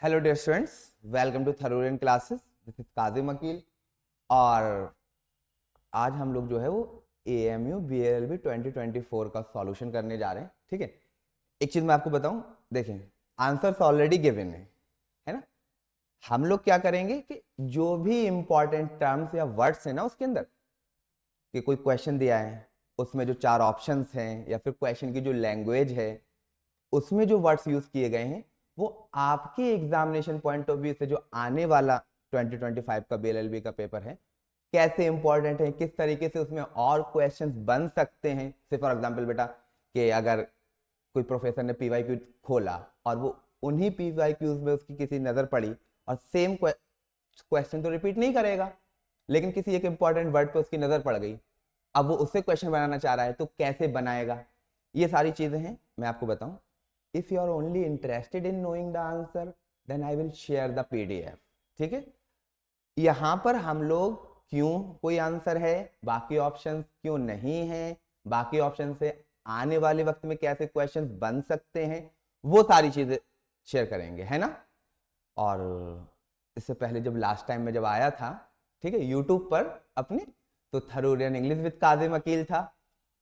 Hello dear students, welcome to Tharoorian classes. This is Kazim Aqeel और आज हम लोग जो है वो AMU BLLB 2024 का सॉल्यूशन करने जा रहे हैं। ठीक है, एक चीज मैं आपको बताऊं, देखें आंसर्स ऑलरेडी गिवन है ना। हम लोग क्या करेंगे कि जो भी इंपॉर्टेंट टर्म्स या वर्ड्स है ना उसके अंदर, कि कोई क्वेश्चन दिया है उसमें जो 4 ऑप्शंस हैं या फिर क्वेश्चन की जो लैंग्वेज है उसमें जो वर्ड्स यूज किए गए हैं वो आपके एग्जामिनेशन पॉइंट ऑफ व्यू से जो आने वाला 2025 का BLLB का पेपर है कैसे इंपॉर्टेंट है, किस तरीके से उसमें और क्वेश्चंस बन सकते हैं। से फॉर एग्जांपल बेटा कि अगर कोई प्रोफेसर ने PYQ खोला और वो उन्हीं PYQs में उसकी किसी नजर पड़ी और सेम क्वेश्चन तो रिपीट नहीं करेगा, लेकिन किसी एक इंपॉर्टेंट वर्ड पे उसकी नजर पड़ गई, अब वो उससे क्वेश्चन बनाना चाह रहा है तो कैसे बनाएगा। ये सारी चीजें हैं, मैं आपको बताऊं। If you are only interested in knowing the answer, then I will share the PDF। ठीक है, यहां पर हम लोग क्यों कोई आंसर है, बाकी ऑप्शंस क्यों नहीं है, बाकी ऑप्शन से आने वाले वक्त में कैसे क्वेश्चंस बन सकते हैं, वो सारी चीजें शेयर करेंगे, है ना। और इससे पहले जब लास्ट टाइम में जब आया था, ठीक है, यूट्यूब पर अपने, तो थरूरियन इंग्लिश विद काजिम अकील था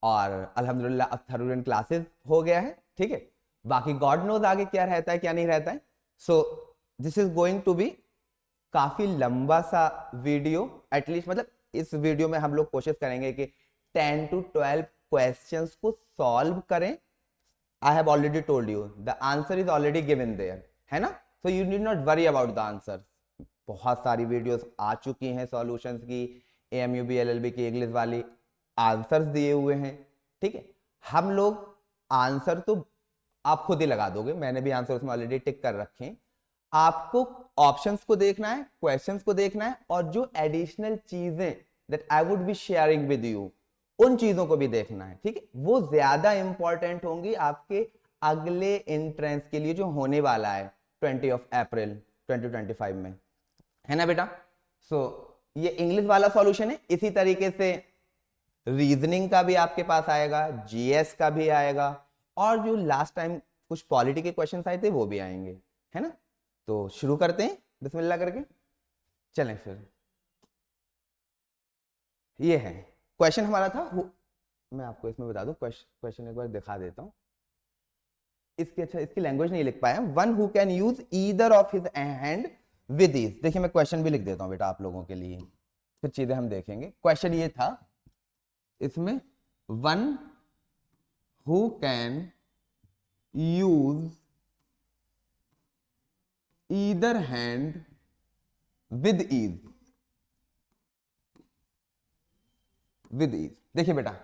और अल्हम्दुलिल्लाह अब थरूरियन क्लासेस हो गया है। ठीक है, बाकी गॉड नोज आगे क्या रहता है क्या नहीं रहता है। So this is going to be काफी लंबा सा वीडियो, एटलीस्ट मतलब इस वीडियो में हम लोग कोशिश करेंगे कि 10 to 12 क्वेश्चंस को सॉल्व करें। I have already told you the answer is already given there, है ना, so you need not worry about the answer. बहुत सारी वीडियोस आ चुकी हैं सॉल्यूशंस की, AMU BLLB की इंग्लिश वाली, आंसर्स दिए हुए हैं। ठीक है, हम लोग आंसर तो आप खुद ही लगा दोगे, मैंने भी आंसर उसमें ऑलरेडी टिक कर रखे हैं। आपको ऑप्शंस को देखना है, क्वेश्चंस को देखना है और जो एडिशनल चीजें that I would be sharing with you उन चीजों को भी देखना है। ठीक है, वो ज्यादा इंपॉर्टेंट होंगी आपके अगले एंट्रेंस के लिए जो होने वाला है 20 अप्रैल 2025 में, है ना बेटा। सो ये इंग्लिश वाला सॉल्यूशन है। इसी तरीके से रीजनिंग का भी आपके पास आएगा, GS का भी आएगा और जो लास्ट टाइम कुछ पॉलिटी के क्वेश्चंस आए थे वो भी आएंगे, है ना। तो शुरू करते हैं बिस्मिल्लाह करके, चलें फिर। ये है क्वेश्चन हमारा था, मैं आपको इसमें बता दूं, क्वेश्चन एक बार दिखा देता हूं। इसकी अच्छा इसकी लैंग्वेज नहीं लिख पाया। One who can use either of his hand with ease. देखिए मैं क्वेश्चन भी लिख देता हूं बेटा आप लोगों के लिए, फिर चीजें हम देखेंगे। क्वेश्चन ये था इसमें, one who can use either hand with ease, with ease. देखिए बेटा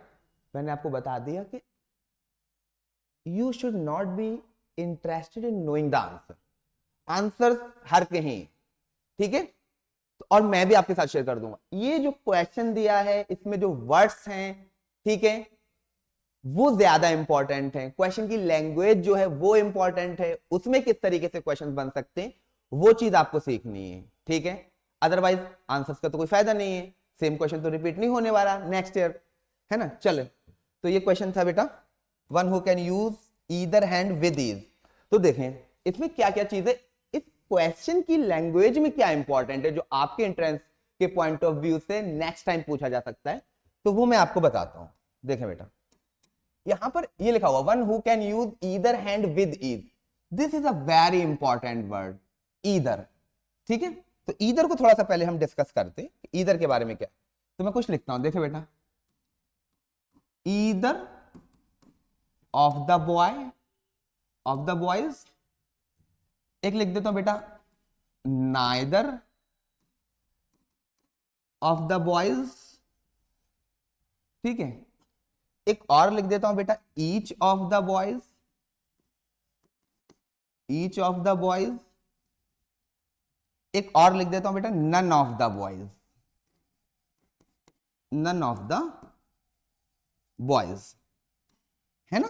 मैंने आपको बता दिया कि you should not be interested in knowing the answer. Answer हर कहीं, ठीक है, और मैं भी आपके साथ शेयर कर दूंगा। ये जो क्वेश्चन दिया है इसमें जो वर्ड्स हैं, ठीक है, वो ज्यादा इंपॉर्टेंट है। क्वेश्चन की लैंग्वेज जो है वो इंपॉर्टेंट है, उसमें किस तरीके से क्वेश्चन बन सकते हैं वो चीज आपको सीखनी है। ठीक है, अदरवाइज आंसर्स का तो कोई फायदा नहीं है, सेम क्वेश्चन तो रिपीट नहीं होने वाला नेक्स्ट ईयर, है ना। चले, तो ये क्वेश्चन था बेटा, one who can use either hand with ease. तो देखें इसमें क्या क्या चीज है, इस क्वेश्चन की लैंग्वेज में क्या इंपॉर्टेंट है जो आपके एंट्रेंस के पॉइंट ऑफ व्यू से नेक्स्ट टाइम पूछा जा सकता है, तो वो मैं आपको बताता हूं। देखें बेटा यहां पर ये लिखा हुआ one who can use either hand with ease, this is a very important word, either. ठीक है, तो ईदर को थोड़ा सा पहले हम डिस्कस करते हैं, ईदर के बारे में क्या। तो मैं कुछ लिखता हूं, देखो बेटा, either of the boy, of the boys. एक लिख देता हूं बेटा, नाइदर ऑफ द बॉयज। ठीक है, एक और लिख देता हूं बेटा, each of the boys, each of the boys. एक और लिख देता हूं बेटा, none of the boys, none of the boys, है ना।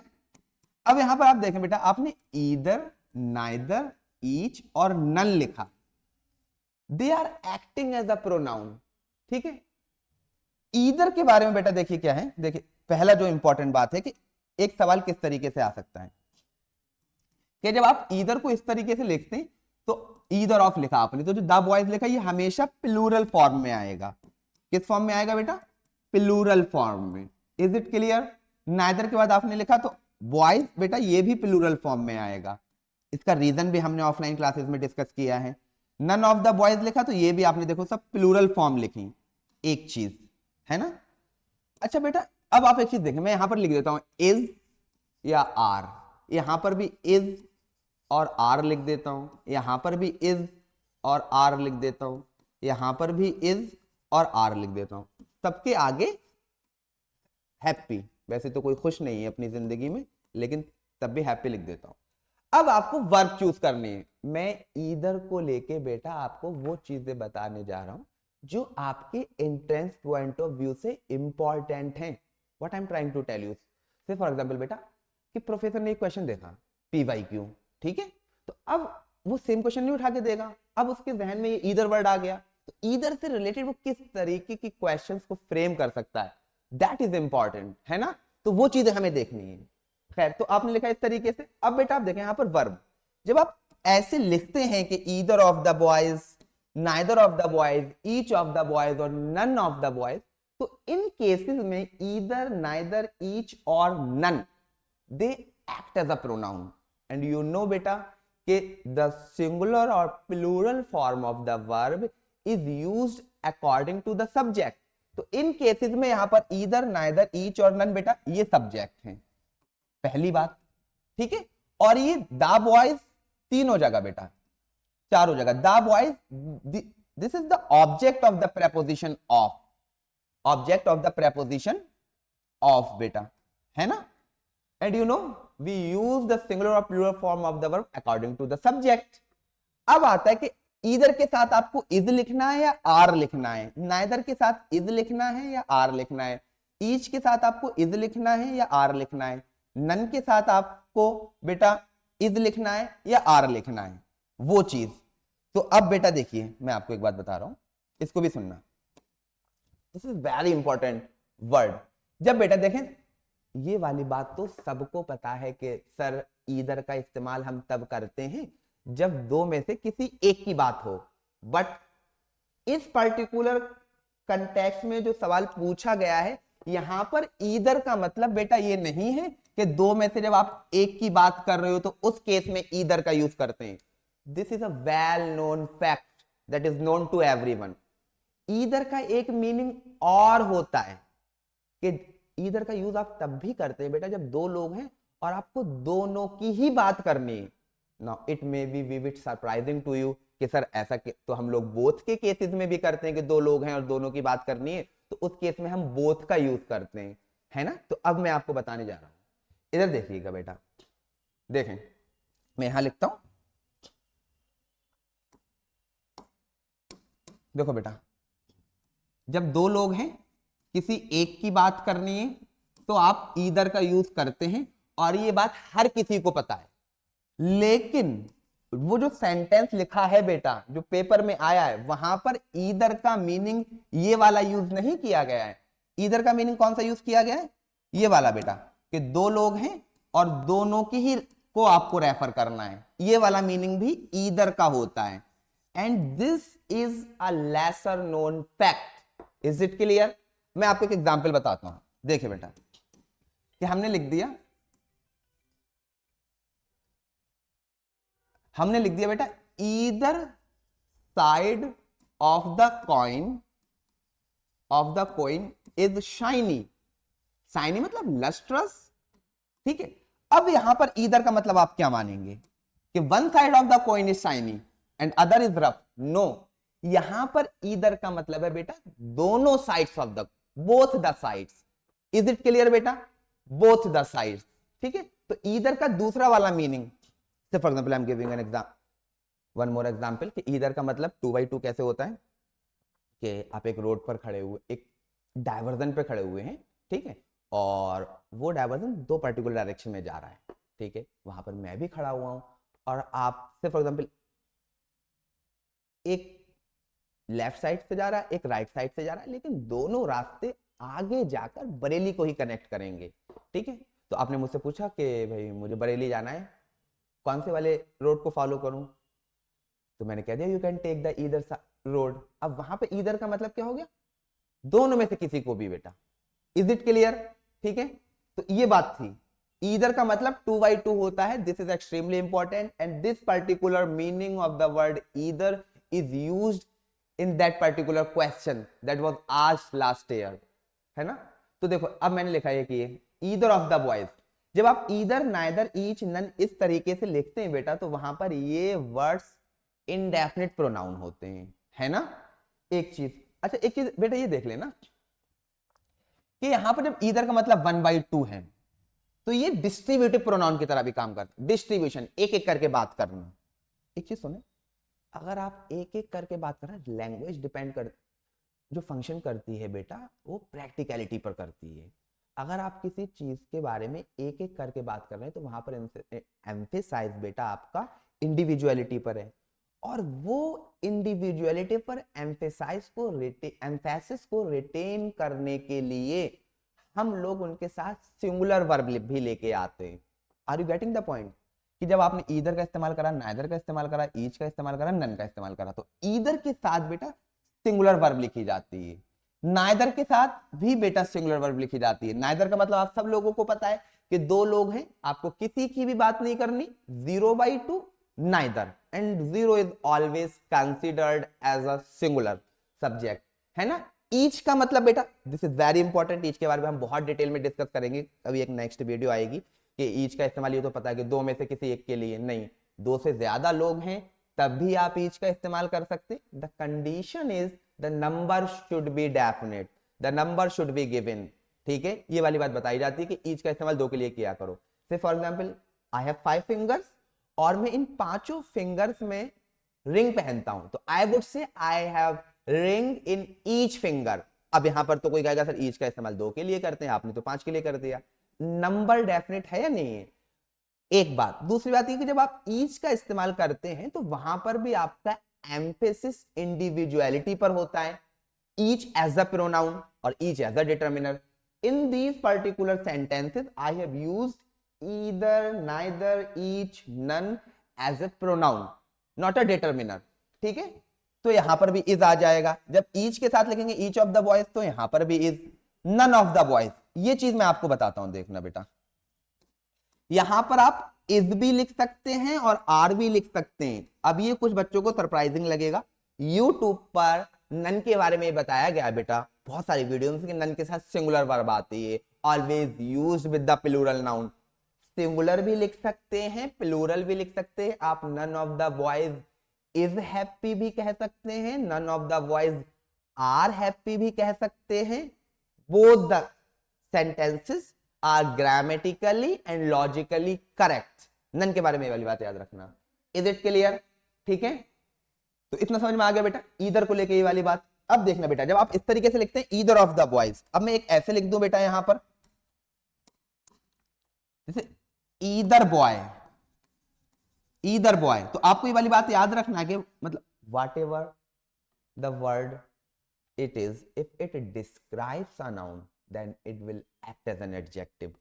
अब यहां पर आप देखें बेटा, आपने ईदर, नाइदर, ईच और नन लिखा, they are acting as a pronoun. ठीक है, ईदर के बारे में बेटा देखिए क्या है। देखिए पहला जो इंपॉर्टेंट बात है कि एक सवाल किस तरीके से आ सकता है कि जब आप ईदर को इस तरीके से लिखते हैं तो ईदर ऑफ लिखा आपने, तो जो द बॉयज लिखा ये हमेशा प्लूरल फॉर्म में आएगा। किस फॉर्म में आएगा बेटा? प्लूरल फॉर्म में। Is it clear? नाइदर के बाद आपने लिखा तो बॉयज बेटा ये भी प्लूरल फॉर्म में आएगा। इसका रीजन भी हमने ऑफलाइन क्लासेस में डिस्कस किया है। नन ऑफ द बॉयज लिखा तो ये भी आपने देखो सब प्लूरल फॉर्म लिखी, एक चीज है ना। अच्छा बेटा अब आप एक चीज देखें, मैं यहां पर लिख देता हूं इज या आर, यहां पर भी इज और आर लिख देता हूं, यहां पर भी इज और आर लिख देता हूं, यहां पर भी इज और आर लिख देता हूं, सबके आगे हैप्पी। वैसे तो कोई खुश नहीं है अपनी जिंदगी में, लेकिन तब भी हैप्पी लिख देता हूं। अब आपको वर्ब चूज करनी है। मैं ईदर को लेके बेटा आपको वो चीजें बताने जा रहा हूं जो आपके एंट्रेंस पॉइंट ऑफ व्यू से इंपॉर्टेंट हैं। What I am trying to tell you, say for example बेटा कि प्रोफेसर ने एक क्वेश्चन देखा PYQ, ठीक है, तो अब वो सेम क्वेश्चन नहीं उठा के देगा, अब उसके जहन में ये ईदर वर्ड आ गया, तो ईदर से रिलेटेड वो किस तरीके की क्वेश्चंस को फ्रेम कर सकता है, दैट इज इंपॉर्टेंट, है ना। तो वो चीजें हमें देखनी है। खैर, तो आपने लिखा इस तरीके से। अब बेटा आप देखें यहां पर वर्ब, जब आप ऐसे लिखते हैं कि either of the boys, neither of the boys, each of the boys और नन ऑफ द बॉयज, तो इन केसेस में ईदर, नाइदर, ईच और none they act as a pronoun. And you know बेटा कि द सिंगुलर और plural form of the verb is used according to the subject. तो in cases में यहां पर ईदर, नाइदर, ईच और नन बेटा ये सब्जेक्ट हैं, पहली बात, ठीक है। और ये द बॉयज तीनों जगह बेटा, चारों जगह the boys, this is the object of the preposition of, object of the preposition of बेटा, है ना। And you know we use the singular और plural form of the verb according to the subject. अब आता है कि either के साथ आपको इज लिखना है या आर लिखना है, नाइदर के साथ इज लिखना है या आर लिखना है, ईच के साथ आपको इज लिखना है या आर लिखना है, नन के साथ आपको बेटा इज लिखना है या आर लिखना है, वो चीज। तो अब बेटा देखिए मैं आपको एक बात बता रहा हूं, इसको भी सुनना, this is very important word. जब बेटा देखें ये वाली बात तो सबको पता है कि सर ईदर का इस्तेमाल हम तब करते हैं जब दो में से किसी एक की बात हो, बट इस पर्टिकुलर कंटेक्स्ट में जो सवाल पूछा गया है यहां पर ईदर का मतलब बेटा ये नहीं है कि दो में से जब आप एक की बात कर रहे हो तो उस केस में ईदर का यूज करते हैं। This is a well known fact that is known to everyone. Either का एक मीनिंग और होता है कि ईदर का यूज आप तब भी करते हैं बेटा जब दो लोग हैं और आपको दोनों की ही बात करनी है। Now it may be vivid surprising to you कि सर ऐसा तो हम लोग बोथ के केसेस में भी करते हैं कि दो लोग हैं और दोनों की बात करनी है, तो उस केस में हम बोथ का यूज करते हैं, है ना। तो अब मैं आपको बताने जा रहा हूं, इधर देखिएगा बेटा, देखें मैं यहां लिखता हूं, देखो बेटा जब दो लोग हैं किसी एक की बात करनी है तो आप ईदर का यूज करते हैं और ये बात हर किसी को पता है। लेकिन वो जो सेंटेंस लिखा है बेटा जो पेपर में आया है वहां पर ईदर का मीनिंग ये वाला यूज नहीं किया गया है। ईदर का मीनिंग कौन सा यूज किया गया है? ये वाला बेटा कि दो लोग हैं और दोनों की ही को आपको रेफर करना है, ये वाला मीनिंग भी ईदर का होता है। And this is a lesser known fact. Is it clear? मैं आपको एक एग्जांपल बताता हूं, देखिए बेटा कि हमने लिख दिया बेटा either side of the coin is shiny. Shiny मतलब लस्ट्रस, ठीक है। अब यहां पर ईदर का मतलब आप क्या मानेंगे कि one side of the coin is shiny and other is rough? No, यहां पर ईदर का मतलब है बेटा दोनों sides of the, both the sides. Is it clear बेटा? बोथ द साइड्स, ठीक है। तो ईदर का दूसरा वाला meaning, for example I am giving an example, one more example कि ईदर का मतलब 2x2 कैसे होता है कि आप एक रोड पर खड़े हुए, एक डायवर्जन पे खड़े हुए हैं, ठीक है, और वो डायवर्जन दो पर्टिकुलर डायरेक्शन में जा रहा है, ठीक है, वहां पर मैं भी खड़ा हुआ हूं और आपसे फॉर एग्जाम्पल एक लेफ्ट साइड से जा रहा है एक राइट साइड से जा रहा है, लेकिन दोनों रास्ते आगे जाकर बरेली को ही कनेक्ट करेंगे, ठीक है। तो आपने मुझसे पूछा कि भाई मुझे बरेली जाना है, कौन से वाले रोड को फॉलो करूं? तो मैंने कह दिया you can take the either road. अब वहां पे ईदर का मतलब क्या हो गया, दोनों में से किसी को भी बेटा। Is it clear? ठीक है, तो ये बात थी। ईदर का मतलब 2/2 होता है, this is extremely important, and this particular meaning of the word either is used in that particular question that was asked last year, है ना। तो देखो अब मैंने लिखा है कि ईदर ऑफ द बॉयज, जब आप ईदर, नाइदर, ईच, नन इस तरीके से लिखते हैं बेटा, तो वहां पर ये वर्ड्स इनडेफिनिट प्रोनाउन होते हैं, है ना। एक चीज, अच्छा एक चीज बेटा ये देख लेना कि यहां पर जब ईदर का मतलब 1/2 है, तो ये डिस्ट्रीब्यूटिव प्रोनाउन की तरह भी काम करता है। डिस्ट्रीब्यूशन, एक एक करके बात करना। एक चीज सुने, अगर आप एक एक करके बात कर रहे हैं, लैंग्वेज डिपेंड कर, जो फंक्शन करती है बेटा वो प्रैक्टिकलिटी पर करती है। अगर आप किसी चीज के बारे में एक एक करके बात कर रहे हैं, तो वहां पर एम्फेसाइज बेटा आपका इंडिविजुअलिटी पर है, और वो इंडिविजुअलिटी पर एम्फेसाइज को एम्फेसिस को रिटेन करने के लिए हम लोग उनके साथ सिंगुलर वर्ब भी लेके आते हैं। Are you getting the point? कि जब आपने ईदर का इस्तेमाल करा, नाइदर का इस्तेमाल करा, ईच का इस्तेमाल करा, नन का इस्तेमाल करा, तो ईदर के साथ बेटा सिंगुलर वर्ब लिखी जाती है, नाइदर के साथ भी बेटा सिंगुलर वर्ब लिखी जाती है। नाइदर का मतलब आप सब लोगों को पता है कि दो लोग हैं, आपको किसी की भी बात नहीं करनी, 0/2 neither, and 0 is always considered as a singular subject, है ना। ईच का मतलब बेटा, this is very important, each के बारे में हम बहुत डिटेल में डिस्कस करेंगे, अभी एक नेक्स्ट वीडियो आएगी कि ईच का इस्तेमाल, ये तो पता है कि दो में से किसी एक के लिए नहीं, दो से ज्यादा लोग हैं तब भी आप ईच का इस्तेमाल कर सकते। The condition is the number should be definite, the number should be given, ठीक है। ये वाली बात बताई जाती है कि ईच का इस्तेमाल दो के लिए किया करो। से for example I have 5 fingers, और मैं इन 5 फिंगर्स में रिंग पहनता हूं, तो I would say I have ring in each finger. अब यहां पर तो कोई कहेगा सर ईच का इस्तेमाल 2 के लिए करते हैं, आपने तो 5 के लिए कर दिया। नंबर डेफिनेट है या नहीं है, एक बात। दूसरी बात ये कि जब आप ईच का इस्तेमाल करते हैं तो वहां पर भी आपका एम्फेसिस इंडिविजुअलिटी पर होता है, ईच एज अ प्रोनाउन और each as a determiner. In these particular sentences I have used either, neither, each, none as a pronoun, not a determiner, ठीक है। तो यहां पर भी इज आ जाएगा। जब ईच के साथ लिखेंगे ईच ऑफ द बॉयज, तो यहां पर भी is, none of the boys. ये चीज मैं आपको बताता हूं, देखना बेटा, यहां पर आप इज भी लिख सकते हैं और आर भी लिख सकते हैं। अब ये कुछ बच्चों को सरप्राइजिंग लगेगा, यूट्यूब पर नन के बारे में बताया गया बेटा, बहुत सारी वीडियोस में, नन के साथ सिंगुलर वर्ब आती है, always used with the plural noun. Singular भी लिख सकते हैं, प्लूरल भी लिख सकते हैं। आप none of the boys is happy भी कह सकते हैं, none of the boys are happy भी कह सकते हैं। Both the sentences are grammatically and logically correct. None के बारे में ये वाली बात याद रखना। Is it clear? ठीक है, तो इतना समझ में आ गया बेटा ईदर को लेके ये वाली बात। अब देखना बेटा, जब आप इस तरीके से लिखते हैं ईदर ऑफ द बॉयज, अब मैं एक ऐसे लिख दूं बेटा यहां पर, जैसे ईदर बॉय, ईदर बॉय, तो आपको ये वाली बात याद रखना कि मतलब what ever the word it is, if it describes a noun then it will act as an adjective।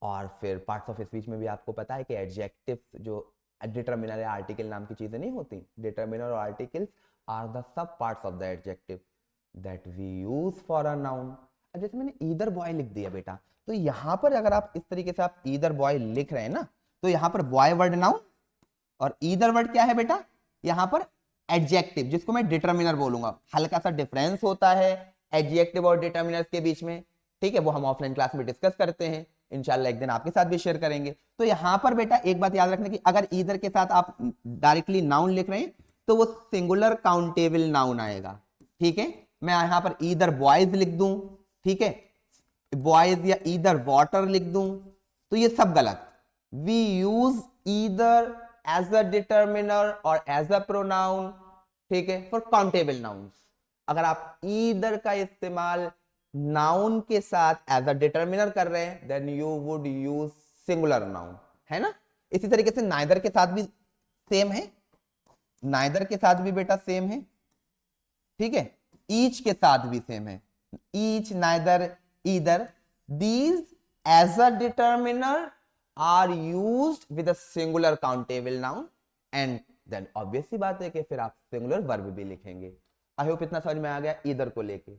और फिर पार्ट्स ऑफ स्पीच में भी आपको पता है कि एडजेक्टिव जो डिटर्मिनर या आर्टिकल नाम की चीजें नहीं होती, डिटर्मिनर और articles are the sub parts of the adjective that we use for a noun. अब जैसे मैंने ईदर बॉय लिख दिया बेटा, तो यहां पर अगर आप इस तरीके से आप ईदर बॉय लिख रहे हैं ना, तो यहां पर बॉय वर्ड नाउन और ईदर वर्ड क्या है बेटा, यहां पर एडजेक्टिव, जिसको मैं डिटर्मिनर बोलूंगा। हल्का सा डिफरेंस होता है एडजेक्टिव और डिटर्मिनर के बीच में, ठीक है, वो हम ऑफलाइन क्लास में डिस्कस करते हैं, इंशाल्लाह एक दिन आपके साथ भी शेयर करेंगे। तो यहां पर बेटा एक बात याद रखना कि अगर ईदर के साथ आप डायरेक्टली नाउन लिख रहे हैं तो वो सिंगुलर काउंटेबल नाउन आएगा, ठीक है। मैं यहां पर ईदर बॉयज लिख दूं, ठीक है, बॉयज या ईदर वाटर लिख दूं, तो ये सब गलत। We use either as a determiner और एज अ प्रोनाउन, ठीक है, फॉर काउंटेबल नाउन्स। अगर आप ईदर का इस्तेमाल नाउन के साथ एज अ डिटर्मिनर कर रहे हैं then you would use singular noun, है ना। इसी तरीके से नाइदर के साथ भी सेम है, नाइदर के साथ भी बेटा सेम है, ठीक है, ईच के साथ भी सेम है, each, neither, either, these as a determiner are used with a singular countable noun and then obvious सी बात है कि फिर आप सिंगुलर वर्ब भी लिखेंगे। आई होप इतना समझ में आ गया ईदर को लेके।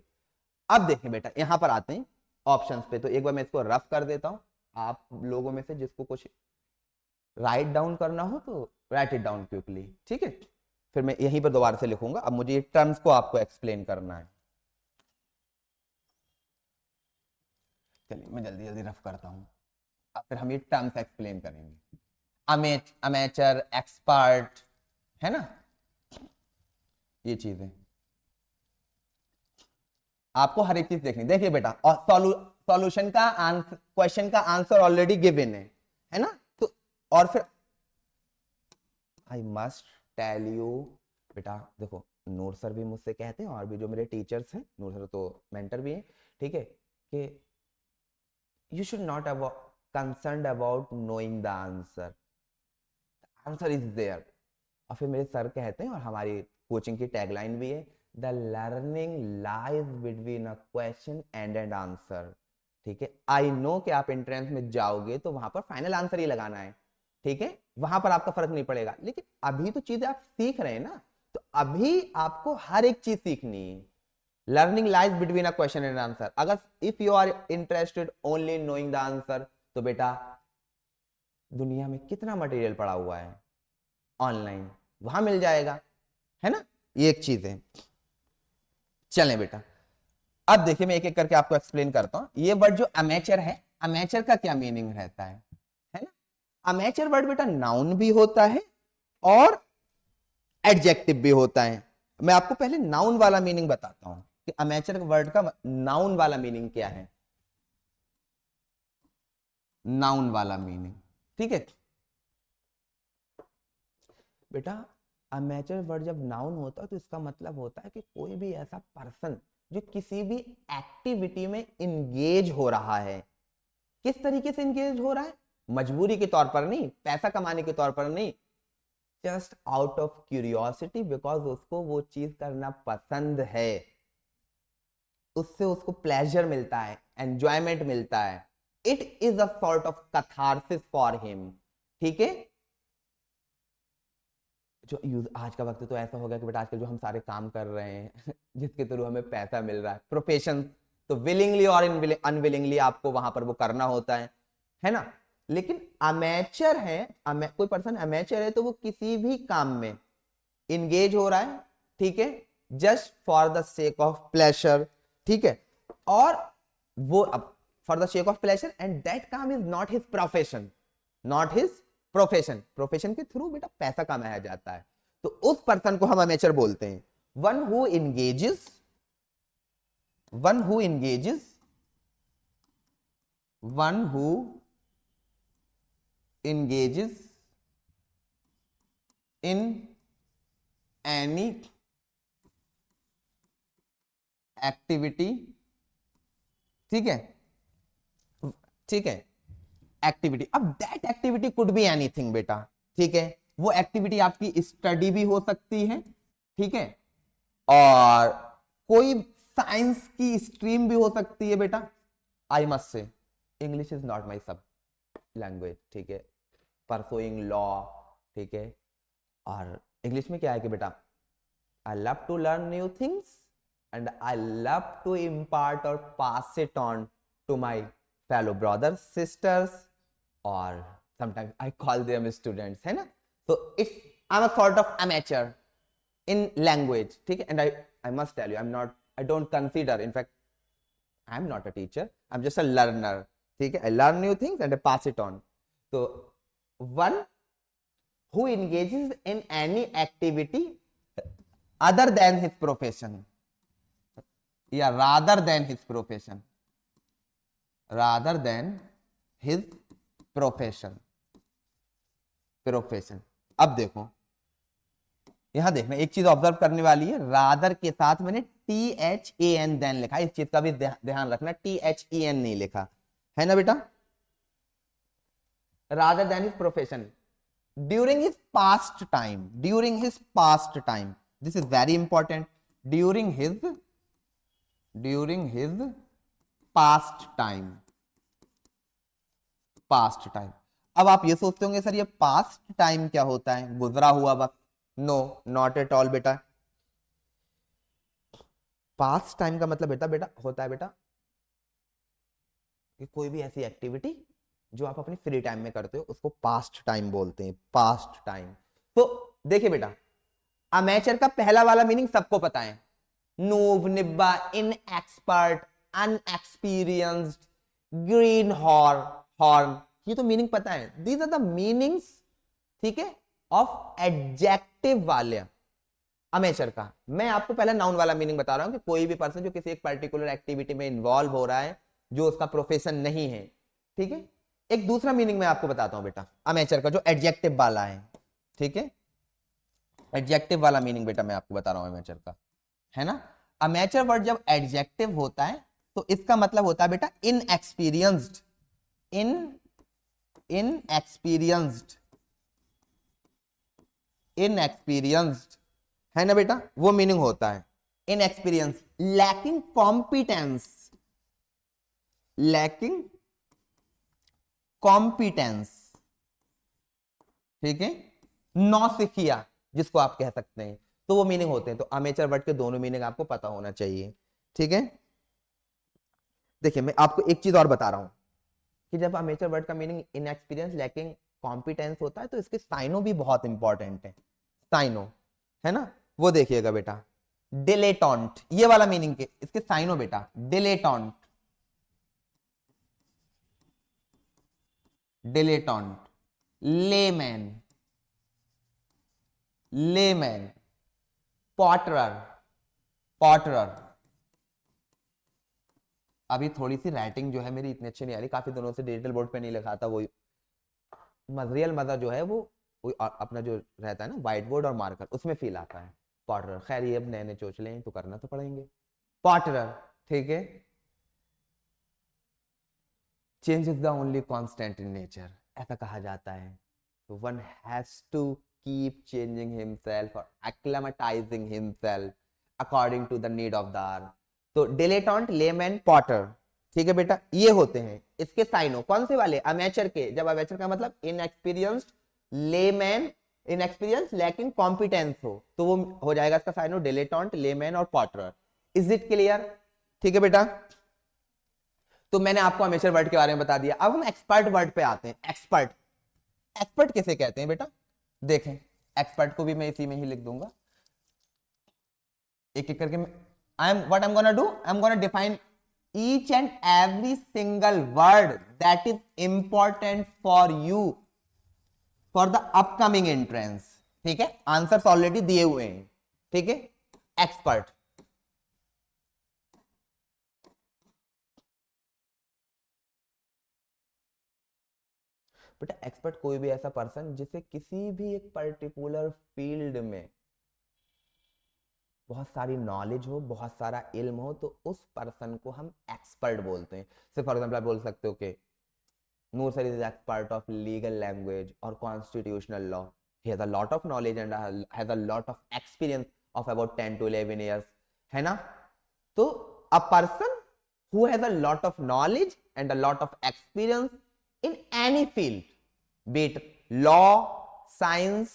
अब देखें बेटा यहां पर आते हैं ऑप्शंस पे, तो एक बार मैं इसको रफ कर देता हूं, आप लोगों में से जिसको कुछ राइट डाउन करना हो तो राइट इट डाउन क्विकली, ठीक है, फिर मैं यहीं पर दोबारा से लिखूंगा। अब मुझे ये टर्म्स को आपको एक्सप्लेन करना है। चलिए मैं जल्दी जल्दी रफ करता हूं, अब फिर हम ये टर्म्स एक्सप्लेन करेंगे। अमेचर, एक्सपर्ट, है ना, ये चीजें आपको हर एक चीज देखनी। देखिए बेटा, और सॉल्यूशन का आंसर, क्वेश्चन का आंसर ऑलरेडी गिवन है ना, तो और फिर आई मस्ट टेल यू बेटा, देखो नूर सर भी मुझसे कहते हैं और भी जो मेरे टीचर्स हैं, नूर सर तो मेंटर भी हैं, ठीक है, कि you should not have concerned about knowing the answer, the answer is there। और फिर मेरे सर कहते हैं और हमारी कोचिंग की टैगलाइन भी है, the learning lies between a question and an answer, ठीक है। आई नो कि आप एंट्रेंस में जाओगे तो वहां पर फाइनल आंसर ही लगाना है, ठीक है, वहां पर आपका फर्क नहीं पड़ेगा, लेकिन अभी तो चीजें आप सीख रहे हैं ना, तो अभी आपको हर एक चीज सीखनी है। Learning lies between a question and answer. अगर if you are interested only in knowing the answer, तो बेटा दुनिया में कितना मटेरियल पड़ा हुआ है ऑनलाइन, वहां मिल जाएगा, है ना, ये एक चीज है। चलें बेटा, अब देखिए मैं एक एक करके आपको एक्सप्लेन करता हूं। ये वर्ड जो अमेचर है, अमेचर का क्या मीनिंग रहता है ना। अमेचर वर्ड बेटा नाउन भी होता है और एडजेक्टिव भी होता है। मैं आपको पहले नाउन वाला मीनिंग बताता हूं कि अमेचर वर्ड का नाउन वाला मीनिंग क्या है। नाउन वाला मीनिंग, ठीक है बेटा, अमेचर वर्ड जब नाउन होता है तो इसका मतलब होता है कि कोई भी ऐसा पर्सन जो किसी भी एक्टिविटी में इंगेज हो रहा है। किस तरीके से इंगेज हो रहा है, मजबूरी के तौर पर नहीं, पैसा कमाने के तौर पर नहीं, just out of curiosity, because उसको वो चीज करना पसंद है, उससे उसको प्लेजर मिलता है, एंजॉयमेंट मिलता है। It is a sort of catharsis for him, ठीक है। जो यूज आज का वक्त तो ऐसा हो गया कि बेटा आजकल जो हम सारे काम कर रहे हैं जिसके थ्रू हमें पैसा मिल रहा है, प्रोफेशन, तो विलिंगली और अनविलिंगली आपको वहां पर वो करना होता है ना। लेकिन अमेचर है, कोई पर्सन अमेचर है तो वो किसी भी काम में इंगेज हो रहा है, ठीक है, just for the sake of pleasure, ठीक है, और वो for the sake of pleasure, and that काम is not his profession, not his profession. Profession के थ्रू बेटा पैसा कमाया जाता है, तो उस पर्सन को हम अमेचर बोलते हैं। One who engages, one who engages, one who engages in any activity, ठीक है, ठीक है, एक्टिविटी। अब that activity could be anything बेटा, ठीक है, वो एक्टिविटी आपकी स्टडी भी हो सकती है, ठीक है, और कोई साइंस की स्ट्रीम भी हो सकती है बेटा। आई मस्ट से इंग्लिश इज नॉट माई सब लैंग्वेज, ठीक है, परसुइंग लॉ, ठीक है, और इंग्लिश में क्या है कि बेटा I love to learn new things and I love to impart और pass it on to my fellow brothers sisters, और sometimes I call them students, है ना। तो it's I am a sort of amateur in language, ठीक है, and I must tell you I am not, I don't consider, in fact I am not a teacher, I am just a learner, ठीक है, I learn new things and I pass it on. तो one who engages in any activity other than his profession, या rather than his profession, rather than his profession, profession। अब देखो यहां देखना एक चीज ऑब्जर्व करने वाली है, रादर के साथ मैंने THAN देन लिखा, इस चीज का भी ध्यान रखना, THEN नहीं लिखा, है ना बेटा। rather than his profession, during his past time, during his past time, this is very important, during his past time, past time। अब आप ये सोचते होंगे सर ये पास्ट टाइम क्या होता है, गुजरा हुआ वक्त, नो, नॉट एट ऑल बेटा। पास्ट टाइम का मतलब बेटा बेटा होता है बेटा कि कोई भी ऐसी एक्टिविटी जो आप अपनी फ्री टाइम में करते हो उसको पास्ट टाइम बोलते हैं, पास्ट टाइम। तो देखिए बेटा, अमेचर का पहला वाला मीनिंग सबको पता है, नूब, निब्बा, इन एक्सपर्ट, अनएक्सपीरियंस्ड, ग्रीन हॉर्न, ये तो मीनिंग पता है। दीज आर द मीनिंग्स, ठीक है, ऑफ एडजेक्टिव वाले अमेचर का। मैं आपको पहले नाउन वाला मीनिंग बता रहा हूं कि कोई भी पर्सन जो किसी एक पर्टिकुलर एक्टिविटी में इन्वॉल्व हो रहा है, जो उसका प्रोफेशन नहीं है, ठीक है। एक दूसरा मीनिंग मैं आपको बताता हूं बेटा अमेचर का, जो एडजेक्टिव वाला है, ठीक है। एडजेक्टिव वाला मीनिंग बेटा मैं आपको बता रहा हूं अमेचर का, है ना। अमेचर वर्ड जब एडजेक्टिव होता है तो इसका मतलब होता है बेटा इनएक्सपीरियंस्ड, इनएक्सपीरियंस्ड, इनएक्सपीरियंस्ड, है ना बेटा, वो मीनिंग होता है inexperience. Lacking competence, lacking competence, ठीक है, नौसिखिया जिसको आप कह सकते हैं, तो वो मीनिंग होते हैं। तो अमेचर वर्ड के दोनों मीनिंग आपको पता होना चाहिए, ठीक है। देखिए मैं आपको एक चीज और बता रहा हूं कि जब अमेचर वर्ड का मीनिंग इनएक्सपीरियंस, लैकिंग कॉम्पिटेंस होता है तो इसके साइनो भी बहुत इंपॉर्टेंट है, साइनो, है ना। वो देखिएगा बेटा, डिलेटॉन्ट, ये वाला मीनिंग के इसके साइनो बेटा, डिलेटॉन्ट, डिलेटॉन्ट, लेमैन, लेमैन, पॉटरर, पॉटरर। अभी थोड़ी सी राइटिंग जो है मेरी इतनी अच्छी नहीं आ रही, काफी दिनों से डिजिटल बोर्ड पे नहीं लिखा था, वो रियल मजा जो है वो अपना जो रहता है ना व्हाइट बोर्ड और मार्कर, उसमें फील आता है। पॉटरर, खैर ये अब नए नए चोचले हैं तो करना तो पड़ेंगे। पॉटरर, ठीक है। Change is the only constant in nature, ऐसा कहा जाता है। तो one has to keep changing himself और acclimatising himself according to the need of the hour. तो डिलेटॉन्ट, लेमैन, पॉटर, ठीक है बेटा, ये होते हैं इसके साइनो। कौन से वाले? अमेचर के। जब अमेचर का मतलब inexperienced, layman, inexperience lacking competence हो, तो वो हो जाएगा इसका साइनो डिलेटॉन्ट, लेमैन और पॉटर। Is it clear? ठीक है बेटा, तो मैंने आपको अमेचर वर्ड के बारे में बता दिया। अब हम एक्सपर्ट वर्ड पे आते हैं। एक्सपर्ट, एक्सपर्ट किसे कहते हैं बेटा? देखें, एक्सपर्ट को भी मैं इसी में ही लिख दूंगा, एक एक करके। What I am gonna do, I am gonna define each and every single word that is important for you for the upcoming entrance, ठीक है। आंसर्स ऑलरेडी दिए हुए हैं, ठीक है। एक्सपर्ट, बेटा एक्सपर्ट कोई भी ऐसा पर्सन जिसे किसी भी एक पर्टिकुलर फील्ड में बहुत सारी नॉलेज हो, बहुत सारा इल्म हो, तो उस पर्सन को हम एक्सपर्ट बोलते हैं। से फॉर एग्जाम्पल आप बोल सकते हो कि Noor sir is expert of legal language और constitutional law, he has a lot of knowledge and has a lot of experience of about 10 to 11 years, है ना। तो a person who has a lot of knowledge and a lot of experience in any field, be it law, science,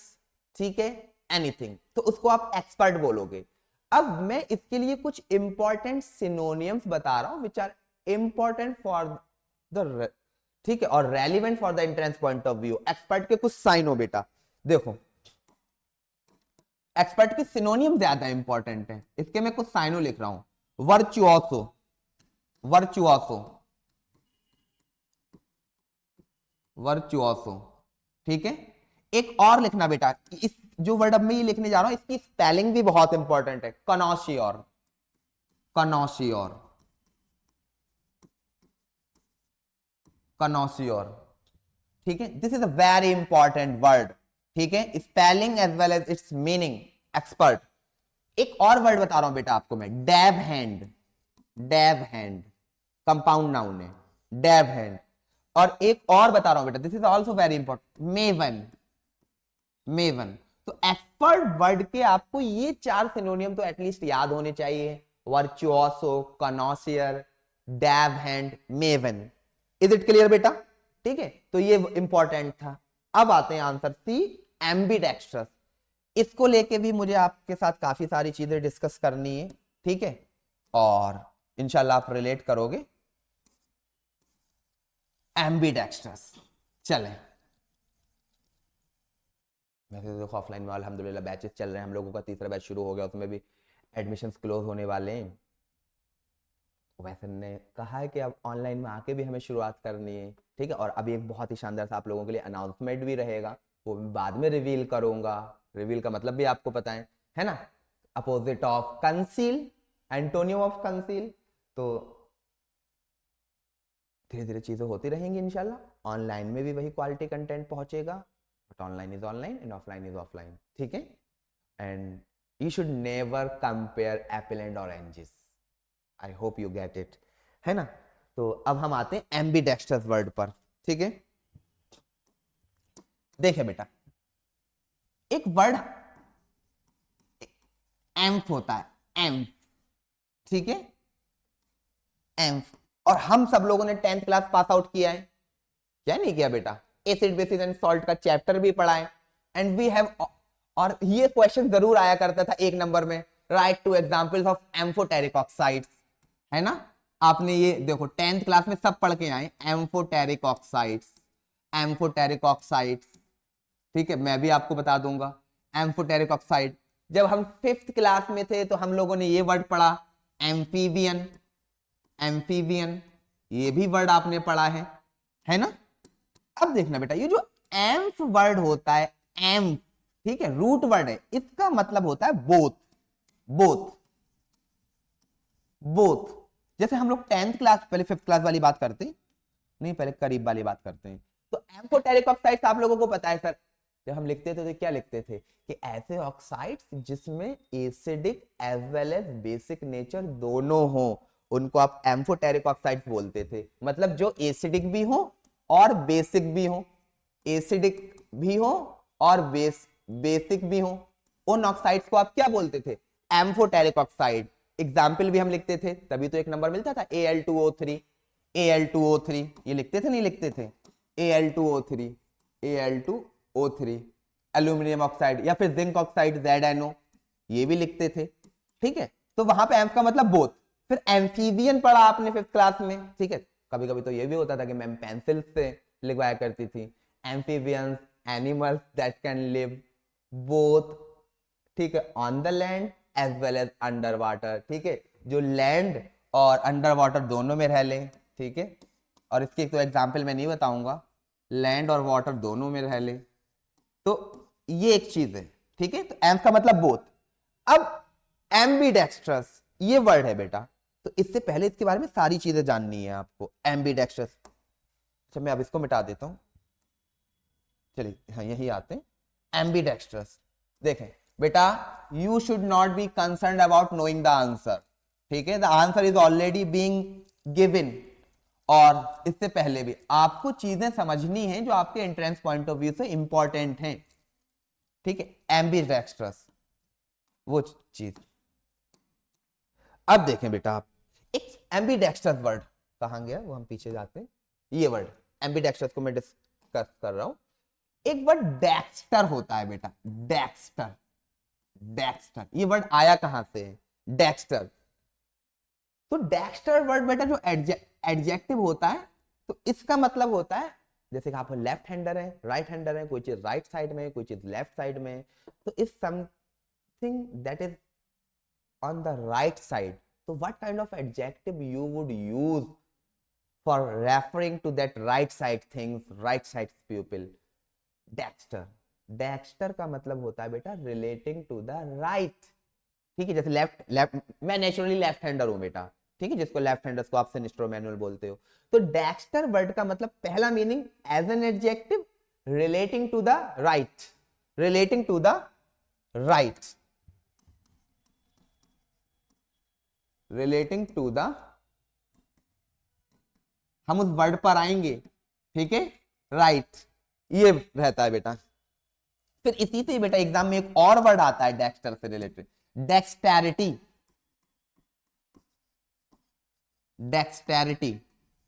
ठीक है, anything, तो उसको आप expert बोलोगे। अब मैं इसके लिए कुछ इंपॉर्टेंट सिनोनियम्स बता रहा हूं which are important for the, ठीक है, और relevant for the entrance point of view. Expert के कुछ साइन हो बेटा, देखो एक्सपर्ट के सिनोनियम ज्यादा इंपॉर्टेंट है, इसके मैं कुछ साइनो लिख रहा हूं। वर्चुओसो, वर्चुओसो, वर्चुओसो, ठीक है। एक और लिखना बेटा, इस जो वर्ड अब मैं ये लिखने जा रहा हूं इसकी स्पेलिंग भी बहुत इंपॉर्टेंट है। कनॉशियोर, कनॉशियोर, कनॉशियोर, ठीक है। This is a very important word, ठीक है, spelling as well as its meaning. Expert. एक और वर्ड बता रहा हूं बेटा आपको मैं, dab hand, dab hand, compound noun है, डैब हैंड। और एक और बता रहा हूं बेटा, this is also very important, maven, maven. तो एक्सपर्ट वर्ड के आपको ये चार सिनोनियम तो एटलीस्ट याद होने चाहिए, virtuoso, connoisseur, dab hand, maven. Is it clear बेटा? ठीक है, तो ये इंपॉर्टेंट था। अब आते हैं आंसर सी, एम्बिडेक्स्ट्रस। इसको लेके भी मुझे आपके साथ काफी सारी चीजें डिस्कस करनी है, ठीक है, और इंशाल्लाह आप रिलेट करोगे। एम्बीडेक्स्ट्रस, चलें। वैसे तो देखो ऑफलाइन में अल्हम्दुलिल्लाह बैचेस चल रहे हैं, हम लोगों का तीसरा बैच शुरू हो गया, उसमें भी एडमिशन्स क्लोज होने वाले हैं। वैसे ने कहा है कि अब ऑनलाइन में आके भी हमें शुरुआत करनी है, ठीक है। और अभी एक बहुत ही शानदार सा आप लोगों के लिए अनाउंसमेंट भी रहेगा, वो मैं बाद में रिवील करूंगा। रिवील का मतलब भी आपको पता है ना, opposite of conceal, antonym of conceal. तो धीरे धीरे चीजें होती रहेंगी इंशाल्लाह। ऑनलाइन में भी वही क्वालिटी कंटेंट पहुंचेगा, but online is online and offline is offline, ठीक है। And you should never compare Apple and oranges, I hope you get it, है ना। तो अब हम आते हैं एम्बीडेक्स्ट्रस वर्ड पर, ठीक है। देखिए बेटा, एक वर्ड एम्फ होता है, एम्फ, ठीक है, एम्फ। और हम सब लोगों ने 10th क्लास पास आउट किया है, क्या नहीं किया बेटा, एसिड बेसिस एंड सॉल्ट का चैप्टर भी पढ़ा है। एंड वी हैव, और ये क्वेश्चन जरूर आया करता था 1 नंबर में, right to examples of amphoteric oxides, है ना। आपने ये देखो 10th क्लास में सब पढ़ के आए, एम्फोटेरिक ऑक्साइड्स, एम्फोटेरिक ऑक्साइड्स, ठीक है। मैं भी आपको बता दूंगा एम्फोटेरिक ऑक्साइड। जब हम 5th क्लास में थे तो हम लोगों ने ये वर्ड पढ़ा, एम्फीबियन, एम्फीबियन, ये भी वर्ड आपने पढ़ा है ना। अब देखना बेटा, ये जो एम्फ वर्ड होता है, एम्फ, ठीक है, रूट वर्ड है, इसका मतलब होता है बोथ, बोथ, बोथ। जैसे हम लोग 10th क्लास, पहले 5th क्लास वाली बात करते हैं, नहीं पहले करीब वाली बात करते हैं। तो एम्फोटेरिक ऑक्साइड्स आप लोगों को पता है सर, जब हम लिखते थे तो क्या लिखते थे कि ऐसे ऑक्साइड्स जिसमें acidic as well as basic nature दोनों हो, उनको आप एम्फोटेरिक ऑक्साइड्स बोलते थे। मतलब जो एसिडिक भी हो और बेसिक भी हो, एसिडिक भी हो और बेसिक भी हो, उन ऑक्साइड्स को आप क्या बोलते थे, एम्फोटेरिक ऑक्साइड। एग्जाम्पल भी हम लिखते थे, तभी तो 1 नंबर मिलता था, Al2O3, Al2O3, ये लिखते थे नहीं लिखते थे, Al2O3, Al2O3, एल्यूमिनियम ऑक्साइड, या फिर जिंक ऑक्साइड ZnO, ये भी लिखते थे, ठीक है। तो वहां पे एम्फ का मतलब बोथ। फिर एम्फीबियन पढ़ा आपने 5th क्लास में, ठीक है। कभी कभी तो ये भी होता था कि मैम पेंसिल से लिखवाया करती थी, amphibians, animals that can live both, ठीक है, on the land as well as under water, ठीक है, जो लैंड और अंडर वाटर दोनों में रह लें, ठीक है। और इसकी तो एग्जाम्पल मैं नहीं बताऊंगा, लैंड और वाटर दोनों में रह ले, तो ये एक चीज है, ठीक है। तो एम्फ का मतलब बोथ। अब एम्बीडेक्स्ट्रस ये वर्ड है बेटा, तो इससे पहले इसके बारे में सारी चीजें जाननी है आपको। एम्बीडेक्स्ट्रस, अच्छा मैं अब इसको मिटा देता हूं, चलिए हाँ यही आते हैं। एम्बीडेक्स्ट्रस, देखें बेटा, you should not be concern about knowing the answer, ठीक है, the answer is already being given. और इससे पहले भी आपको चीजें समझनी है जो आपके एंट्रेंस पॉइंट ऑफ व्यू से इंपॉर्टेंट हैं, ठीक है। एम्बीडेक्स्ट्रस वो चीज। अब देखें बेटा, आप एक एम्बीडेक्स्ट्रस वर्ड कहां गया, वो हम पीछे जाते हैं। ये वर्ड एम्बीडेक्स्ट्रस को मैं डिस्कस कर रहा हूं। एक वर्ड डेक्स्टर होता है बेटा, डेक्स्टर, डेक्स्टर, ये वर्ड आया कहां से है, डेक्स्टर। तो डेक्स्टर वर्ड बेटा जो एडजेक्टिव होता है, तो इसका मतलब होता है, जैसे कि आप लेफ्ट हैंडर है, राइट हैंडर है, कोई चीज राइट साइड में, कोई चीज लेफ्ट साइड में, तो is something that is on the right side. So what kind of adjective you would use for referring to that right side things, right side pupil? Dexter. Dexter का मतलब होता है बेटा relating to the right, ठीक है। जैसे left, मैं naturally left hander हूं बेटा, ठीक है, जिसको लेफ्ट हैंडर्स को आप सिनिस्ट्रोमैनुअल बोलते हो। तो डेक्स्टर वर्ड का मतलब पहला meaning as an adjective relating to the right, relating to the right, relating to the, हम उस वर्ड पर आएंगे, ठीक है, राइट, ये रहता है बेटा। फिर इसी से बेटा एग्जाम में एक और वर्ड आता है डेक्स्टर से रिलेटेड, डेक्सटेरिटी, डेक्सटेरिटी,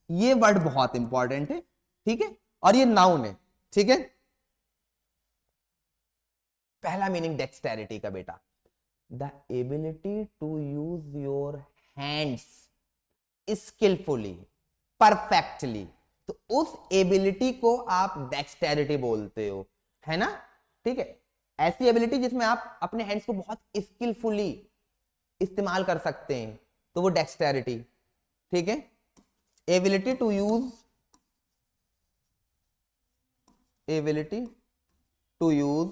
ये वर्ड बहुत इंपॉर्टेंट है, ठीक है, और ये नाउन है, ठीक है। पहला मीनिंग डेक्सटेरिटी का बेटा, the ability to use your hands skilfully, perfectly. तो उस एबिलिटी को आप डेक्सटेरिटी बोलते हो, है ना, ठीक है। ऐसी एबिलिटी जिसमें आप अपने हैंड्स को बहुत स्किलफुली इस्तेमाल कर सकते हैं, तो वो डेक्सटेरिटी, ठीक है। Ability to use, ability to use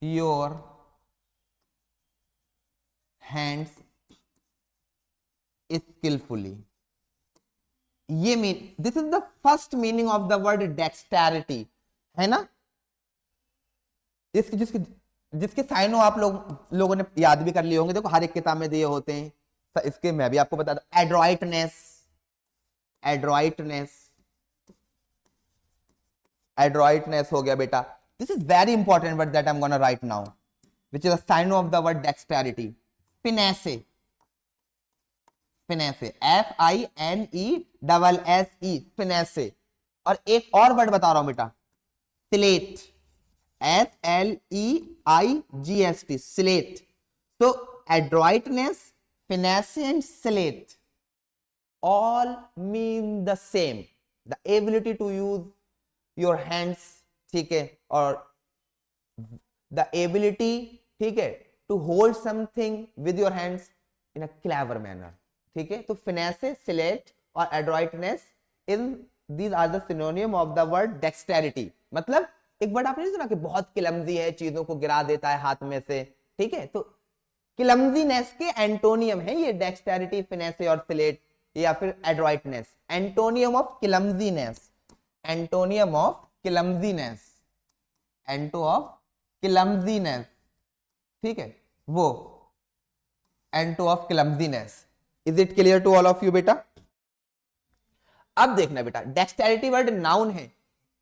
your hands skilfully, ये mean, this is the first meaning of the word dexterity, है ना। जिसके जिसके जिसके साइनो आप लोगों ने याद भी कर लिए होंगे, देखो हर एक किताब में दिए होते हैं। इसके मैं भी आपको बता दूं, एड्रॉइटनेस, एड्रॉइटनेस, एड्रॉइटनेस हो गया बेटा। This is very important word that I am gonna write now, which is a sign of the word dexterity. Finesse, finesse, FINESSE, finesse. और एक और वर्ड बता रहा हूं बेटा, स्लेट, SLEIGST, स्लेट। तो adroitness, finesse and sleight all mean the same, the ability to use your hands, ठीक है, और the ability, ठीक है, to hold something with your hands in a clever manner, ठीक है। तो finesse, slate और adroitness, in these are the synonym of the word dexterity। मतलब एक वर्ड आपने सुना कि बहुत क्लमजी है, चीजों को गिरा देता है हाथ में से, ठीक है। तो क्लमजीनेस के एंटोनियम है ये डेक्सटेरिटी, फिनेसे और स्लेट, या फिर adroitness. Antonym of clumsiness, antonym of clumsiness, anto of clumsiness, ठीक है, वो anto of clumsiness. Is it clear to all of you बेटा? अब देखना बेटा, डेक्सटेरिटी वर्ड नाउन है,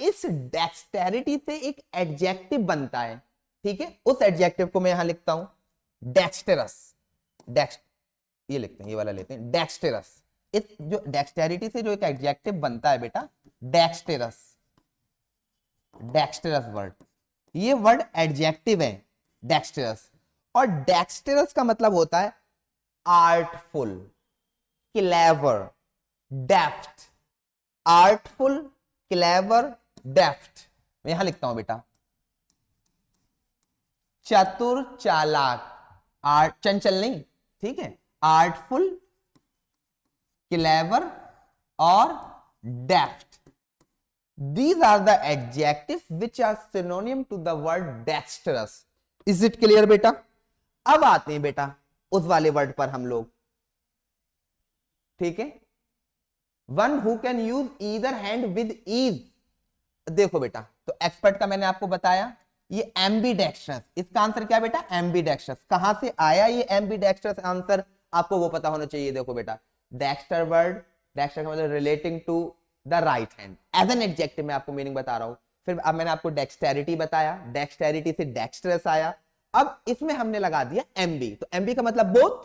इस डेक्सटेरिटी से एक एडजेक्टिव बनता है, ठीक है। उस एडजेक्टिव को मैं यहां लिखता हूं, डेक्सटेरस, ये लिखते हैं, ये वाला लेते हैं, डेक्सटेरस। इस जो डेक्सटेरिटी से जो एक एडजेक्टिव बनता है बेटा, डेक्सटेरस, डेक्सटेरस वर्ड, ये वर्ड एडजेक्टिव है, डेक्सटेरस। और डेक्सटेरस का मतलब होता है आर्टफुल, क्लेवर, डेफ्ट, आर्टफुल, क्लेवर, डेफ्ट। मैं यहां लिखता हूं बेटा, चतुर, चालाक, आर्ट, चंचल नहीं, ठीक है, आर्टफुल, क्लेवर और डेफ्ट। These are the adjectives which are synonym to the word dexterous. Is it clear बेटा? अब आते हैं बेटा उस वाले वर्ड पर हम लोग, ठीक है। One who can use either hand with ease। देखो बेटा, तो एक्सपर्ट का मैंने आपको बताया, ये एम्बीडेक्स्ट्रस, इसका आंसर क्या बेटा? एम्बीडेक्स्ट्रस। कहां से आया ये एम्बीडेक्स्ट्रस आंसर, आपको वो पता होना चाहिए। देखो बेटा, डेक्स्टर वर्ड, डेक्स्टर का मतलब relating to the right hand, as an adjective मैं आपको मीनिंग बता रहा हूं। फिर अब मैंने आपको डेक्सटेरिटी बताया, डेक्सटेरिटी से डेक्स्ट्रस आया, अब इसमें हमने लगा दिया एमबी, तो एमबी का मतलब बोथ,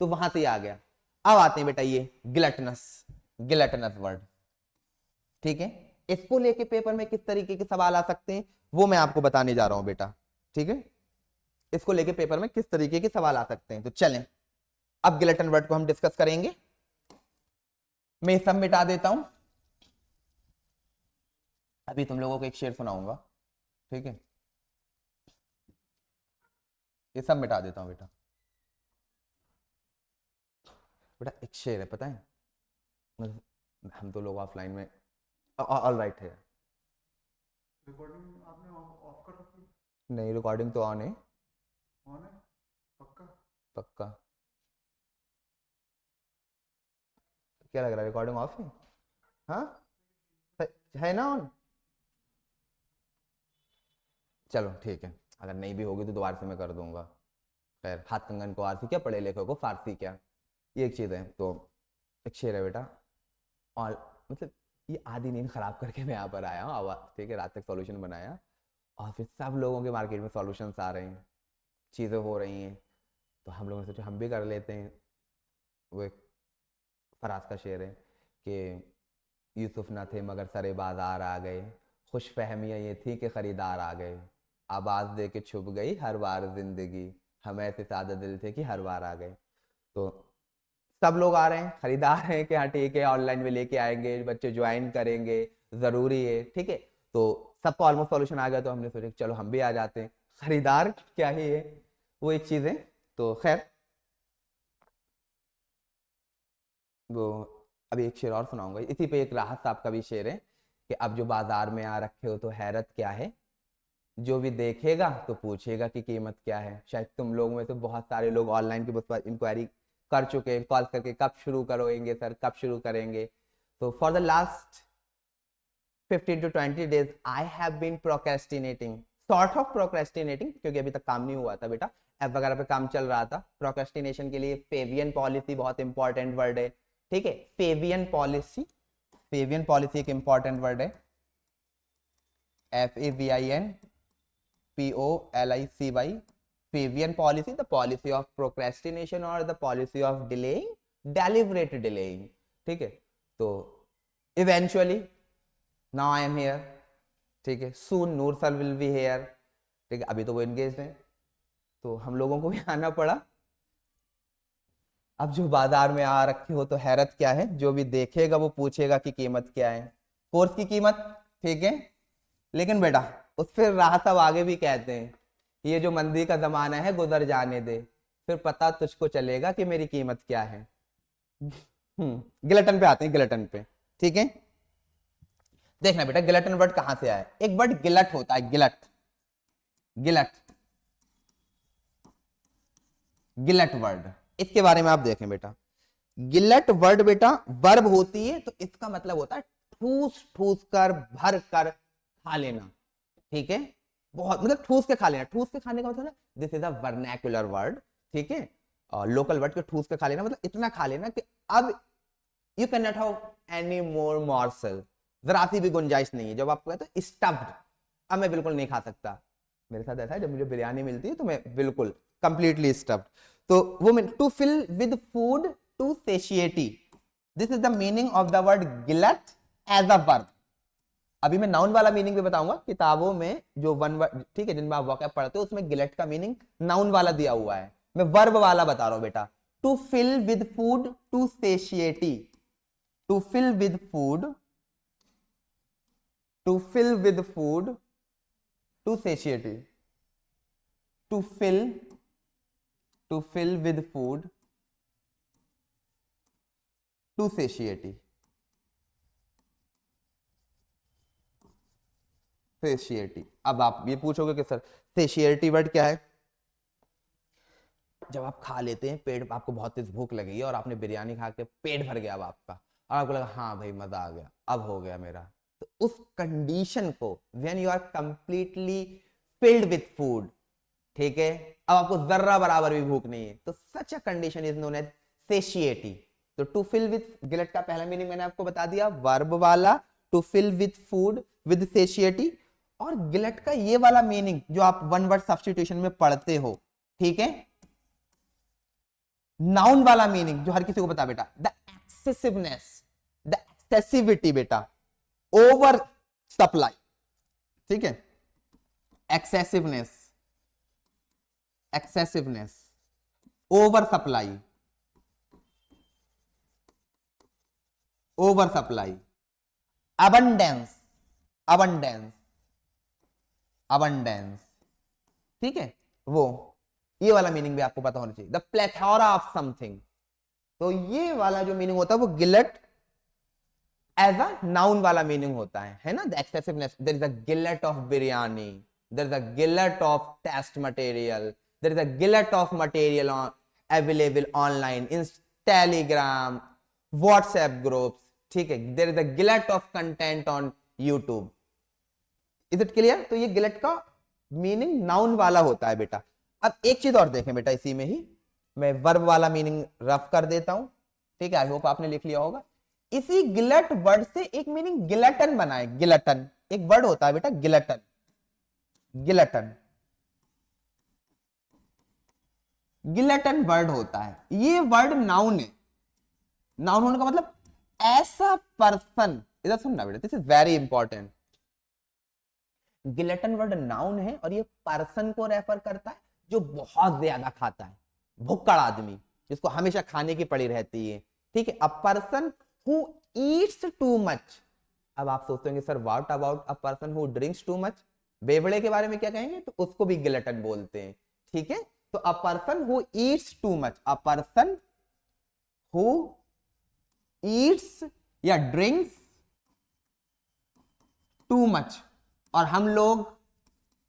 तो वहां से आ गया। अब आते हैं बेटा ये ग्लटनस, ग्लटनस वर्ड, ठीक है। इसको लेके पेपर में किस तरीके के सवाल आ सकते हैं वो मैं आपको बताने जा रहा हूं बेटा, ठीक है। इसको लेके पेपर में किस तरीके के सवाल आ सकते हैं, तो चलें अब गिलेटन वर्ड को हम डिस्कस करेंगे। मैं सब मिटा देता हूं, अभी तुम लोगों को एक शेर सुनाऊंगा, ठीक है, ये सब मिटा देता हूं बेटा। बेटा एक शेर है, पता है, हम तो लोग ऑफलाइन में, ऑल राइट है, रिकॉर्डिंग आपने ऑफ कर रखी? नहीं, रिकॉर्डिंग तो ऑन है। ऑन है? पक्का? पक्का। क्या लग रहा है, रिकॉर्डिंग ऑफ है? हाँ है ना ऑन? चलो ठीक है, अगर नहीं भी होगी तो दोबारा से मैं कर दूंगा। खैर, हाथ कंगन को आरसी क्या, पढ़े लिखे को फारसी क्या, ये एक चीज़ है। तो एक शेर है बेटा, और मतलब ये आधी नींद खराब करके मैं यहाँ पर आया हूँ आवाज, ठीक है, रात तक सॉल्यूशन बनाया, और फिर सब लोगों के मार्केट में सॉल्यूशंस आ रहे हैं, चीज़ें हो रही हैं, तो हम लोगों ने सोचा हम भी कर लेते हैं। वो एक फराज का शेर है कि यूसुफ ना थे मगर सरे बाजार आ गए, खुश फहमियाँ ये थी कि ख़रीदार आ गए, आवाज दे के छुप गई हर बार जिंदगी, हम ऐसे सादा दिल थे कि हर बार आ गए। तो सब लोग आ रहे हैं, खरीदार हैं कि हाँ ठीक है ऑनलाइन में लेके आएंगे, बच्चे ज्वाइन करेंगे, जरूरी है, ठीक है। तो सबका ऑलमोस्ट सॉल्यूशन आ गया, तो हमने सोचा कि चलो हम भी आ जाते हैं, खरीदार क्या ही है वो एक चीज है। तो खैर वो अभी एक शेर और सुनाऊंगा, इसी पे एक राहत साहब का भी शेर है कि अब जो बाजार में आ रखे हो तो हैरत क्या है, जो भी देखेगा तो पूछेगा कि कीमत क्या है। शायद तुम लोग में तो बहुत सारे लोग ऑनलाइन की बस इंक्वायरी कर चुके हैं, कॉल करके कब शुरू करोगे सर, कब शुरू करेंगे। तो for the last 15 to 20 days I have been procrastinating, sort of procrastinating, क्योंकि अभी तक काम नहीं हुआ था बेटा, ऐप वगैरह पे काम चल रहा था। प्रोक्रेस्टिनेशन के लिए फेवियन पॉलिसी बहुत इंपॉर्टेंट वर्ड है, ठीक है। फेवियन पॉलिसी, फेवियन पॉलिसी एक इंपॉर्टेंट वर्ड है, FAVINPOLICY, Fabian policy, the policy of procrastination or the policy of delaying, deliberate delaying, ठीक है। तो eventually now I am here, ठीक है। soon Noor sir will be here, ठीक है। अभी तो वो engaged हैं, तो हम लोगों को भी आना पड़ा। अब जो बाजार में आ रखे हो तो हैरत क्या है, जो भी देखेगा वो पूछेगा कि कीमत क्या है, कोर्स की कीमत, ठीक है। लेकिन बेटा उस फिर राह साहब आगे भी कहते हैं, ये जो मंदी का जमाना है गुजर जाने दे, फिर पता तुझको चलेगा कि मेरी कीमत क्या है। गिलटन पे आते हैं, गिलटन पे, ठीक है। देखना बेटा गिलटन वर्ड कहां से आया, एक वर्ड गिलट होता है, गिलट, गिलट, गिलट वर्ड, इसके बारे में आप देखें बेटा। गिलट वर्ड बेटा वर्ब होती है, तो इसका मतलब होता है ठूस ठूस कर, भर कर खा लेना, ठीक है। बहुत मतलब ठूस के खा लेना, ठूस के खाने का मतलब this is a vernacular word, ठीक है। लोकल वर्ड के ठूस के खा लेना मतलब इतना खा लेना कि अब you can not have any more morsel, जरा सी भी गुंजाइश नहीं है। जब आप कहते हो स्टफ्ड, अब मैं बिल्कुल नहीं खा सकता, मेरे साथ ऐसा है जब मुझे बिरयानी मिलती है तो मैं बिल्कुल कंप्लीटली स्टफ्ड। तो वो mean to fill with food, to satiety, this is the meaning of the word glut as a verb. अभी मैं नाउन वाला मीनिंग भी बताऊंगा, किताबों में जो वन वर्ड, ठीक है, जिनमें आप वोकैब पढ़ते हो उसमें गिलट का मीनिंग नाउन वाला दिया हुआ है, मैं वर्ब वाला बता रहा हूं बेटा। To fill with food, to satiety, to fill with food, to fill with food, to satiety, to fill with food, to satiety, satiety. अब आप ये पूछोगे कि सर सेशिएटी वर्ड क्या है, जब आप खा लेते हैं, पेट आपको बहुत तेज भूख लगी है और आपने बिरयानी खा के पेट भर गया अब आपका, और आपको लगा हाँ भाई मजा आ गया, अब हो गया मेरा, तो उस कंडीशन को when you are completely filled with food, ठीक है, अब आपको जर्रा बराबर भी भूख नहीं है, तो such a condition is known as satiety. तो टू फिल विथ, गिलट का पहला मीनिंग मैंने आपको बता दिया वर्ब वाला, to fill with food with satiety. और गिलट का ये वाला मीनिंग जो आप वन वर्ड सब्स्टिट्यूशन में पढ़ते हो, ठीक है, नाउन वाला मीनिंग जो हर किसी को पता बेटा, द एक्सेसिवनेस, द एक्सेसिविटी बेटा, ओवर सप्लाई, ठीक है, excessiveness, excessiveness, over supply, over supply, abundance, abundance, abundance, ठीक है, वो ये वाला मीनिंग भी आपको पता होना चाहिए, द प्लेथोरा ऑफ समथिंग। तो ये वाला जो मीनिंग होता है वो गिलट एज अ नाउन वाला मीनिंग होता है ना, the excessiveness, there is a glut of biryani, there is a glut of test material, there is a glut of material available online in Telegram, WhatsApp groups, ठीक है, there is a glut of content on YouTube. Is it clear? तो ये गिलट का meaning noun वाला होता है बेटा। अब एक चीज और देखें बेटा, इसी में ही मैं वर्ब वाला मीनिंग रफ कर देता हूं, ठीक है, आई होप आपने लिख लिया होगा। इसी गिलट वर्ड से एक मीनिंग गिलटन बना है, गिलटन एक वर्ड होता है बेटा, गिलटन, गिलटन, गिलटन वर्ड होता है। ये वर्ड नाउन है, नाउन होने का मतलब ऐसा पर्सन, इधर सुनना बेटा, this is very important, glutton word noun है और ये पर्सन को रेफर करता है जो बहुत ज्यादा खाता है, भुक्कड़ आदमी जिसको हमेशा खाने की पड़ी रहती है, ठीक है। A person who eats too much. अब आप सोचते होंगे sir what about a person who drinks too much, बेवड़े के बारे में क्या कहेंगे, तो उसको भी गिलेटन बोलते हैं, ठीक है। तो अ person who eats too much, a person who Yeats या ड्रिंक्स टू मच। और हम लोग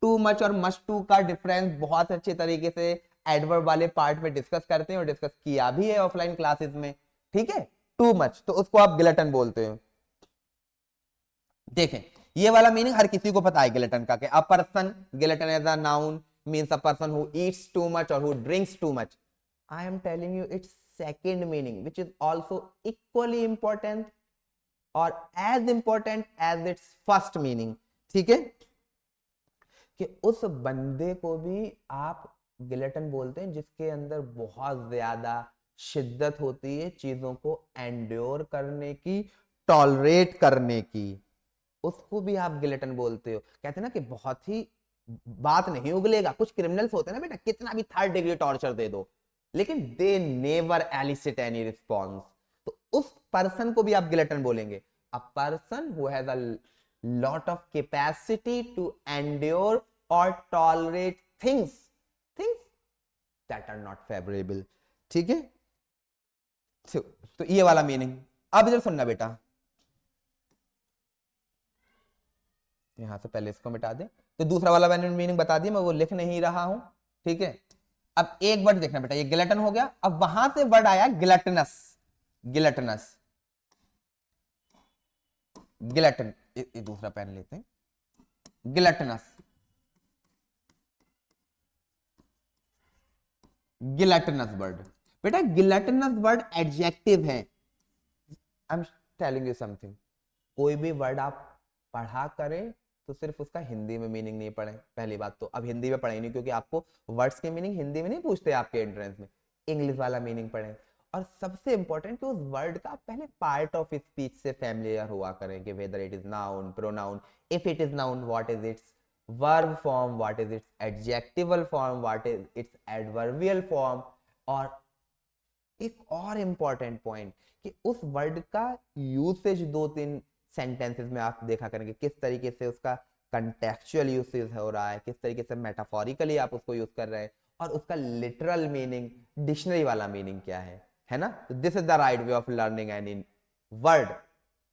टू मच और मच टू का डिफरेंस बहुत अच्छे तरीके से एडवर्ब वाले पार्ट में डिस्कस करते हैं और डिस्कस किया भी है ऑफलाइन क्लासेस में, ठीक है। टू मच तो उसको आप गिलेटन बोलते हो। देखें ये वाला मीनिंग हर किसी को पता है गिलेटन का, a person, glutton as a noun means a person who eats too much और who drinks too much. I am telling you its second meaning which is also equally important और as important as its first meaning, ठीक है। कि उस बंदे को भी आप गिलेटन बोलते हैं जिसके अंदर बहुत ज्यादा शिद्दत होती है चीजों को एंड्योर करने की, टॉलरेट करने की, उसको भी आप गिलेटन बोलते हो। कहते हैं ना कि बहुत ही बात नहीं उगलेगा, कुछ क्रिमिनल्स होते हैं ना बेटा, कितना भी थर्ड डिग्री टॉर्चर दे दो लेकिन they never elicit any response, तो उस पर्सन को भी आप गिलेटन बोलेंगे। अ person who has a lot of capacity to endure or tolerate things that are not favorable, ठीक है। तो ये वाला मीनिंग। अब इधर सुनना बेटा, यहां से पहले इसको मिटा दे, तो दूसरा वाला मैंने मीनिंग बता दिया, मैं वो लिख नहीं रहा हूं, ठीक है। अब एक वर्ड देखना बेटा, ये गिलेटन हो गया, अब वहां से वर्ड आया गिलेटनस, गिलेटनस, गिलेटन, ये दूसरा पेन लेते हैं, गिलेटनस, गिलेटनस वर्ड। बेटा गिलेटनस वर्ड एडजेक्टिव है। I am telling you something, कोई भी वर्ड आप पढ़ा करें तो सिर्फ उसका हिंदी में मीनिंग नहीं पढ़े, पहली बात तो अब हिंदी में पढ़े नहीं क्योंकि आपको वर्ड्स के मीनिंग हिंदी में नहीं पूछते आपके एंट्रेंस में, इंग्लिश वाला मीनिंग पढ़े। और सबसे इंपॉर्टेंट कि उस वर्ड का पहले पार्ट ऑफ स्पीच से फैमिलियर हुआ करें कि whether it is noun, pronoun, if it is noun what is it's verb form, what is it's adjectival form, what is it's adverbial form. और एक और इंपॉर्टेंट पॉइंट कि उस वर्ड का यूसेज दो तीन सेंटेंसेस में आप देखा करेंगे किस तरीके से उसका कंटेक्चुअल यूसेज हो रहा है, किस तरीके से मेटाफोरिकली आप उसको यूज कर रहे हैं और उसका लिटरल मीनिंग, डिक्शनरी वाला मीनिंग क्या है ना। तो this is the right way of learning any word.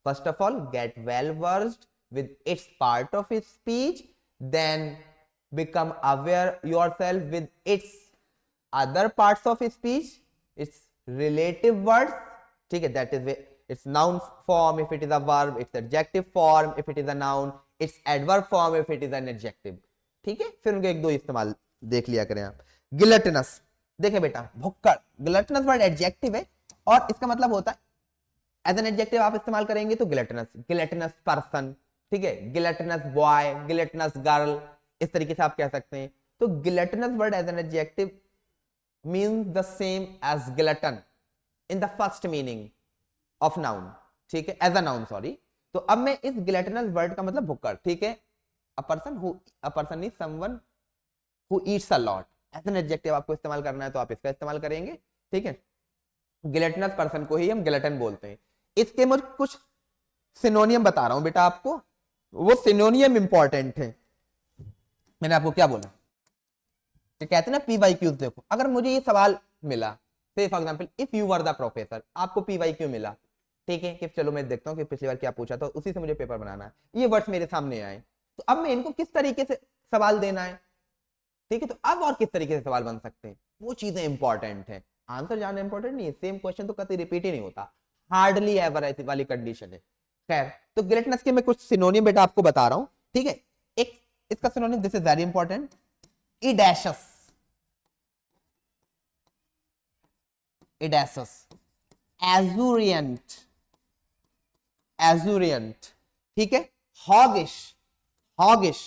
First of all get well versed with its part of its speech, then become aware yourself with its other parts of speech, its relative words, ठीक है, that is its noun form if it is a verb, its adjective form if it is a noun, its adverb form if it is an adjective, ठीक है। फिर उनके एक दो इस्तेमाल देख लिया करें आप। गिलटनस, देखे बेटा भुक्कड़, गिलटनस वर्ड एडजेक्टिव है और इसका मतलब होता है एज एन एडजेक्टिव आप इस्तेमाल करेंगे तो गिलटनस, गिलटनस पर्सन, ठीक है, गिलटनस बॉय, गिलटनस गर्ल, इस तरीके से आप कह सकते हैं। तो gluttonous word as an adjective means the same as glutton in the first meaning of noun, ठीक है, as a noun सॉरी। तो अब मैं इस gluttonous वर्ड का मतलब भुक्कड़, ठीक है, a person is someone who eats a lot, as an adjective आपको इस्तेमाल करना है तो आप इसका इस्तेमाल करेंगे, ठीक है। गिलटनस पर्सन को ही हम गिलटन बोलते हैं। इसके मैं कुछ सिनोनियम बता रहा हूं बेटा आपको, वो सिनोनियम इंपॉर्टेंट है। मैंने आपको क्या बोला कि कहते हैं ना पीवाईक्यूज, देखो अगर मुझे ये सवाल मिला, से for example if you were the professor, आपको पीवाईक्यू मिला, ठीक है, कि चलो मैं देखता हूँ कि पिछली बार क्या पूछा था, उसी से मुझे पेपर बनाना है, ये वर्ड्स मेरे सामने आए, तो अब मैं इनको किस तरीके से सवाल देना है, ठीक है। तो अब और किस तरीके से सवाल बन सकते हैं, वो चीजें इंपॉर्टेंट है। आंसर जानना इंपॉर्टेंट नहीं है, सेम क्वेश्चन तो कभी रिपीट ही नहीं होता, हार्डली एवर ऐसी वाली कंडीशन है। खैर, तो गिलटनस के मैं कुछ सिनोनियम बेटा आपको बता रहा हूं, ठीक है। एक इसका synonym, this is very important, edacious, edacious, esurient, esurient, ठीक है, हॉगिश, हॉगिश,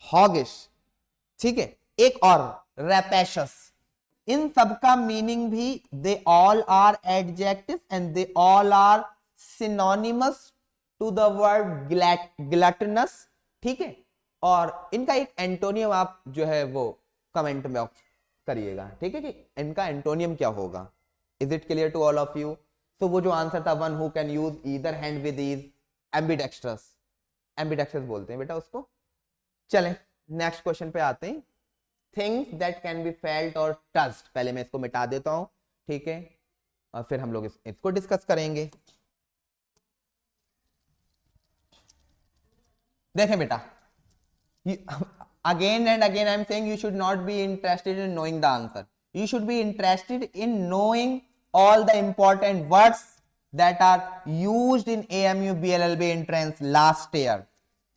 हॉगिश, ठीक है। एक और रैपेशस, इन सबका मीनिंग भी they all are adjective and they all are synonymous to the word gluttonous, ठीक है। और इनका एक एंटोनियम आप जो है वो कमेंट में करिएगा, ठीक है, कि इनका एंटोनियम क्या होगा। Is it clear to all of you? तो वो जो आंसर था, one who can use either hand with ease, ambidextrous, ambidextrous बोलते हैं बेटा उसको। चलें नेक्स्ट क्वेश्चन पे आते हैं। Things that can be felt और टच्ड, पहले मैं इसको मिटा देता हूं, ठीक है, और फिर हम लोग इसको डिस्कस करेंगे। देखें बेटा, again and again I'm saying you should not be interested in knowing the answer. You should be interested in knowing all the important words that are used in AMU BLLB entrance last year,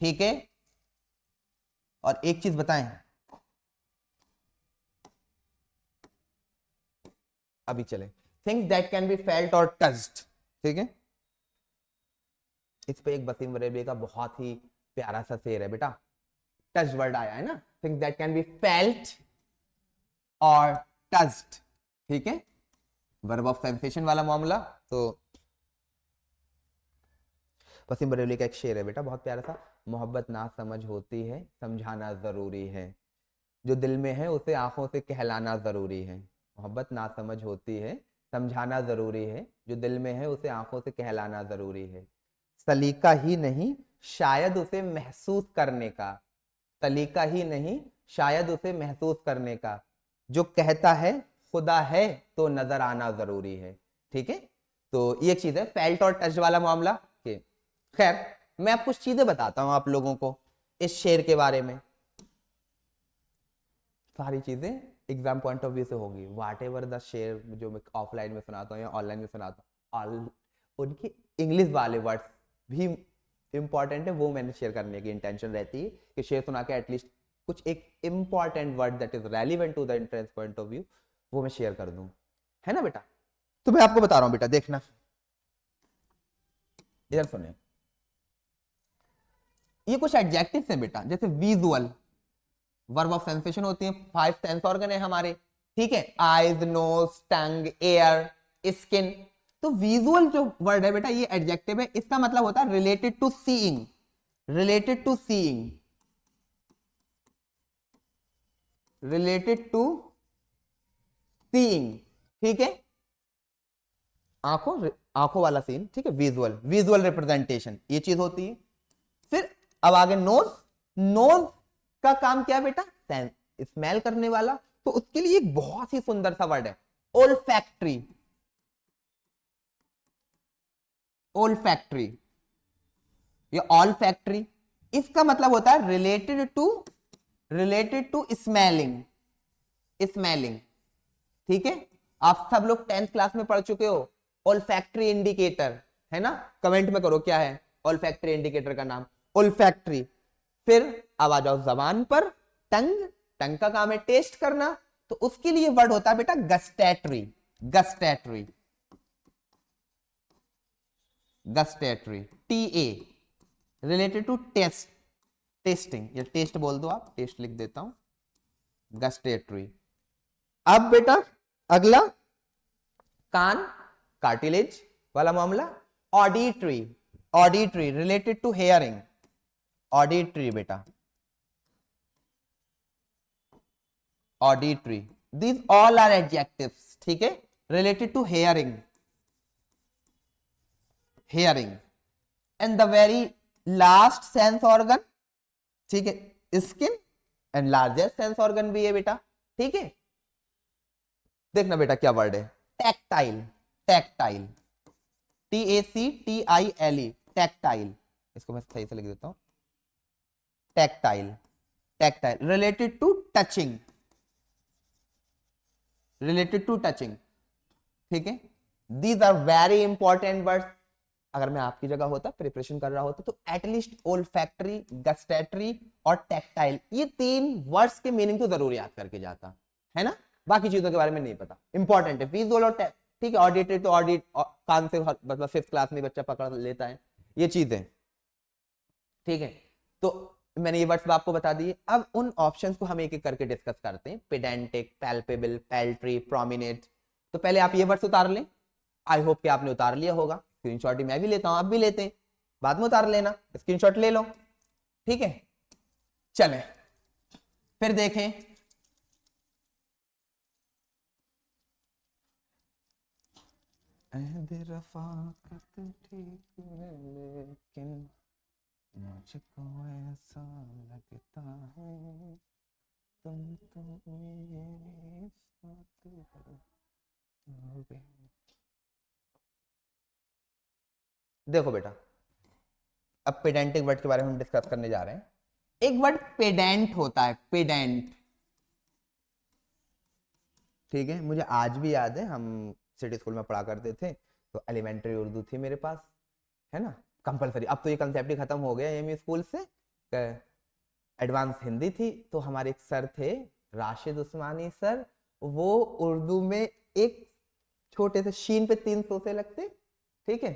ठीक है। और एक चीज बताएं, अभी चले, things that can be felt और touched, ठीक है। इस पे एक वसीम वरेबी का बहुत ही प्यारा सा शेर है बेटा, टच वर्ड आया है ना, things that can be felt और टच्ड, ठीक है, वर्ब ऑफ सेंसेशन वाला मामला। तो वसीम बरेली का एक शेर है बेटा बहुत प्यारा सा, मोहब्बत ना समझ होती है समझाना जरूरी है, जो दिल में है उसे आंखों से कहलाना जरूरी है। मोहब्बत ना समझ होती है समझाना जरूरी है, जो दिल में है उसे आंखों से कहलाना जरूरी है। सलीका ही नहीं शायद उसे महसूस करने का, सलीका ही नहीं शायद उसे महसूस करने का, जो कहता है खुदा है तो नजर आना जरूरी है, ठीक है। तो ये चीज है फेल्ट और टच वाला मामला के। खैर मैं आप कुछ चीजें बताता हूं आप लोगों को इस शेर के बारे में, सारी चीजें एग्जाम पॉइंट ऑफ व्यू से होगी। वाट एवर द शेर जो मैं ऑफलाइन में सुनाता हूँ या ऑनलाइन में सुनाता हूँ, उनके इंग्लिश वाले वर्ड्स भी इंपॉर्टेंट है, वो मैंने शेयर करने की इंटेंशन रहती है कि शेयर सुना के एटलीस्ट कुछ एक important word that is relevant to the entrance point of view वो मैं शेयर कर दूं, है ना बेटा। तो मैं आपको बता रहा हूं बेटा, देखना इधर सुने, ये कुछ एडजेक्टिव्स हैं बेटा, जैसे विजुअल, वर्ब ऑफ सेंसेशन होती है, 5 सेंस ऑर्गन है हमारे, ठीक है, eyes, nose, tongue, ear, skin. तो विजुअल जो वर्ड है बेटा ये एडजेक्टिव है, इसका मतलब होता है related to seeing, related to seeing, related to seeing, ठीक है, आंखों वाला सीन, ठीक है, विजुअल, विजुअल रिप्रेजेंटेशन ये चीज होती है। फिर अब आगे नोज, नोज का काम क्या है बेटा, स्मेल करने वाला, तो उसके लिए एक बहुत ही सुंदर सा वर्ड है ओल्फैक्टरी, ओल्फैक्टरी या ऑल फैक्ट्री, इसका मतलब होता है रिलेटेड टू स्मेलिंग, स्मेलिंग, ठीक है। आप सब लोग 10th क्लास में पढ़ चुके हो ओल्फैक्टरी इंडिकेटर, है ना, कमेंट में करो क्या है ओल्फैक्टरी इंडिकेटर का नाम, ओल्फैक्टरी। फिर अब आ जाओ जबान पर, टंग, टंग का काम है टेस्ट करना, तो उसके लिए वर्ड होता है बेटा gustatory, gustatory, gustatory, TA, related to taste, tasting, या टेस्ट बोल दो आप, टेस्ट लिख देता हूं, गस्टैटरी। अब बेटा अगला कान, कार्टिलेज वाला मामला, auditory, auditory related to hearing, auditory बेटा, auditory, these all are adjectives, ठीक है, related to hearing, hearing. And the very last sense organ, ठीक है, skin, and largest sense organ भी है बेटा, ठीक है। देखना बेटा क्या वर्ड है, टैक्टाइल, टैक्टाइल, TACTILE, टैक्टाइल, इसको मैं सही से लिख देता हूं, tactile, tactile related to touching, related to touching, ठीक है। These are very important words, अगर मैं आपकी जगह होता, प्रिपरेशन कर रहा होता, तो एटलीस्ट ओल्फैक्टरी, गस्टैटरी और टैक्टाइल, ये 3 वर्ड्स के मीनिंग तो जरूर याद करके जाता, है ना, बाकी चीजों के बारे में नहीं पता, इंपॉर्टेंट है। विजुअल और ठीक है, ऑडिटरी तो ऑडिट कान से मतलब 5th क्लास में बच्चा पकड़ लेता है ये चीजें, ठीक है। तो मैंने ये वर्ड्स आपको बता दिए, अब उन ऑप्शंस को हम एक एक करके डिस्कस करते हैं, पेडेंटिक, पैल्पेबल, पैल्ट्री, प्रोमिनेंट। तो पहले आप ये वर्ड्स उतार लें, आई होप कि आपने उतार लिया होगा, स्क्रीनशॉट मैं भी लेता हूं, आप भी लेते हैं, बाद में उतार लेना, स्क्रीनशॉट ले लो, ठीक है। चलें फिर देखें, रफाकत ठीक है लेकिन मुझको ऐसा लगता है तुम तो मेरे साथ हो गए। देखो बेटा, अब पेडेंटिक वर्ड के बारे में हम डिस्कस करने जा रहे हैं। एक वर्ड पेडेंट होता है, पेडेंट, ठीक है। मुझे आज भी याद है, हम सिटी स्कूल में पढ़ा करते थे, तो एलिमेंट्री उर्दू थी मेरे पास, है ना, कंपलसरी। अब तो ये कंसेप्ट ही खत्म हो गया एमई स्कूल से, एडवांस हिंदी थी। तो हमारे एक सर थे राशिद उस्मानी सर, वो उर्दू में एक छोटे से शीन पे 3 सोसे लगते, ठीक है।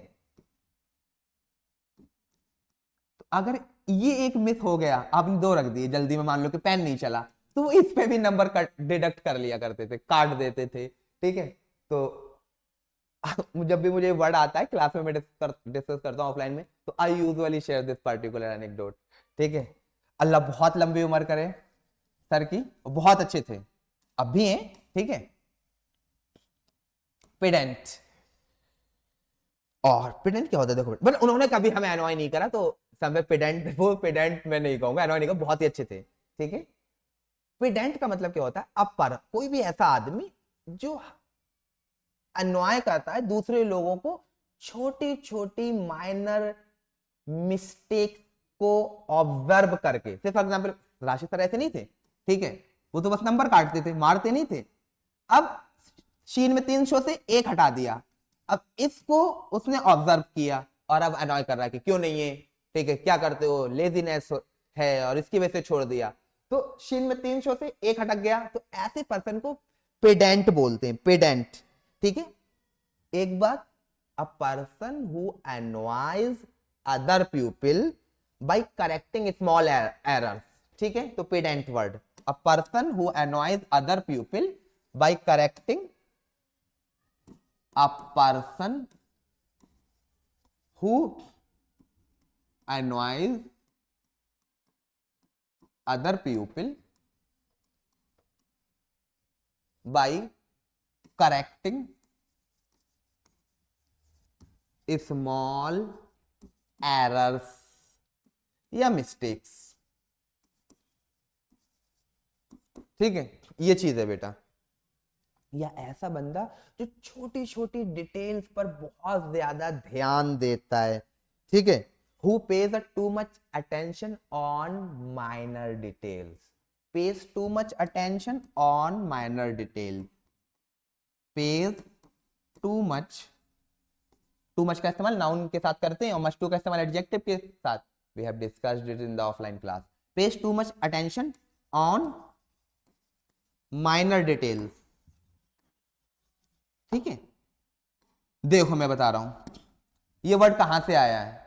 तो अगर ये एक मिस हो गया, आपने 2 रख दिए जल्दी में, मान लो कि पेन नहीं चला, तो इस पे भी नंबर कट डिडक्ट कर लिया करते थे, काट देते थे, ठीक है। तो जब भी मुझे वर्ड आता है क्लास में, मैं डिस्कस करता हूँ ऑफलाइन में, तो I usually share this particular anecdote, ठीक है। अल्लाह बहुत लंबी उम्र करे सर की, बहुत अच्छे थे, अब भी हैं, ठीक है। पेडेंट, और पेडेंट क्या होता है, देखो बट उन्होंने कभी हमें एनॉय नहीं करा, तो समय पेडेंट, वो पेडेंट मैं नहीं कहूंगा, एनॉय नहीं कहूंगा, बहुत ही अच्छे थे, ठीक है। पेडेंट का मतलब क्या होता है, अब पर कोई भी ऐसा आदमी जो अन्याय करता है दूसरे लोगों को, छोटी छोटी माइनर मिस्टेक को ऑब्जर्व करके। फॉर एग्जाम्पल राशि सर ऐसे नहीं थे, ठीक है, वो तो बस नंबर काटते थे, मारते नहीं थे। अब शीन में 3 शो से 1 हटा दिया, अब इसको उसने ऑब्जर्व किया और अब अनॉय कर रहा है कि क्यों नहीं है, ठीक है, क्या करते हो, लेजीनेस है, और इसकी वजह से छोड़ दिया। तो शीन में 3 शो से 1 हटक गया, तो ऐसे पर्सन को पेडेंट बोलते हैं, पेडेंट, ठीक है। एक बात, a person who annoys other pupil by correcting small errors, ठीक है। तो pedant word, a person who annoys other pupil by correcting, a person who annoys other pupil by correcting small errors या मिस्टेक्स, ठीक है। ये चीज है बेटा, या ऐसा बंदा जो छोटी छोटी डिटेल्स पर बहुत ज्यादा ध्यान देता है, ठीक है। Who page too much attention on minor details, page too much attention on minor details, page too much का इस्तेमाल नाउन के साथ करते हैं और मच टू का इस्तेमाल एडजेक्टिव के साथ, we have discussed it in the offline class. Pays too much attention on minor details, ठीक है। देखो मैं बता रहा हूं, ये वर्ड कहां से आया है,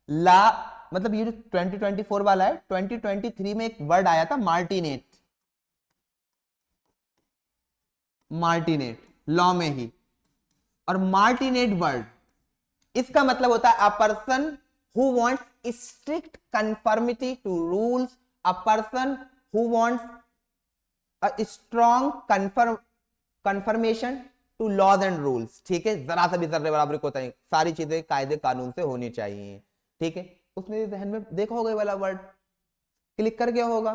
ला, मतलब ये जो 2024 वाला है, 2023 में एक वर्ड आया था मार्टिनेट, मार्टिनेट लॉ में ही, और मार्टिनेट वर्ड इसका मतलब होता है a person who wants strict conformity to rules, a person who wants a strong confirmation to laws and rules, ठीक है। जरा सा भी जर्रे बराबर को होता है, सारी चीजें कायदे कानून से होनी चाहिए, ठीक है। उसने जहन में देखा होगा ये वाला वर्ड, क्लिक कर गया होगा,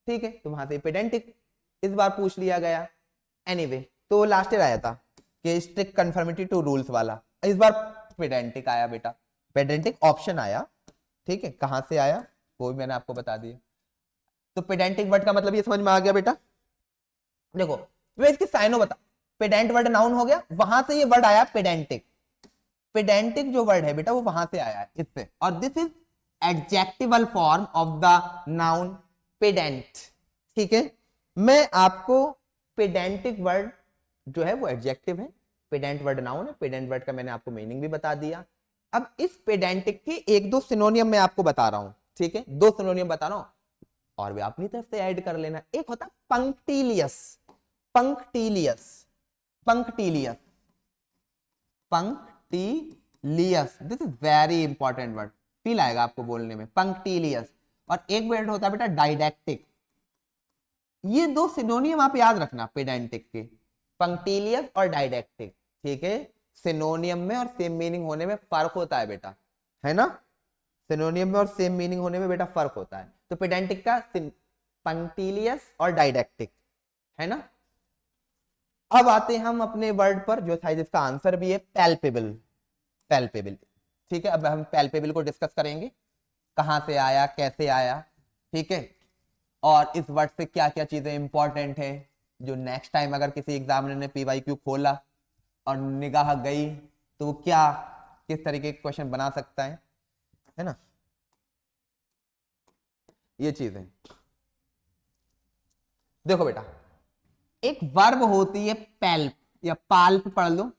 ठीक है। तो वहां से पेडेंटिक इस बार पूछ लिया गया, एनीवे तो लास्ट ईयर आया था कि स्ट्रिक्ट कंफर्मिटी टू रूल्स वाला, इस बार पेडेंटिक आया बेटा, पेडेंटिक ऑप्शन आया, ठीक है। कहां से आया वो भी मैंने आपको बता दिया। तो पेडेंटिक वर्ड का मतलब ये समझ में आ गया बेटा। देखो मैं इसकी साइनो बता, पेडेंट वर्ड नाउन हो गया, वहां से ये वर्ड आया पेडेंटिक, पेडेंटिक जो वर्ड है बेटा वो वहां से आया है इससे, और this is adjectival form of the noun pedant, ठीक है। मैं आपको पेडेंटिक वर्ड जो है वो एडजेक्टिव है, पेडेंट वर्ड नाउन है, पेडेंट वर्ड का मैंने आपको मीनिंग भी बता दिया। अब इस पेडेंटिक के 1-2 सिनोनियम मैं आपको बता रहा हूं, ठीक है, 2 सिनोनियम बता रहा हूं, और भी अपनी तरफ से ऐड कर लेना। एक होता punctilious, punctilious, punctilious, punctilious, this is very important word, feel आएगा आपको बोलने में, पंक्टिलियस। और एक वर्ड होता है बेटा डाइडैक्टिक। ये दो सिनोनियम आप याद रखना पेडेंटिक के, पंक्टिलियस और डाइडैक्टिक, ठीक है। सिनोनियम में और सेम मीनिंग होने में फर्क होता है बेटा, है ना। सिनोनियम में और सेम मीनिंग होने में बेटा फर्क होता है। तो पेडेंटिक का पंक्टिलियस और डाइडैक्टिक, है ना। अब आते हैं हम अपने वर्ड पर जो था जिसका आंसर भी है पैल्पेबल। पैल्पेबल, ठीक है। अब हम पैल्पेबल को डिस्कस करेंगे, कहां से आया, कैसे आया, ठीक है। और इस वर्ड से क्या क्या चीजें इंपॉर्टेंट है, जो नेक्स्ट टाइम अगर किसी एग्जामिनर ने PYQ खोला और निगाह गई तो वो क्या किस तरीके के क्वेश्चन बना सकता है ना, ये चीजें। देखो बेटा, एक वर्ब होती है पैल्प या पाल्प, पढ़ लो।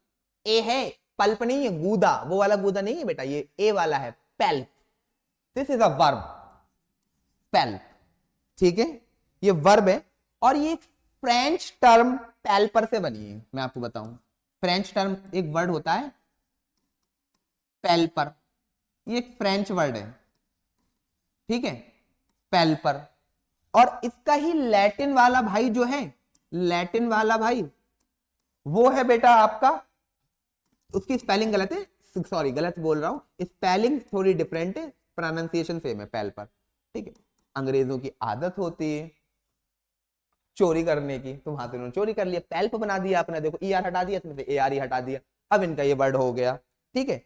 ए है, पल्प नहीं है, गूदा, वो वाला गूदा नहीं है बेटा, ये ए वाला है, palp. This is a verb, palp, ठीक है। ये वर्ब है और ये फ्रेंच टर्म पैल्पर से बनी है। मैं आपको बताऊं, फ्रेंच टर्म एक वर्ड होता है पैल्पर, ये एक फ्रेंच वर्ड है, ठीक है, पैल्पर। और इसका ही लैटिन वाला भाई जो है, लैटिन वाला भाई वो है बेटा आपका, उसकी स्पेलिंग गलत है, सॉरी गलत बोल रहा हूं, स्पेलिंग थोड़ी डिफरेंट है, प्रोनाउंसिएशन सेम है, पैल्पर, ठीक है। अंग्रेजों की आदत होती है चोरी करने की, तो वहां से उन्होंने चोरी कर लिया, पैल्प बना दिया आपने, देखो ER हटा दिया, इसमें से AR ही हटा दिया, अब इनका ये वर्ड हो गया, ठीक है।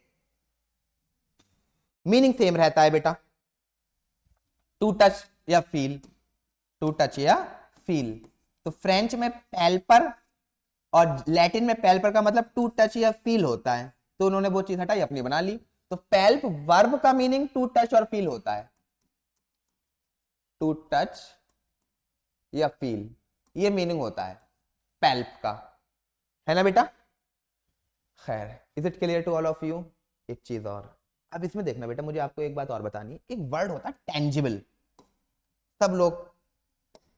मीनिंग सेम रहता है बेटा, टू टच या फील, टू टच या फील। तो फ्रेंच में पैल्पर और लैटिन में पैल्पर का मतलब टू टच या फील होता है, तो उन्होंने वो चीज हटाई अपनी बना ली। तो पैल्प वर्ब का मीनिंग टू टच और फील होता है, टू टच या फील, ये मीनिंग होता है पैल्प का, है ना बेटा। खैर, is it clear to all of you. एक चीज और, अब इसमें देखना बेटा, मुझे आपको एक बात और बतानी है। एक वर्ड होता है टेंजिबल, सब लोग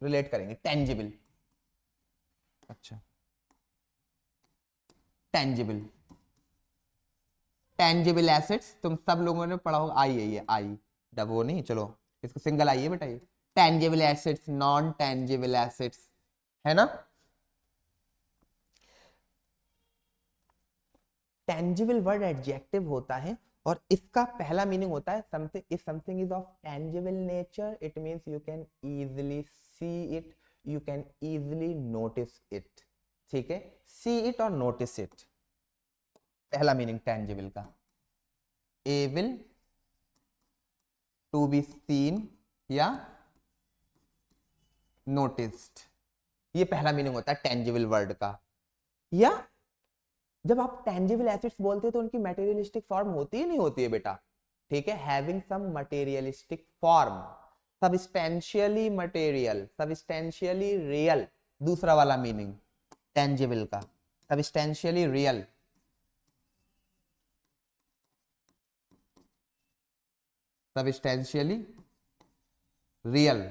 रिलेट करेंगे, टेंजिबल। अच्छा, टेंजिबल, टेंजिबल एसेट्स तुम सब लोगों ने पढ़ा होगा, आई है ये, आई डबो नहीं, चलो इसको सिंगल आई है बेटा, ये tangible assets, non tangible assets, है ना। टेंजिबल वर्ड एडजेक्टिव होता है और इसका पहला मीनिंग होता है something, if something is of tangible nature, it means you can easily see it, you can easily notice it, ठीक है। सी इट और नोटिस इट, पहला मीनिंग टेंजिबल का, एबल टू बी सीन या नोटिस्ड, ये पहला मीनिंग होता है टेंजिबल वर्ड का। या जब आप टेंजिबल एसेट्स बोलते हैं तो उनकी मटेरियलिस्टिक फॉर्म होती ही नहीं होती है बेटा, ठीक है, having some materialistic form, substantially material, substantially real, दूसरा वाला मीनिंग टेंजिबल का, सबस्टेंशियली रियल, सबस्टेंशियली रियल,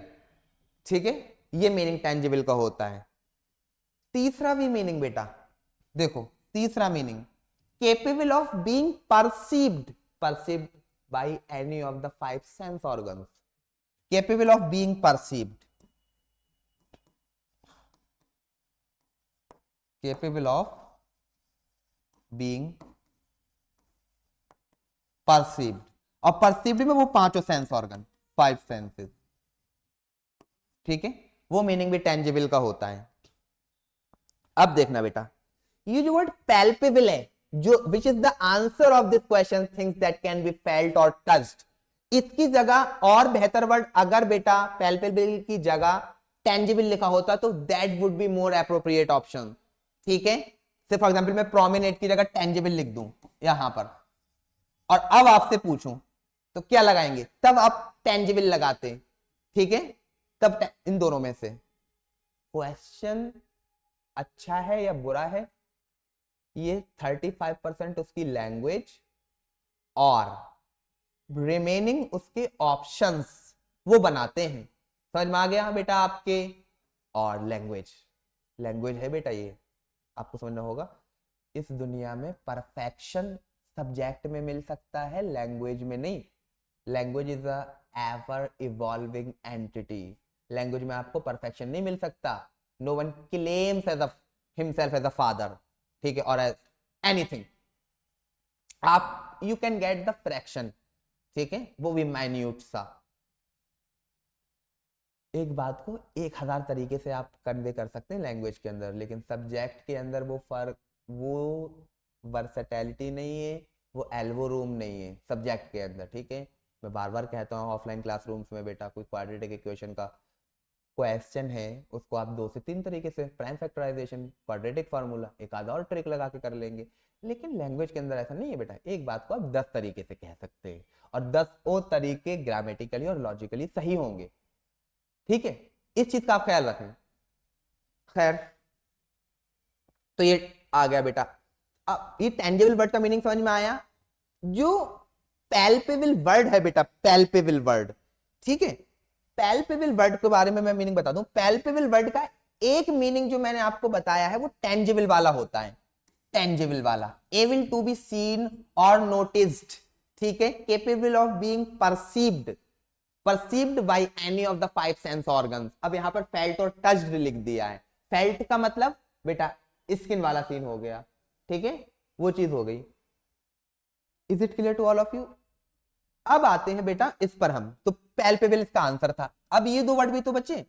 ठीक है, ये मीनिंग टेंजिबल का होता है। तीसरा भी मीनिंग बेटा देखो, तीसरा meaning capable of being perceived, perceived by any of the 5 sense organs, capable of being perceived, capable of being perceived, और परसीव्ड में वो पांचों सेंस ऑर्गन, 5 सेंसेस, ठीक है, वो मीनिंग भी टेंजिबल का होता है। अब देखना बेटा, ये जो वर्ड पैल्पेबल है, जो which is the answer of this question, things that can be felt और टच्ड, इसकी जगह और बेहतर वर्ड अगर बेटा पैल्पेबल की जगह टेंजिबल लिखा होता तो that would be more appropriate option, ठीक है। से फॉर एग्जांपल मैं प्रोमिनेट की जगह टेंजिबल लिख दूं यहां पर, और अब आपसे पूछूं तो क्या लगाएंगे, तब आप टेंजिबल लगाते, ठीक है, तब इन दोनों में से क्वेश्चन अच्छा है या बुरा है, ये 35% उसकी लैंग्वेज और रिमेनिंग उसके ऑप्शंस वो बनाते हैं, समझ में आ गया बेटा आपके। और लैंग्वेज, लैंग्वेज है बेटा, ये आपको समझना होगा, इस दुनिया में परफेक्शन सब्जेक्ट में मिल सकता है, लैंग्वेज में नहीं। Language is a ever evolving entity. Language में आपको परफेक्शन नहीं मिल सकता। No one claims as a himself as a father, ठीक है, और एज एनीथिंग। आप you can get the fraction, ठीक है, वो भी माइन्यूट सा। एक बात को 1000 तरीके से आप कन्वे कर सकते हैं लैंग्वेज के अंदर, लेकिन सब्जेक्ट के अंदर वो फर्क, वो वर्सेटैलिटी नहीं है, वो एल्बो रूम नहीं है सब्जेक्ट के अंदर, ठीक है। मैं बार बार कहता हूँ, ऑफलाइन क्लासरूम्स में बेटा कोई क्वाड्रेटिक इक्वेशन का क्वेश्चन है, उसको आप 2 से 3 तरीके से, प्राइम फैक्टराइजेशन, क्वाड्रेटिक फार्मूला, एक आधा और ट्रिक लगा के कर लेंगे। लेकिन लैंग्वेज के अंदर ऐसा नहीं है बेटा, एक बात को आप 10 तरीके से कह सकते हैं, और 10 वो तरीके ग्रामेटिकली और लॉजिकली सही होंगे, ठीक है। इस चीज का आप ख्याल रखें। खैर, तो ये आ गया बेटा। अब ये टेंजिबल वर्ड का मीनिंग समझ में आया। जो पैल्पेबल वर्ड है बेटा, पैल्पेबल वर्ड, ठीक है, पैल्पेबल वर्ड के बारे में मैं मीनिंग बता दूं। पैल्पेबल वर्ड का एक मीनिंग जो मैंने आपको बताया है वो टेंजिबल वाला होता है, टेंजिबल वाला, एबल टू बी सीन और नोटिस्ड, ठीक है, capable of being perceived, perceived by any of the 5 sense organs. अब यहां पर फेल्ट और टच्ड लिख दिया है। फेल्ट का मतलब बेटा स्किन वाला सीन हो गया, ठीक है, वो चीज हो गई। Is it clear to all of you? अब आते हैं बेटा इस पर हम, तो पैल्पेबल इसका आंसर था। अब ये 2 वर्ड भी तो बचे,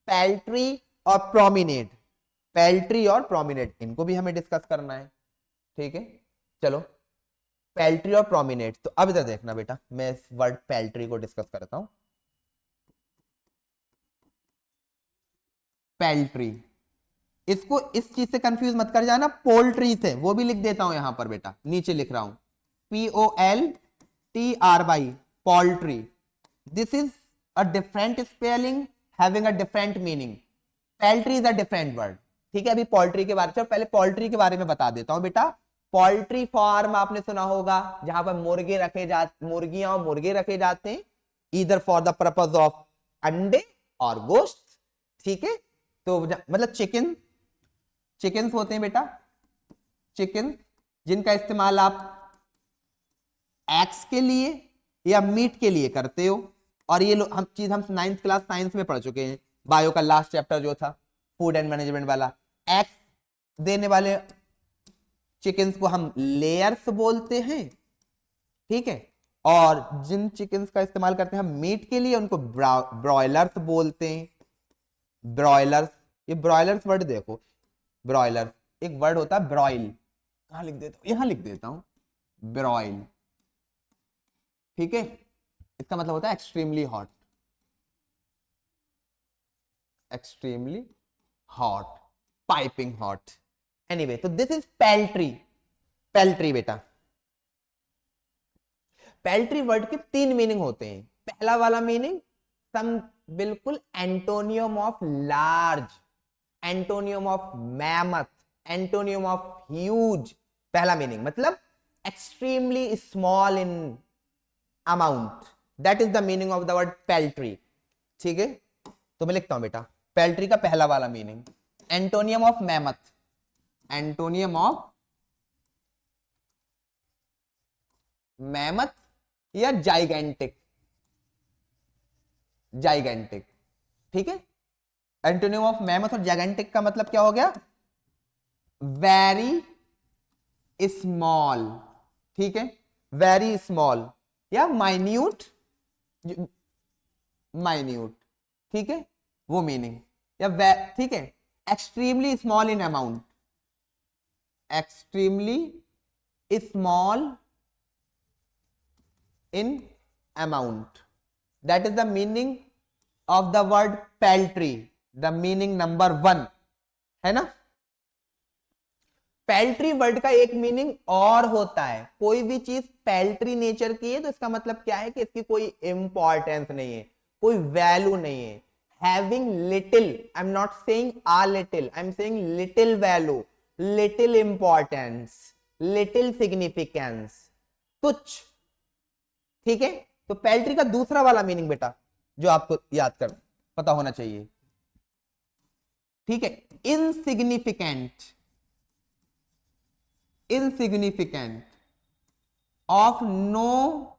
पैल्ट्री और प्रोमिनेट। पैल्ट्री और प्रोमिनेट, इनको भी हमें डिस्कस करना है, ठीक है। चलो, पैल्ट्री और प्रोमिनेट, तो अब इधर देखना बेटा, मैं इस वर्ड पैल्ट्री को डिस्कस करता हूं। पैल्ट्री, इसको इस चीज से कंफ्यूज मत कर जाना, पोल्ट्री से, वो भी लिख देता हूं यहां पर बेटा, नीचे लिख रहा हूं POLTRY, poultry. This is a different spelling having a different meaning. Paltry is a different word, ठीक है। अभी पोल्ट्री के बारे में, पहले पोल्ट्री के बारे में बता देता हूं बेटा। पोल्ट्री फार्म आपने सुना होगा, जहां पर मुर्गे रखे जाते, मुर्गियां और मुर्गे रखे जाते हैं, either for the purpose of अंडे और गोश्त, ठीक है। तो मतलब चिकन, चिकन्स होते हैं बेटा, चिकन, जिनका इस्तेमाल आप एग्स के लिए या मीट के लिए करते हो। और ये हम चीज हम 9th क्लास साइंस में पढ़ चुके हैं, बायो का लास्ट चैप्टर जो था, फूड एंड मैनेजमेंट वाला। एग्स देने वाले चिकन्स को हम लेयर्स बोलते हैं, ठीक है। और जिन चिकन्स का इस्तेमाल करते हैं हम मीट के लिए, उनको ब्रॉयलर्स बोलते हैं, ब्रॉयलर्स। ये ब्रॉयलर्स वर्ड देखो, ब्रॉयलर एक वर्ड होता है ब्रॉइल, कहां लिख देता हूं, यहां लिख देता हूं, ब्रॉइल, ठीक है। इसका मतलब होता है extremely hot, extremely hot, piping hot. Anyway, तो दिस इज पैल्ट्री। पैल्ट्री बेटा, पैल्ट्री वर्ड के 3 मीनिंग होते हैं। पहला वाला मीनिंग सम बिल्कुल antonym of large, antonym of mammoth, antonym of huge. पहला मीनिंग मतलब extremely small in amount, that is the meaning of the word paltry, ठीक है। तो मैं लिखता हूं बेटा, पैल्ट्री का पहला वाला meaning antonym of mammoth, antonym of mammoth या जाइगेंटिक, जाइगेंटिक, ठीक है। एंटोनियम ऑफ मैमथ और जाइगेंटिक का मतलब क्या हो गया, वेरी स्मॉल, ठीक है, वेरी स्मॉल या माइन्यूट, माइन्यूट, ठीक है, वो मीनिंग। या ठीक है, extremely small in amount, extremely small in amount, that is the meaning of the word peltry, the meaning number 1 है ना। पेल्ट्री वर्ड का एक मीनिंग और होता है, कोई भी चीज पेल्ट्री नेचर की है तो इसका मतलब क्या है कि इसकी कोई इंपॉर्टेंस नहीं है, कोई वैल्यू नहीं है। Having little, I am not saying uh little, I am saying little value, little importance, little significance, तुच्छ, ठीक है। तो पेल्ट्री का दूसरा वाला मीनिंग बेटा जो आपको याद कर पता होना चाहिए, ठीक है, insignificant, insignificant, of no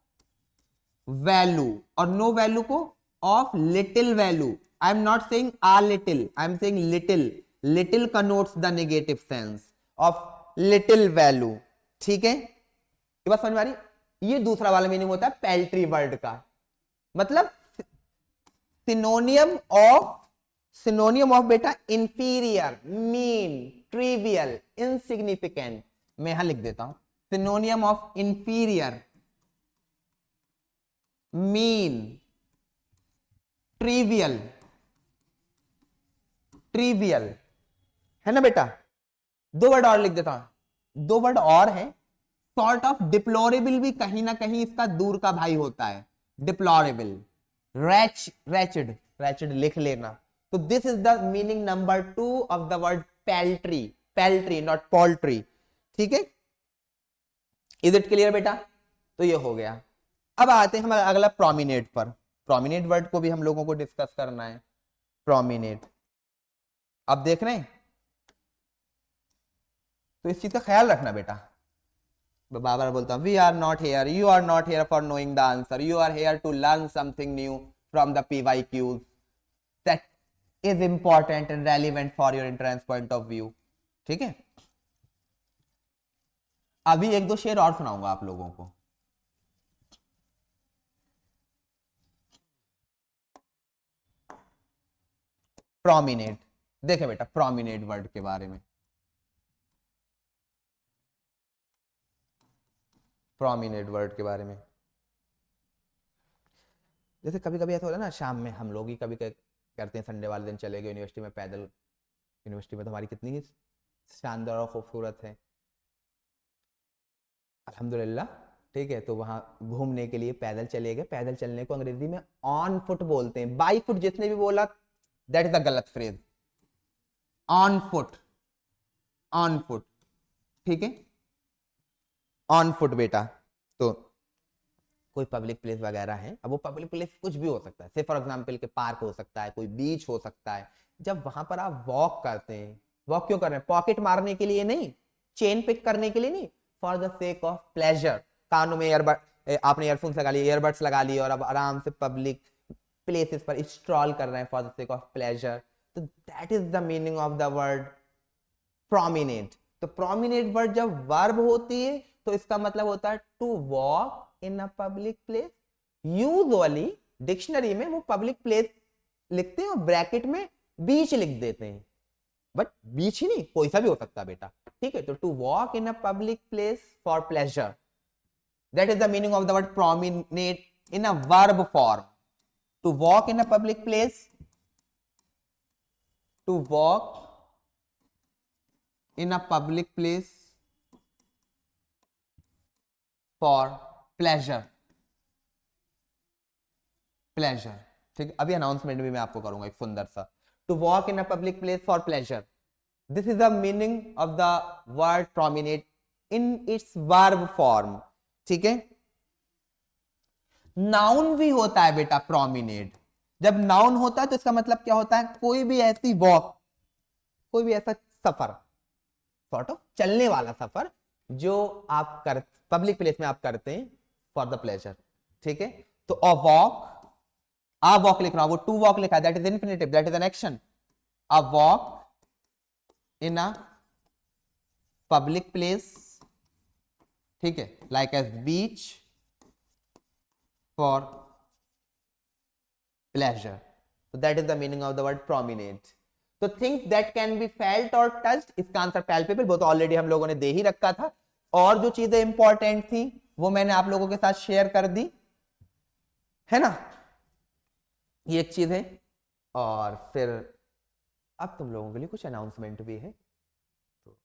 value, और नो वैल्यू को of little value. I am not saying are little, I am saying little. Little connotes the negative sense of little value. ठीक है, ये बात समझ में आ रही. ये दूसरा वाला मीनिंग होता है पेल्ट्री वर्ड का, मतलब सिनोनियम ऑफ बेटा इंफीरियर, मीन, ट्रिवियल, इनसिग्निफिकेंट. मैं यहां लिख देता हूं सिनोनियम of inferior, mean, trivial, trivial है ना बेटा. दो वर्ड और लिख देता हूं, दो वर्ड और है. सॉर्ट ऑफ डिप्लोरेबल भी कहीं ना कहीं इसका दूर का भाई होता है. डिप्लोरेबल, रैचड, रैचड लिख लेना. तो this is the meaning number 2 of the word paltry. Paltry not poultry. ठीक है, इज इट क्लियर बेटा. तो ये हो गया. अब आते हैं हम अगला प्रोमिनेट पर. प्रोमिनेट वर्ड को भी हम लोगों को डिस्कस करना है. प्रोमिनेट, अब देख रहे हैं, तो इस चीज का ख्याल रखना बेटा. बार बार बोलता हूं, we are not here, you are not here for knowing the answer, you are here to learn something new from the PYQs that is important and relevant for your entrance point of view. ठीक है, अभी एक दो शेर और सुनाऊंगा आप लोगों को. प्रोमिनेट, देखे बेटा प्रोमिनेट वर्ड के बारे में. प्रोमिनेट वर्ड के बारे में, जैसे कभी कभी ऐसा होता है ना, शाम में हम लोग ही कभी करते हैं, संडे वाले दिन चले गए यूनिवर्सिटी में पैदल. यूनिवर्सिटी में तो हमारी कितनी ही शानदार और खूबसूरत है अल्हम्दुलिल्लाह. ठीक है, तो वहां घूमने के लिए पैदल चले गए. पैदल चलने को अंग्रेजी में ऑन फुट बोलते हैं. बाई फुट जिसने भी बोला दैट इज द गलत phrase. On foot, on foot. ठीक है, ऑन फुट बेटा. तो कोई पब्लिक प्लेस वगैरह है, अब वो पब्लिक प्लेस कुछ भी हो सकता है, से फॉर एग्जांपल के पार्क हो सकता है, कोई बीच हो सकता है. जब वहां पर आप वॉक करते हैं, वॉक क्यों कर रहे हैं? पॉकेट मारने के लिए नहीं, चेन पिक करने के लिए नहीं, for the sake of pleasure. कानों में ईयरबड, आपने ईयरफोन्स लगा लिए, ईयरबड्स लगा लिए, और अब आराम से पब्लिक प्लेसेस पर स्ट्रॉल कर रहे हैं for the sake of pleasure. तो that is the meaning of the word promenade. तो प्रोमिनेट वर्ड जब वर्ब होती है तो इसका मतलब होता है to walk in a public place. Usually dictionary में वो पब्लिक प्लेस लिखते हैं और ब्रैकेट में बीच लिख देते हैं, बट बीच ही नहीं, कोई सा भी हो सकता है बेटा. ठीक है, तो to walk in a public place for pleasure, that is the meaning of the word promenade in a verb form. To walk in a public place, to walk in a public place for pleasure. pleasure. ठीक, अभी announcement भी मैं आपको करूंगा एक सुंदर सा. To walk in a public place for pleasure, this is the meaning of the word promenade in its verb form. ठीक है, नाउन भी होता है बेटा प्रोमिनेट. जब नाउन होता है तो इसका मतलब क्या होता है? कोई भी ऐसी वॉक, कोई भी ऐसा सफर, सॉर्ट ऑफ चलने वाला सफर जो आप कर पब्लिक प्लेस में आप करते हैं फॉर द प्लेजर. ठीक है, तो अ वॉक, आ वॉक लिख रहा हूं, वो टू वॉक लिखा है, that is infinitive, that is an action. A walk in a public place, ठीक है, like as beach for pleasure. तो that is the meaning of the word promenade. तो things that can be felt और touched, इसका answer palpable, वो तो already हम लोगों ने दे ही रखा था. और जो चीजें इंपॉर्टेंट थी वो मैंने आप लोगों के साथ शेयर कर दी है ना. ये एक चीज है. और फिर अब तुम लोगों के लिए कुछ अनाउंसमेंट भी है. तो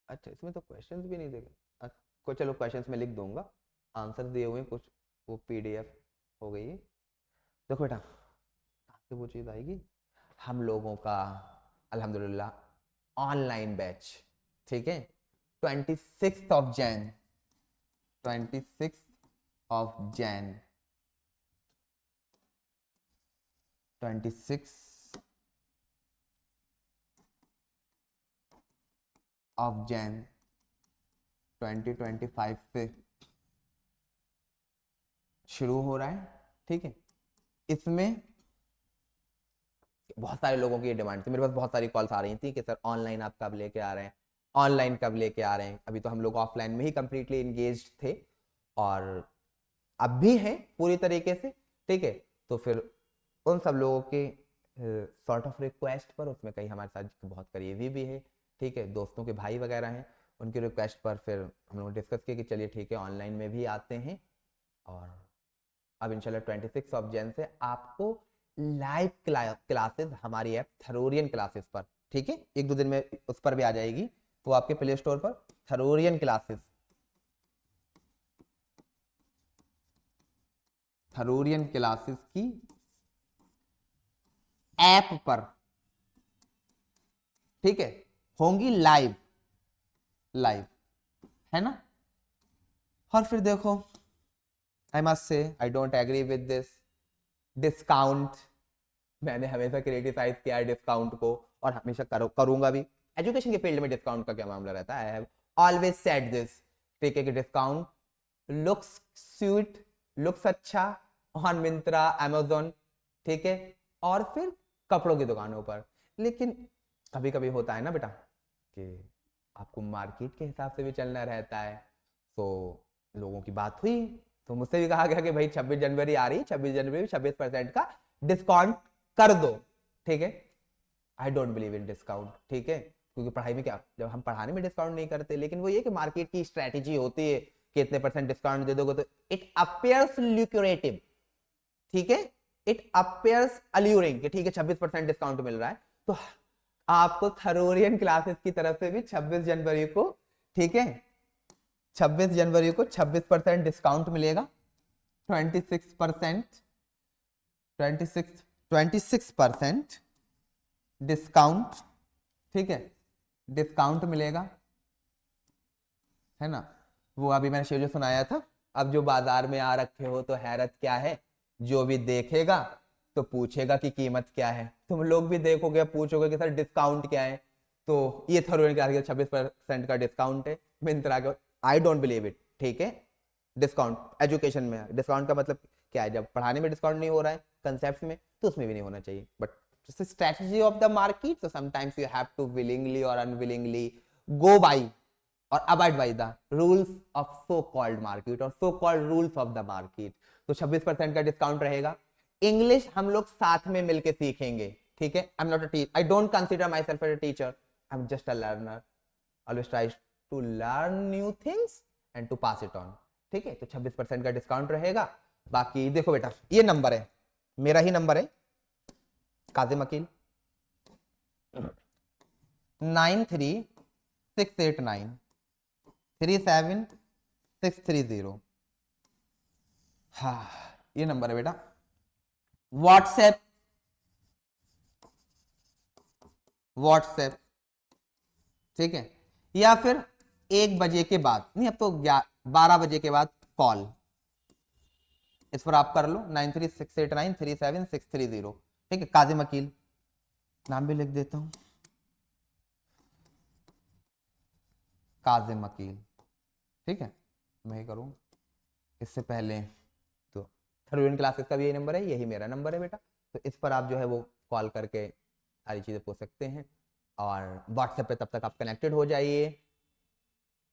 अच्छा, इसमें तो क्वेश्चंस भी नहीं देगा. को चलो क्वेश्चंस में लिख दूंगा, आंसर दिए हुए कुछ, वो PDF हो गई है. देखो बेटा कहाँ से वो चीज आएगी, हम लोगों का अल्हम्दुलिल्लाह ऑनलाइन बैच. ठीक है, 26 of Jain, 26 of Jain, 26 of Jain 2025 से शुरू हो रहा है, ठीक है। इसमें बहुत सारे लोगों की डिमांड थी, मेरे पास बहुत सारी कॉल्स आ रही थी कि सर ऑनलाइन आप कब लेके आ रहे हैं, ऑनलाइन कब लेके आ रहे हैं। अभी तो हम लोग ऑफलाइन में ही कंप्लीटली एंगेज्ड थे और अब भी हैं पूरी तरीके से, ठीक है। तो फिर उन सब लोगों के सॉर्ट ऑफ रिक्वेस्ट पर, उसमें कई हमारे साथ बहुत करीबी भी है, ठीक है, दोस्तों के भाई वगैरह हैं, उनकी रिक्वेस्ट पर फिर हम लोग डिस्कस किए कि चलिए ठीक है ऑनलाइन में भी आते हैं। और अब इंशाल्लाह 26 ऑफ जैन से आपको लाइव क्लासेस हमारी ऐप थरोरियन क्लासेस पर, ठीक है, 1-2 दिन में उस पर भी आ जाएगी, वो आपके प्ले स्टोर पर थरोरियन क्लासेस, थरोरियन क्लासेस की ऐप पर, ठीक है, होंगी लाइव, लाइव, है ना। और फिर देखो, I must say I don't agree with this discount. मैंने हमेशा क्रिटिसाइज किया है डिस्काउंट को और हमेशा करूंगा भी। एजुकेशन के फील्ड में डिस्काउंट का क्या मामला रहता है, I have always said this, ठीक है, कि डिस्काउंट लुक्स स्वीट, लुक्स अच्छा ऑन मिंत्रा, अमेजोन, ठीक है, और फिर कपड़ों की दुकानों पर। लेकिन कभी कभी होता है ना बेटा कि आपको मार्केट के हिसाब से भी चलना रहता है। तो लोगों की बात हुई तो मुझसे भी कहा गया कि भाई 26 जनवरी आ रही, 26 जनवरी 26% का डिस्काउंट कर दो, ठीक है। I don't believe in discount, ठीक है, क्योंकि पढ़ाई में क्या, जब हम पढ़ाने में डिस्काउंट नहीं करते, लेकिन वो ये कि मार्केट की स्ट्रेटेजी होती है कि इतने % डिस्काउंट दे दोगे तो इट अपियर्स ल्यूक्रेटिव, ठीक है, इट अपियर्स अल्यूरिंग कि ठीक है 26% डिस्काउंट मिल रहा है। तो आपको थरोरियन क्लासेस की तरफ से भी 26 जनवरी को, ठीक है, 26 जनवरी को 26% डिस्काउंट मिलेगा, 26%, 26% डिस्काउंट, ठीक है, डिस्काउंट मिलेगा, है ना। वो अभी मैंने शेर जो सुनाया था, अब जो बाजार में आ रखे हो तो हैरत क्या है, जो भी देखेगा तो पूछेगा कि कीमत क्या है। तुम लोग भी देखोगे, पूछोगे कि सर डिस्काउंट क्या है, तो ये थरोरियन के 26% का डिस्काउंट है मिंत्रा के। आई डोंट बिलीव इट, ठीक है। डिस्काउंट एजुकेशन में डिस्काउंट का मतलब क्या है, जब पढ़ाने में डिस्काउंट नहीं हो रहा है कंसेप्ट में, तो उसमें भी नहीं होना चाहिए। But strategy of the market, so sometimes you have to willingly or unwillingly go by or abide by the rules of so called market or so called rules of the market। तो 26% का discount रहेगा। English हम लोग साथ में मिलके सीखेंगे, ठीक है। I am not a teacher, I don't consider myself as a teacher, I am just a learner, always try to learn new things and to pass it on, ठीक है। तो 26% का डिस्काउंट रहेगा। बाकी देखो बेटा, ये नंबर है, मेरा ही नंबर है, काजिम अकील, 9368937630। हाँ, ये नंबर है बेटा। व्हाट्सएप, व्हाट्सएप, ठीक है, या फिर 1 बजे के बाद, नहीं अब तो 12 बजे के बाद कॉल, इस पर आप कर लो 9368937630, ठीक है। काजिम अकील, नाम भी लिख देता हूं, काजिम अकील, ठीक है, मैं ही करूँ। इससे पहले तो थरोरियन क्लासेस का भी यही नंबर है, यही मेरा नंबर है बेटा। तो इस पर आप जो है वो कॉल करके सारी चीज़ें पूछ सकते हैं और व्हाट्सएप पे तब तक आप कनेक्टेड हो जाइए।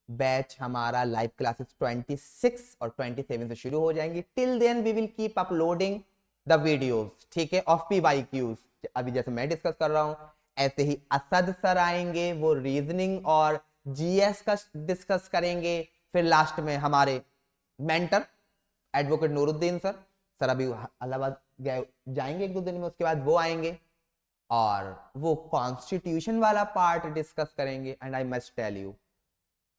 बैच हमारा लाइव क्लासेस 26 और 27 से शुरू हो जाएंगी। Till then we will keep uploading the videos, ठीक है, ऑफ PYQs। अभी जैसे मैं डिस्कस कर रहा हूं, ऐसे ही असद सर आएंगे, वो रीजनिंग और GS का डिस्कस करेंगे। फिर लास्ट में हमारे mentor advocate Nooruddin sir, sir अभी इलाहाबाद जाएंगे 1-2 दिन में, उसके बाद वो आएंगे और वो कॉन्स्टिट्यूशन वाला पार्ट डिस्कस करेंगे। And I must tell you,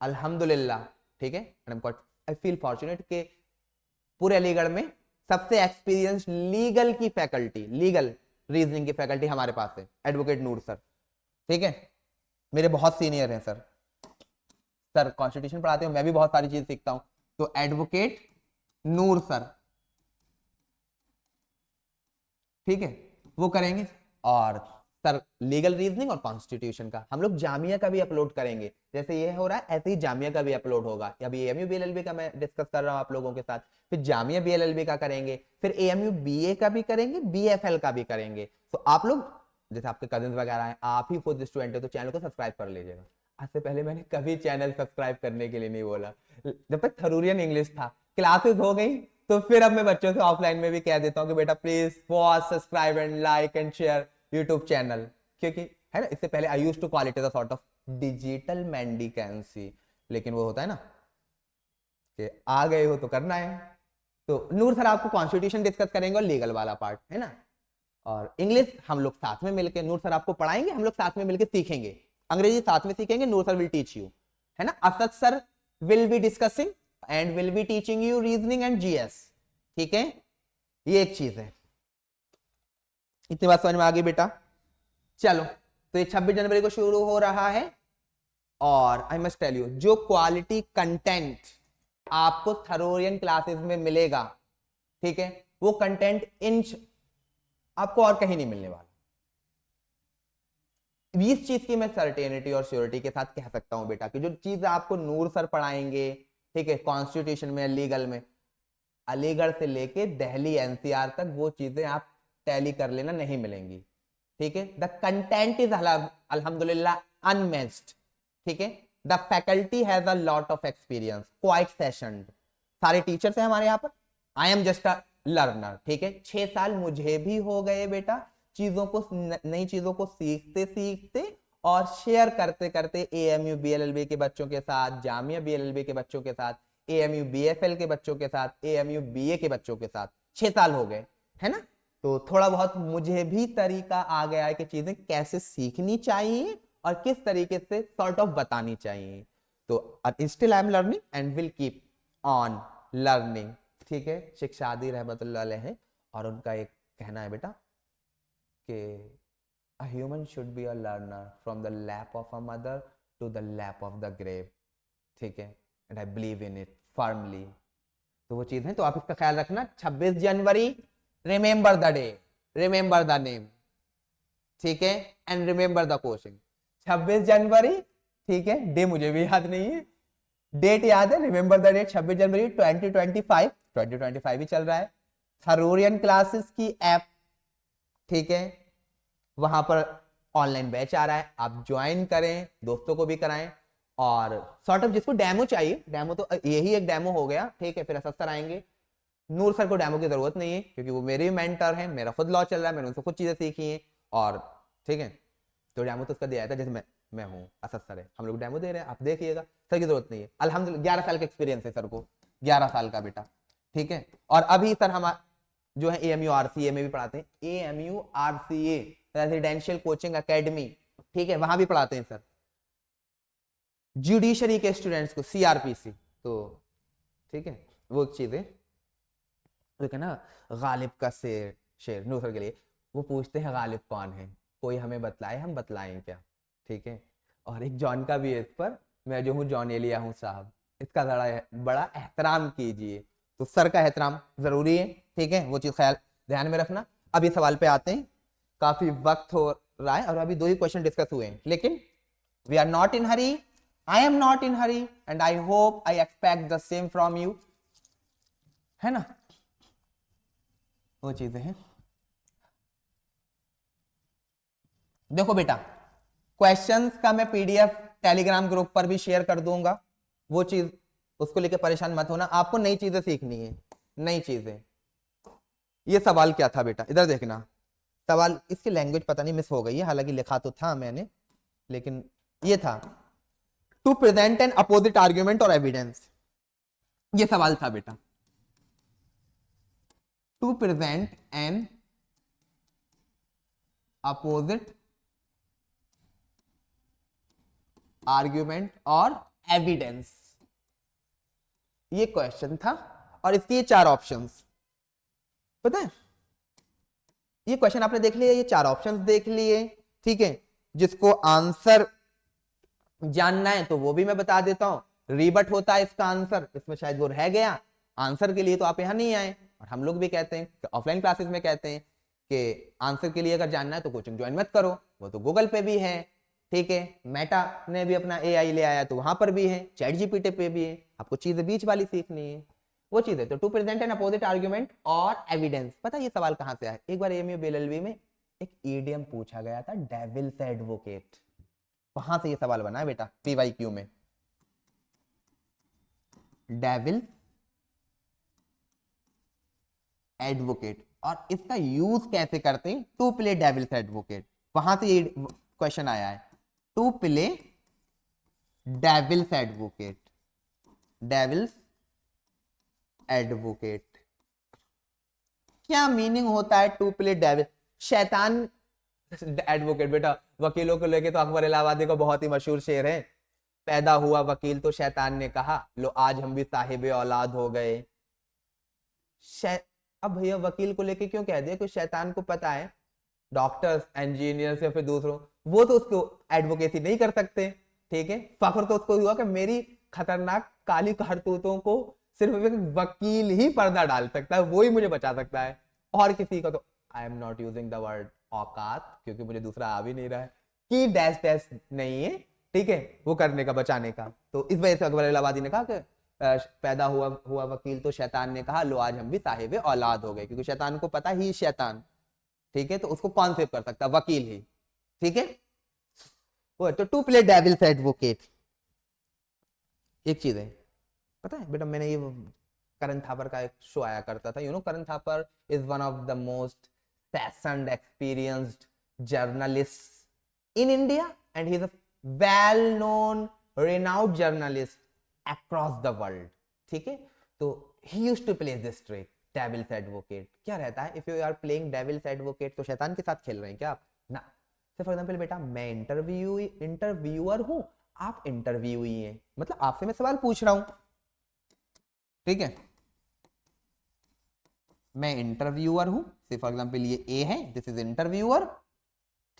अल्हम्दुलिल्लाह, ठीक है, आई फील फॉर्चुनेट कि पूरे अलीगढ़ में सबसे एक्सपीरियंस लीगल की फैकल्टी, लीगल रीजनिंग की फैकल्टी हमारे पास है, एडवोकेट नूर सर, ठीक है, मेरे बहुत सीनियर हैं सर। सर कॉन्स्टिट्यूशन पढ़ाते हो, मैं भी बहुत सारी चीज सीखता हूं, तो एडवोकेट नूर सर, ठीक है, वो करेंगे। और सर लीगल रीजनिंग और कॉन्स्टिट्यूशन का। हम लोग जामिया का भी अपलोड करेंगे, जैसे ये हो रहा है ऐसे ही जामिया का भी अपलोड होगा। अभी एएमयू बीएलएलबी का मैं डिस्कस कर रहा हूँ आप लोगों के साथ, फिर जामिया बीएलएलबी का करेंगे, फिर एएमयू बीए का भी करेंगे, बीएफएल का भी करेंगे। तो आप लोग जैसे आपके कजिन्स वगैरह हैं, आप ही खुद स्टूडेंट है, तो चैनल को सब्सक्राइब कर लीजिएगा। आज से पहले मैंने कभी चैनल सब्सक्राइब करने के लिए नहीं बोला, जब तक थरूरियन इंग्लिश था। क्लासेस हो गई तो फिर अब मैं बच्चों से ऑफलाइन में भी कह देता हूँ कि बेटा please watch, subscribe and like and share YouTube channel, क्योंकि है ना, इससे पहले I used to call it as a sort of digital mendicancy, लेकिन वो होता है ना कि आ गए हो तो करना है। तो नूर सर आपको कॉन्स्टिट्यूशन डिस्कस करेंगे और लीगल वाला पार्ट, है ना, और इंग्लिश हम लोग साथ में मिलकर, नूर सर आपको पढ़ाएंगे, हम लोग साथ में मिलकर सीखेंगे। अंग्रेजी साथ में सीखेंगे, नूर सर विल टीच यू, है ना। Asad sir will be discussing and will be teaching you reasoning and GS, ठीक है, ये एक चीज है। इतनी बात समझ में आ गई बेटा। चलो, तो ये 26 जनवरी को शुरू हो रहा है, और आई मस्ट टेल यू, जो क्वालिटी कंटेंट आपको थरोरियन क्लासेस में मिलेगा, ठीक है, वो कंटेंट आपको और कहीं नहीं मिलने वाला। इस चीज की मैं सर्टेनिटी और श्योरिटी के साथ कह सकता हूं बेटा कि जो चीज आपको नूर सर पढ़ाएंगे, ठीक है, कॉन्स्टिट्यूशन में, लीगल में, अलीगढ़ से लेके दिल्ली एनसीआर तक वो चीजें आप टैली कर लेना नहीं मिलेंगी, ठीक है। द कंटेंट इज अल्हम्दुलिल्लाह अनमैच्ड, ठीक है। The faculty has a lot of experience, quite seasoned, सारे टीचर्स हैं हमारे यहाँ पर। I am just a learner, ठीक है। 6 साल मुझे भी हो गए बेटा चीजों को, नई चीजों को सीखते सीखते और शेयर करते करते, एएमयू बीएलएलबी के बच्चों के साथ, जामिया बीएलएलबी के बच्चों के साथ, एएमयू बीएफएल के बच्चों के साथ, एएमयू बीए के बच्चों के साथ 6 साल हो गए, है ना। तो थोड़ा बहुत मुझे भी तरीका आ गया है कि चीजें कैसे सीखनी चाहिए और किस तरीके से सॉर्ट ऑफ बतानी चाहिए। तो still I am learning and will keep on learning, ठीक है। शेख शादी रहमतुल्लाह अलैह है, और उनका एक कहना है बेटा कि a human should be a learner from the lap of a mother to the lap of the grave, ठीक है, and I believe in it firmly। तो वो चीज है, तो आप इसका ख्याल रखना। 26 जनवरी, remember the day, remember the name, ठीक है, एंड रिमेंबर द कोचिंग। 26 जनवरी, ठीक है, डे मुझे भी याद नहीं है, डेट याद है, रिमेंबर द डेट, 26 जनवरी 2025 ही चल रहा है। थरोरियन क्लासेस की ऐप, ठीक है, वहां पर ऑनलाइन बैच आ रहा है, आप ज्वाइन करें, दोस्तों को भी कराएं, और सॉर्ट ऑफ जिसको डेमो चाहिए, डेमो तो यही एक डेमो हो गया, ठीक है। फिर असद सर आएंगे, नूर सर को डेमो की जरूरत नहीं है क्योंकि वो मेरे मेंटर हैं, मेरा खुद लॉ चल रहा है, मैंने उनसे खुद चीजें सीखी हैं, और ठीक है, तो डेमो तो उसका दिया था, जैसे मैं हूँ, असद सर है, हम लोग डेमो दे रहे हैं, आप देखिएगा, सर की जरूरत नहीं है। अल्हम्दुलिल्लाह 11 साल का एक्सपीरियंस है सर को, 11 साल का बेटा, ठीक है। और अभी सर हम जो है एएमयू आरसीए में भी पढ़ाते हैं, AMU RCA residential coaching academy, ठीक है, वहां भी पढ़ाते हैं सर जुडिशरी के स्टूडेंट्स को, सीआरपीसी, तो ठीक है, वो चीजें है ना। गालिब का शेर नूर सर के लिए, वो पूछते हैं गालिब कौन है, कोई हमें बतलाए, हम बतलाएं क्या, ठीक है। और एक जॉन का भी है इस पर, मैं जो हूँ जॉन एलिया हूँ साहब, इसका बड़ा एहतराम कीजिए। तो सर का एहतराम जरूरी है, ठीक है, वो चीज ख्याल ध्यान में रखना। अभी सवाल पे आते हैं, काफी वक्त हो रहा है और अभी 2 ही क्वेश्चन डिस्कस हुए हैं, लेकिन we are not in hurry, I am not in hurry, and I hope, I expect the same from you, है ना, वो चीजें हैं। देखो बेटा, क्वेश्चंस का मैं पीडीएफ टेलीग्राम ग्रुप पर भी शेयर कर दूंगा, वो चीज उसको लेकर परेशान मत होना, आपको नई चीजें सीखनी है, नई चीजें। ये सवाल क्या था बेटा, इधर देखना, सवाल इसकी लैंग्वेज पता नहीं मिस हो गई है, हालांकि लिखा तो था मैंने, लेकिन ये था to present an opposite argument और एविडेंस, ये सवाल था बेटा, to present an opposite argument और एविडेंस, ये क्वेश्चन था, और इसके ये 4 ऑप्शंस, पता है, ये क्वेश्चन आपने देख लिया, ये 4 ऑप्शंस देख लिए, ठीक है। जिसको आंसर जानना है तो वो भी मैं बता देता हूं, रीबट होता है इसका आंसर, इसमें शायद वो रह गया, आंसर के लिए तो आप यहां नहीं आए, और हम लोग भी कहते हैं ऑफलाइन क्लासेस में कहते हैं कि आंसर के लिए अगर जानना है तो कोचिंग ज्वाइन मत करो, वो तो गूगल पे भी है, ठीक है, मेटा ने भी अपना एआई ले आया तो वहां पर भी है, चैट जीपीटी पे भी है, आपको चीजें बीच वाली सीखनी है, वो चीज है। तो to present an opposite argument और एविडेंस, पता है ये सवाल कहां से आया? एक बार एएमयू बीएलएलबी में एक ईडीएम पूछा गया था, डेविल्स एडवोकेट, वहां से ये सवाल बना है बेटा पीवाईक्यू में, डेविल एडवोकेट, और इसका यूज कैसे करते हैं, टू प्ले डेविल्स एडवोकेट, वहां से ये क्वेश्चन आया है, to play devil's advocate, devil's advocate क्या मीनिंग होता है टू प्ले डेविल? शैतान एडवोकेट, बेटा वकीलों को लेके तो अकबर इलाहाबादी का बहुत ही मशहूर शेर है, पैदा हुआ वकील तो शैतान ने कहा लो आज हम भी साहिब औलाद हो गए। अब भैया वकील को लेके क्यों कह दिया? कुछ शैतान को पता है डॉक्टर्स, इंजीनियर्स या फिर दूसरों, वो तो उसको एडवोकेसी नहीं कर सकते, ठीक है, फख्र तो उसको हुआ कि मेरी खतरनाक काली करतूतों को सिर्फ एक वकील ही पर्दा डाल सकता है, वो ही मुझे बचा सकता है, और किसी का तो आई am not using the word औकात, क्योंकि मुझे दूसरा आ भी नहीं रहा है, कि डैश डैश नहीं है, ठीक है, वो करने का, बचाने का। तो इस वजह से अकबर इलाहाबादी ने कहा कि पैदा हुआ वकील तो शैतान ने कहा लो आज हम भी साहिब औलाद हो गए, क्योंकि शैतान को पता ही शैतान, ठीक है, तो उसको कौन सेव कर सकता? वकील ही, ठीक है। वो तो टू प्ले डेविल्स एडवोकेट एक चीज है, पता है बेटा, मैंने ये करण थापर का एक शो आया करता था, Karan Thapar is one of the most seasoned experienced journalists in India and he is a well known renowned journalist across the world, ठीक है। तो he used to play this trick, devil's advocate। क्या रहता है, if you are playing devil's advocate तो शैतान के साथ खेल रहे हैं क्या आप ना? फॉर एग्जाम्पल बेटा मैं इंटरव्यूअर हूं, आप इंटरव्यूई हैं, मतलब आपसे मैं सवाल पूछ रहा हूं, ठीक है, मैं इंटरव्यूअर हूं, फॉर एग्जाम्पल ये ए है, दिस इज इंटरव्यूअर,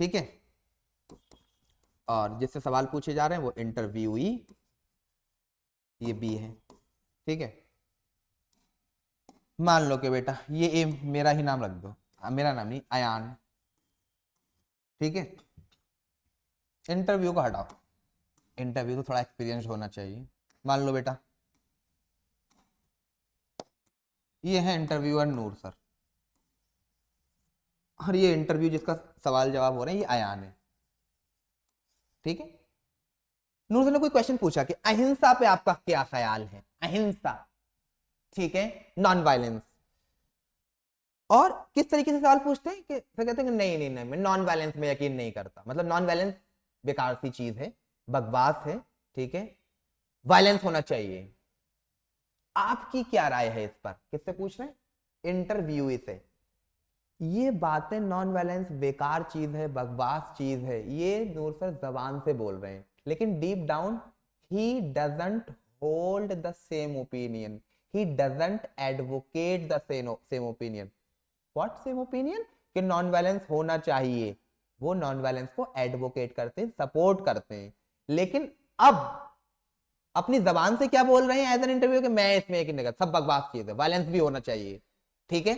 ठीक है, और जिससे सवाल पूछे जा रहे हैं वो इंटरव्यूई, ये बी है, ठीक है। मान लो कि बेटा ये ए मेरा ही नाम रख दो, मेरा नाम नहीं, अयान, ठीक है, इंटरव्यू को हटाओ, इंटरव्यू तो थोड़ा एक्सपीरियंस होना चाहिए। मान लो बेटा ये है इंटरव्यूअर नूर सर, और ये इंटरव्यू जिसका सवाल जवाब हो रहे हैं ये अयान है, ठीक है। नूर सर ने कोई क्वेश्चन पूछा कि अहिंसा पे आपका क्या ख्याल है, अहिंसा, ठीक है, नॉन वायलेंस, और किस तरीके से सवाल पूछते हैं कि फिर कहते हैं कि नहीं नहीं नहीं मैं नॉन वायलेंस में यकीन नहीं करता, मतलब नॉन वायलेंस बेकार सी चीज है, बकवास है, ठीक है, वायलेंस होना चाहिए। आपकी क्या राय है इस पर? किससे पूछ रहे हैं? इंटरव्यू से। ये बातें नॉन वायलेंस बेकार चीज है, बकवास चीज है, ये नूर सर जबान से बोल रहे हैं, लेकिन deep down he doesn't hold the same opinion, he doesn't advocate the same opinion. What same opinion? कि नॉन वायलेंस होना चाहिए, वो नॉन वायलेंस को एडवोकेट करते हैं, सपोर्ट करते हैं, लेकिन अब अपनी जबान से क्या बोल रहे हैं एज एन इंटरव्यू कि मैं इसमें यकीन नहीं करता, सब बकवास चीज है, वायलेंस भी होना चाहिए, ठीक है।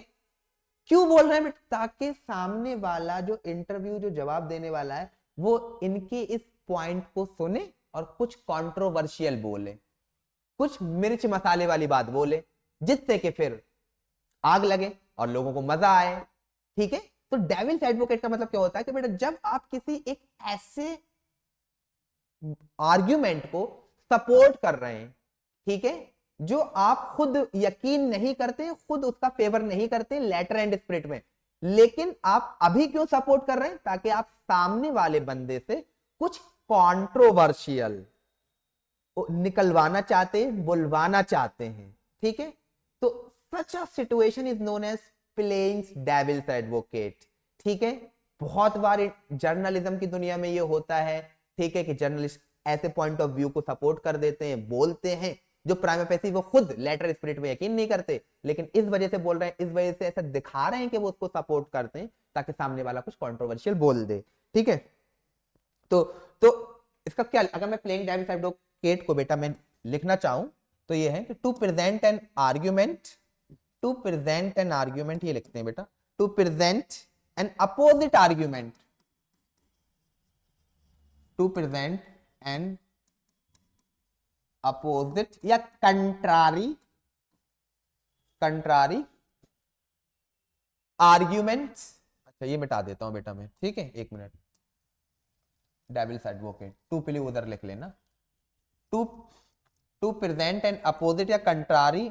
क्यों बोल रहे हैं? ताकि सामने वाला जो इंटरव्यू जो जवाब देने वाला है वो इनके इस पॉइंट को सुने और कुछ कंट्रोवर्शियल बोले, कुछ मिर्च मसाले वाली बात बोले, जिससे कि फिर आग लगे और लोगों को मजा आए, ठीक है। तो डेविल्स एडवोकेट का मतलब क्या होता है कि बेटा जब आप किसी एक ऐसे आर्ग्यूमेंट को सपोर्ट कर रहे हैं, ठीक है, जो आप खुद यकीन नहीं करते, खुद उसका फेवर नहीं करते लेटर एंड स्पिरिट में, लेकिन आप अभी क्यों सपोर्ट कर रहे हैं? ताकि आप सामने वाले बंदे से कुछ कंट्रोवर्शियल निकलवाना चाहते हैं, बुलवाना चाहते हैं, ठीक है। तो such a situation is known as playing devil's advocate, ठीक है। बहुत बार जर्नलिज्म की दुनिया में ये होता है, ठीक है, कि जर्नलिस्ट ऐसे पॉइंट ऑफ व्यू को सपोर्ट कर देते हैं, बोलते हैं जो प्राइमा फेसी वो खुद लेटर स्पिरिट में यकीन नहीं करते, लेकिन इस वजह से बोल रहे हैं, इस वजह से ऐसा दिखा रहे हैं कि वो उसको सपोर्ट करते हैं ताकि सामने वाला कुछ कंट्रोवर्शियल बोल दे, ठीक है। तो इसका क्या, अगर मैं प्लेइंग डेविल्स एडवोकेट को बेटा मैं लिखना चाहूं तो ये है कि to present an argument, to present an argument, ये लिखते हैं बेटा, to present an opposite argument to present an opposite या कंट्रारी आर्ग्यूमेंट। अच्छा ये मिटा देता हूं बेटा मैं, ठीक है, एक मिनट। डेविल्स एडवोकेट टू पे उधर लिख लेना, to to present an opposite या कंट्रारी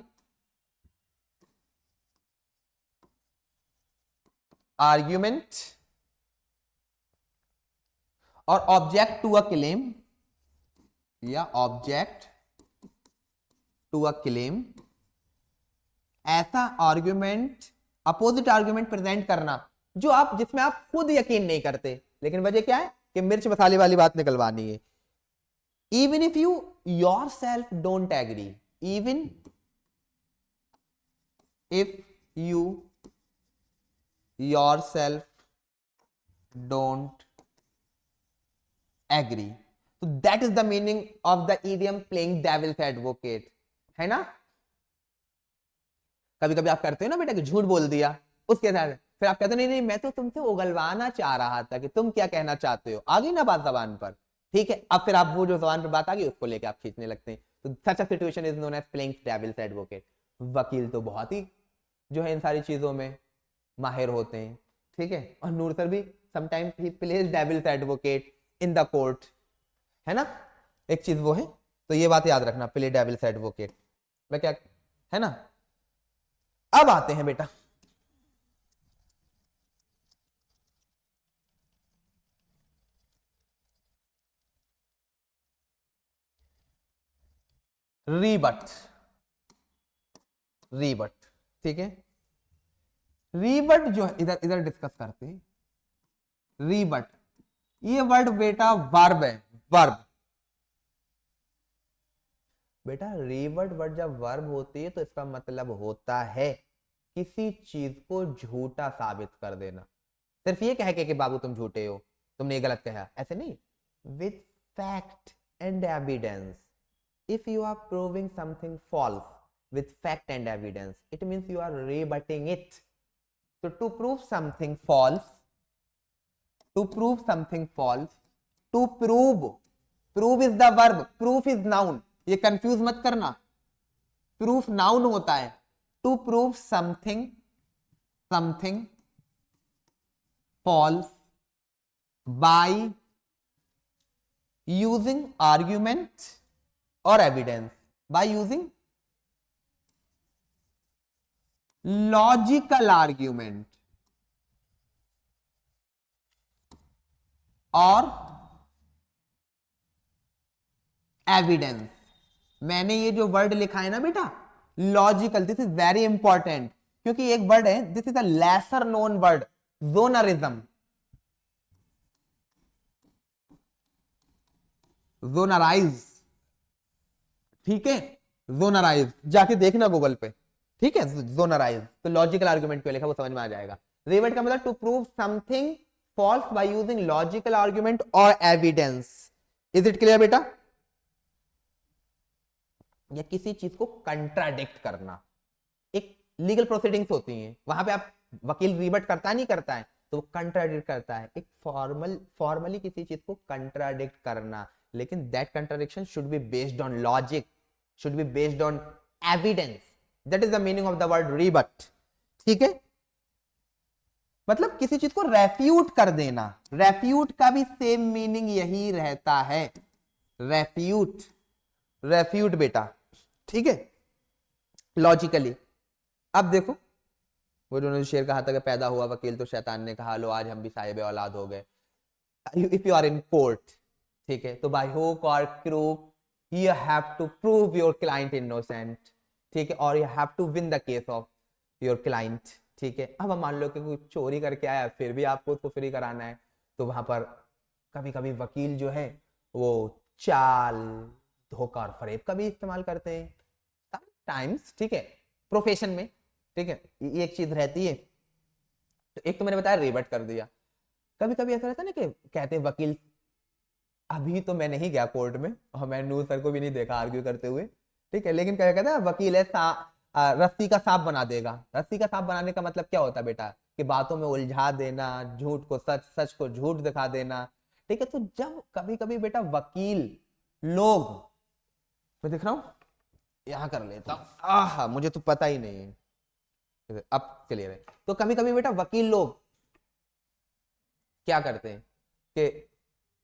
आर्ग्यूमेंट और ऑब्जेक्ट टू अ क्लेम या ऑब्जेक्ट टू अ क्लेम। ऐसा आर्ग्यूमेंट, अपोजिट आर्ग्यूमेंट प्रेजेंट करना जिसमें आप खुद यकीन नहीं करते, लेकिन वजह क्या है कि मिर्च मसाले वाली बात निकलवानी है। Even if you yourself don't agree, even if you yourself don't agree, तो that is the meaning of the idiom playing devil's advocate, है ना। कभी कभी आप करते हो ना बेटा कि झूठ बोल दिया, उसके साथ फिर आप कहते हो नहीं नहीं मैं तो तुमसे उगलवाना चाह रहा था कि तुम क्या कहना चाहते हो, आ गई ना बात जबान पर, ठीक है। अब फिर आप वो जो जबान पर बात आ गई उसको लेके आप खींचने लगते हैं। तो such a situation is known as playing devil's advocate. वकील तो बहुत ही जो है इन सारी चीजों में माहिर होते हैं, ठीक है। और नूर सर भी sometimes he plays devil's advocate in the court, है ना। एक चीज वो है, तो ये बात याद रखना, प्ले डेविल्स एडवोकेट मैं क्या, है ना। अब आते हैं बेटा रीबट, ठीक है। रीबट जो है इधर इधर डिस्कस करते हैं। रीबट, ये वर्ड बेटा वर्ब है, वर्ब। बेटा रीबट वर्ड जब वर्ब होती है तो इसका मतलब होता है किसी चीज को झूठा साबित कर देना। सिर्फ ये कह के कि बाबू तुम झूठे हो, तुमने ये गलत कहा, ऐसे नहीं। With fact and evidence, if you are proving something false with fact and evidence, it means you are rebutting it. So to prove something false, to prove prove is the verb, proof is noun, ये confuse मत करना, proof noun होता है। to prove something false by using argument or evidence, by using logical argument or evidence। मैंने ये जो word लिखा है ना बेटा logical, this is very important, क्योंकि एक वर्ड है, this is a lesser known word, journalism, journalise, ठीक है। जोनराइज जाके देखना गूगल पे, ठीक है। जोनराइज, तो लॉजिकल आर्गुमेंट क्यों लिखा वो समझ में आ जाएगा। रीबट का मतलब to prove something false by using logical argument और एविडेंस। इज इट क्लियर बेटा। या किसी चीज को कंट्राडिक्ट करना, एक लीगल प्रोसीडिंग्स होती हैं, वहां पे आप वकील रीबट करता नहीं करता है, तो वो कंट्राडिक्ट करता है। एक फॉर्मली किसी चीज को कंट्राडिक्ट करना, लेकिन that contradiction should be based on logic, should be based on evidence, that is the meaning of the word rebut, ठीक है। मतलब किसी चीज को रेफ्यूट कर देना, रेफ्यूट का भी सेम मीनिंग यही रहता है, रेफ्यूट बेटा, ठीक है, लॉजिकली। अब देखो वो जो शेर कहा था कि पैदा हुआ वकील तो शैतान ने कहा लो आज हम भी साहिब औलाद हो गए। If you are in court, ठीक है, तो बाय हुक और crook you have to prove your client innocent, ठीक है, और you have to win the case of your client, ठीक है। अब हम मान लो कि कोई चोरी करके आया फिर भी आपको उसको फ्री कराना है, तो वहां पर कभी कभी वकील जो है वो चाल, धोखा और फरेब का भी इस्तेमाल करते हैं टाइम्स, ठीक है, प्रोफेशन में, ठीक है। ये एक चीज रहती है। तो एक तो मैंने बताया रिबट कर दिया। कभी कभी ऐसा रहता है ना कि कहते हैं वकील, अभी तो मैं नहीं गया कोर्ट में और मैं नूर सर को भी नहीं देखा आर्ग्यू करते हुए, ठीक है, लेकिन क्या कहता है वकील है रस्सी का सांप बना देगा। रस्सी का सांप बनाने का मतलब क्या होता है बेटा कि बातों में उलझा देना, झूठ को सच, सच को झूठ दिखा देना, ठीक है। तो जब कभी कभी बेटा वकील लोग, मैं दिख रहा हूं, यहां कर लेता हूं, आह मुझे तो पता ही नहीं है, अब क्लियर है। तो कभी कभी बेटा वकील लोग क्या करते हैं कि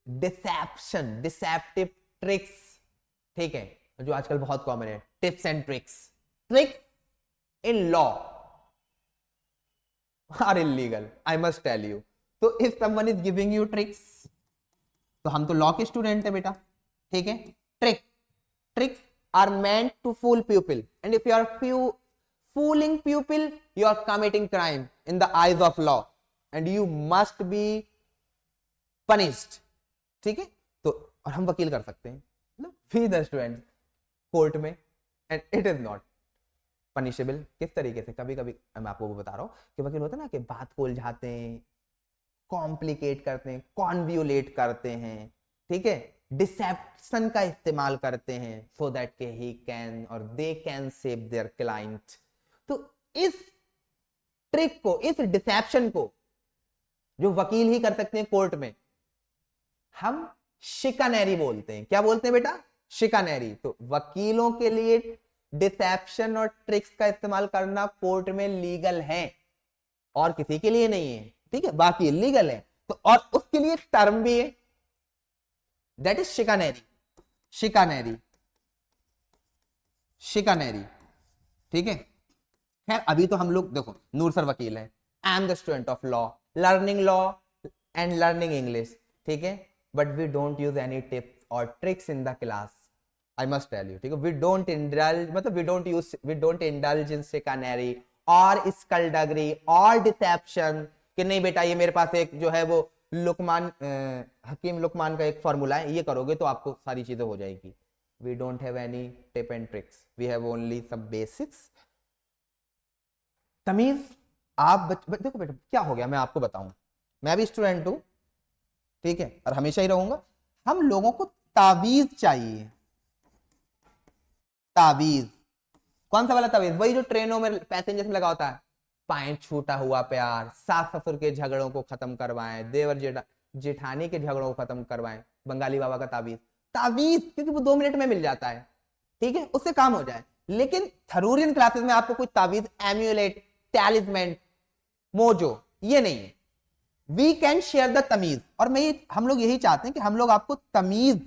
डिसेप्शन, डिसेप्टिव ट्रिक्स, ठीक है, जो आजकल बहुत कॉमन है, tips and tricks, tricks in law are illegal, I must tell you. तो if someone is giving you tricks, तो हम तो लॉ के स्टूडेंट है बेटा, ठीक है। Tricks are meant to fool people, and if you are fooling people, you are committing crime in the eyes of law and you must be punished, ठीक है। तो और हम वकील कर सकते हैं, वी द स्टूडेंट कोर्ट में, and it is not punishable. किस तरीके से, कभी कभी मैं आपको वो बता रहा हूं कि वकील होता है ना कि बात को उलझाते हैं, कॉम्प्लिकेट करते हैं, कॉन्व्यूलेट करते हैं, ठीक है, डिसेप्शन का इस्तेमाल करते हैं सो दैट के ही कैन और they can save their client. तो इस ट्रिक को, इस डिसेप्शन को जो वकील ही कर सकते हैं कोर्ट में, हम शिकानरी बोलते हैं। क्या बोलते हैं बेटा? शिकानरी। तो वकीलों के लिए डिसेप्शन और ट्रिक्स का इस्तेमाल करना कोर्ट में लीगल है, और किसी के लिए नहीं है, ठीक है, बाकी लीगल है। तो और उसके लिए टर्म भी है, दैट इज शिकानरी, शिकानरी, शिकानरी, ठीक है। खैर अभी तो हम लोग देखो, नूर सर वकील है, I am the student of law, learning law and learning English, ठीक है, but we don't use any tips और tricks in the class, I must tell you, ठीक है। वी डोंट इंडल्ज, मतलब we don't indulge in chicanery और skulduggery और dissipation, कि नहीं बेटा ये मेरे पास एक जो है वो लुकमान, हकीम लुकमान का एक फॉर्मूला है, ये करोगे तो आपको सारी चीजें हो जाएगी। We don't have any tip and tricks, we have only some basics. तमीज, आप देखो बेटा क्या हो गया, मैं आपको बताऊं, मैं भी स्टूडेंट हूं, ठीक है, और हमेशा ही रहूंगा। हम लोगों को तावीज चाहिए, तावीज। कौन सा वाला तावीज? वही जो ट्रेनों में पैसेंजर्स में लगा होता है, पाए छूटा हुआ प्यार, सास ससुर के झगड़ों को खत्म करवाएं, देवर जेठानी के झगड़ों को खत्म करवाएं, बंगाली बाबा का तावीज। तावीज क्योंकि वो 2 मिनट में मिल जाता है, ठीक है, उससे काम हो जाए। लेकिन थरूरियन क्लासेस में आपको कोई तावीज, एम्यूलेट, टैलिस्मैन, मोजो, ये नहीं है। वी कैन शेयर द तमीज, और हम लोग यही चाहते हैं कि हम लोग आपको तमीज,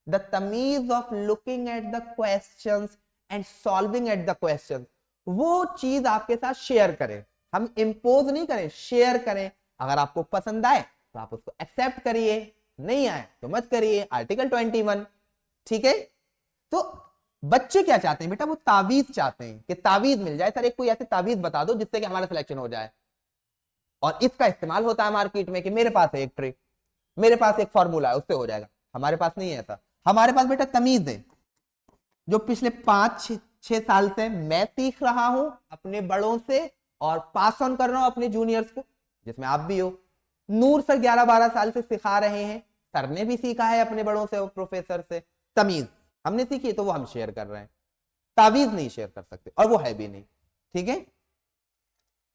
द तमीज of looking at the questions and solving at the questions, वो चीज आपके साथ शेयर करें। हम इंपोज नहीं करें, शेयर करें। अगर आपको पसंद आए तो आप उसको एक्सेप्ट करिए, नहीं आए तो मत करिए, आर्टिकल 21, ठीक है। तो बच्चे क्या चाहते हैं बेटा? वो तावीज चाहते हैं कि तावीज मिल जाए, सर एक कोई ऐसे तावीज बता दो जिससे कि हमारा सिलेक्शन हो जाए। और इसका इस्तेमाल होता है मार्केट में कि मेरे पास है एक ट्रिक, मेरे पास एक फॉर्मूला है, उससे हो जाएगा। हमारे पास नहीं है ऐसा, हमारे पास बेटा तमीज है, जो पिछले 5-6 साल से मैं सीख रहा हूं अपने बड़ों से और पास ऑन कर रहा हूं अपने जूनियर्स को, जिसमें आप भी हो। नूर सर 11-12 साल से सिखा रहे हैं, सर ने भी सीखा है अपने बड़ों से और प्रोफेसर से। तमीज हमने सीखी तो वो हम शेयर कर रहे हैं, तावीज नहीं शेयर कर सकते, और वो है भी नहीं, ठीक है।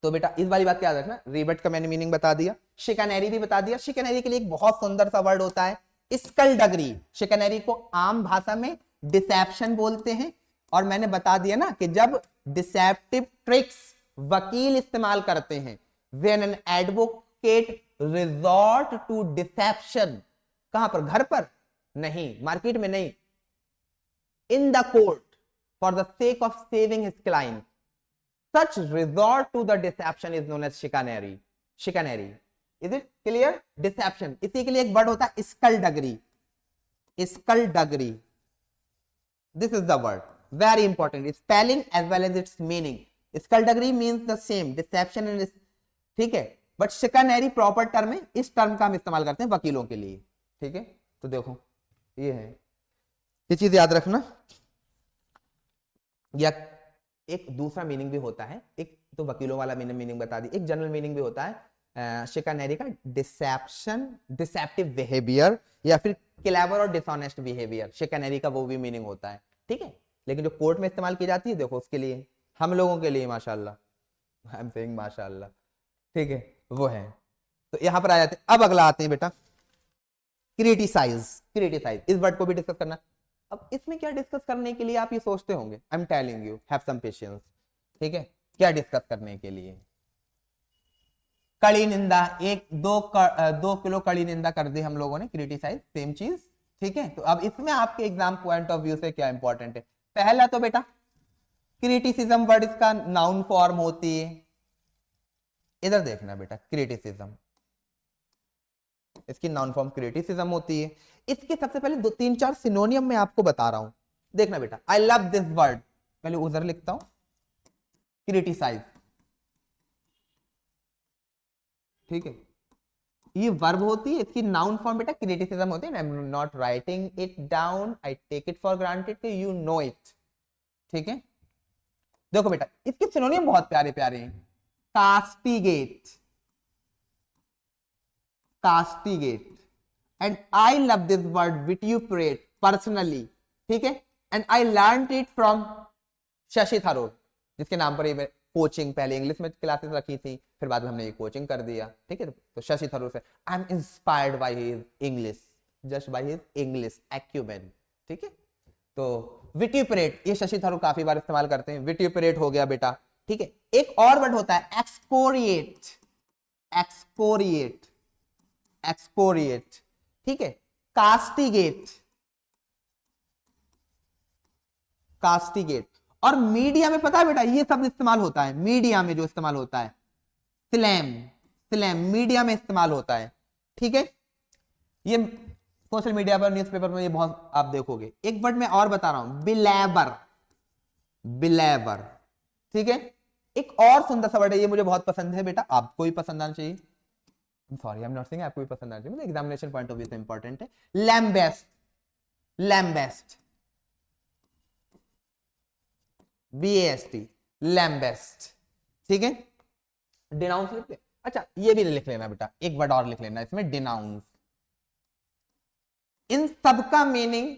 तो बेटा इस वाली बात क्या याद रखना, रिबट का मैंने मीनिंग बता दिया, शिकानरी भी बता दिया। शिकानरी के लिए एक बहुत सुंदर सा वर्ड होता है स्कल्डगरी। शिकानरी को आम भाषा में डिसेप्शन बोलते हैं, और मैंने बता दिया ना कि जब डिसेप्टिव ट्रिक्स वकील इस्तेमाल करते हैं, when an advocate resort to deception, कहां पर? घर पर नहीं, मार्केट में नहीं, in the court for the sake of saving his client, such resort to the deception is known as chicanery. Chicanery, is it clear? Deception, इसी के लिए एक वर्ड होता है skullduggery. Skullduggery, this is the word, very important, spelling as well as its meaning. Skullduggery means the same, deception and, ठीक है, but शिकानरी proper term है, इस टर्म का हम इस्तेमाल करते हैं वकीलों के लिए, ठीक है। तो देखो ये है, ये चीज याद रखना। या एक दूसरा मीनिंग भी होता है, एक तो वकीलों वाला मीनिंग बता दी, एक जनरल मीनिंग भी होता है शिकानरी का, डिसेप्शन, डिसेप्टिव बिहेवियर, या फिर क्लेवर और डिसऑनेस्ट बिहेवियर, शिकानरी का वो भी मीनिंग होता है, ठीक है। लेकिन जो कोर्ट में इस्तेमाल की जाती है, देखो उसके लिए हम लोगों के लिए माशाल्लाह, आई एम सेइंग माशाल्लाह, ठीक है, वो है। तो यहां पर आ जाते हैं। अब अगला आते हैं बेटा, क्रिटिसाइज। क्रिटिसाइज इस वर्ड को भी डिस्कस करना। अब इसमें क्या डिस्कस करने के लिए आप ये सोचते होंगे, I am telling you, have some patience. ठीक है, क्या डिस्कस करने के लिए? कड़ी निंदा, 2 किलो कड़ी निंदा कर दी हम लोगों ने, क्रिटिसाइज सेम चीज। ठीक है, तो अब इसमें आपके एग्जाम पॉइंट ऑफ व्यू से क्या इंपॉर्टेंट है? पहला तो बेटा क्रिटिसिज्म वर्ड इसका नाउन फॉर्म होती है। इधर देखना बेटा, क्रिटिसिज्म, इसकी नाउन फॉर्म क्रिटिसिज्म होती है। इसके सबसे पहले 2-3-4 सिनोनियम मैं आपको बता रहा हूं, देखना बेटा। आई लव दिस वर्ड, पहले उधर लिखता हूं, क्रिटिसाइज। ठीक है, ये वर्ब होती है, इसकी नाउन फॉर्म बेटा क्रिटिसिज्म होती है। I am not writing it down, I take it for granted कि यू नो इट। ठीक है, देखो बेटा इसके सिनोनियम बहुत प्यारे प्यारे हैं। Castigate, castigate, and I love this word vituperate personally. ठीक है, and I learn it from Shashi Tharoor, जिसके नाम पर ये कोचिंग, पहले इंग्लिश में क्लासेस रखी थी, फिर बाद में हमने ये कोचिंग कर दिया। ठीक है, तो शशि थरूर से I am inspired by his English, just by his English acumen. ठीक है, तो विट्यूपरेट, ये शशि थरूर काफी बार इस्तेमाल करते हैं। विट्यूपरेट हो गया बेटा। ठीक है, एक और वर्ड होता है एक्सकोरिएट, एक्सकोरिएट, एक्सकोरिएट। ठीक है, कास्टिगेट, कास्टिगेट। और मीडिया में पता है बेटा ये शब्द इस्तेमाल होता है, मीडिया में जो इस्तेमाल होता है, स्लैम, स्लैम मीडिया में इस्तेमाल होता है। ठीक है, ये सोशल मीडिया पर, न्यूज़पेपर में ये बहुत आप देखोगे। एक वर्ड मैं और बता रहा हूं, बिलेबर, बिलेबर। ठीक है, एक और सुंदर सा वर्ड है, ये मुझे बहुत पसंद है बेटा, आपको भी पसंद आना चाहिए। Sorry, I am not saying आपको भी पसंद आना चाहिए, मतलब एग्जामिनेशन पॉइंट ऑफ व्यू से इंपॉर्टेंट है। लैम्बेस्ट, लैम्बेस्ट, BAST, लैम्बेस्ट। ठीक है, डिनाउंस लिख ले। अच्छा ये भी लिख लेना बेटा, एक वर्ड और लिख लेना इसमें, डिनाउंस। इन सबका मीनिंग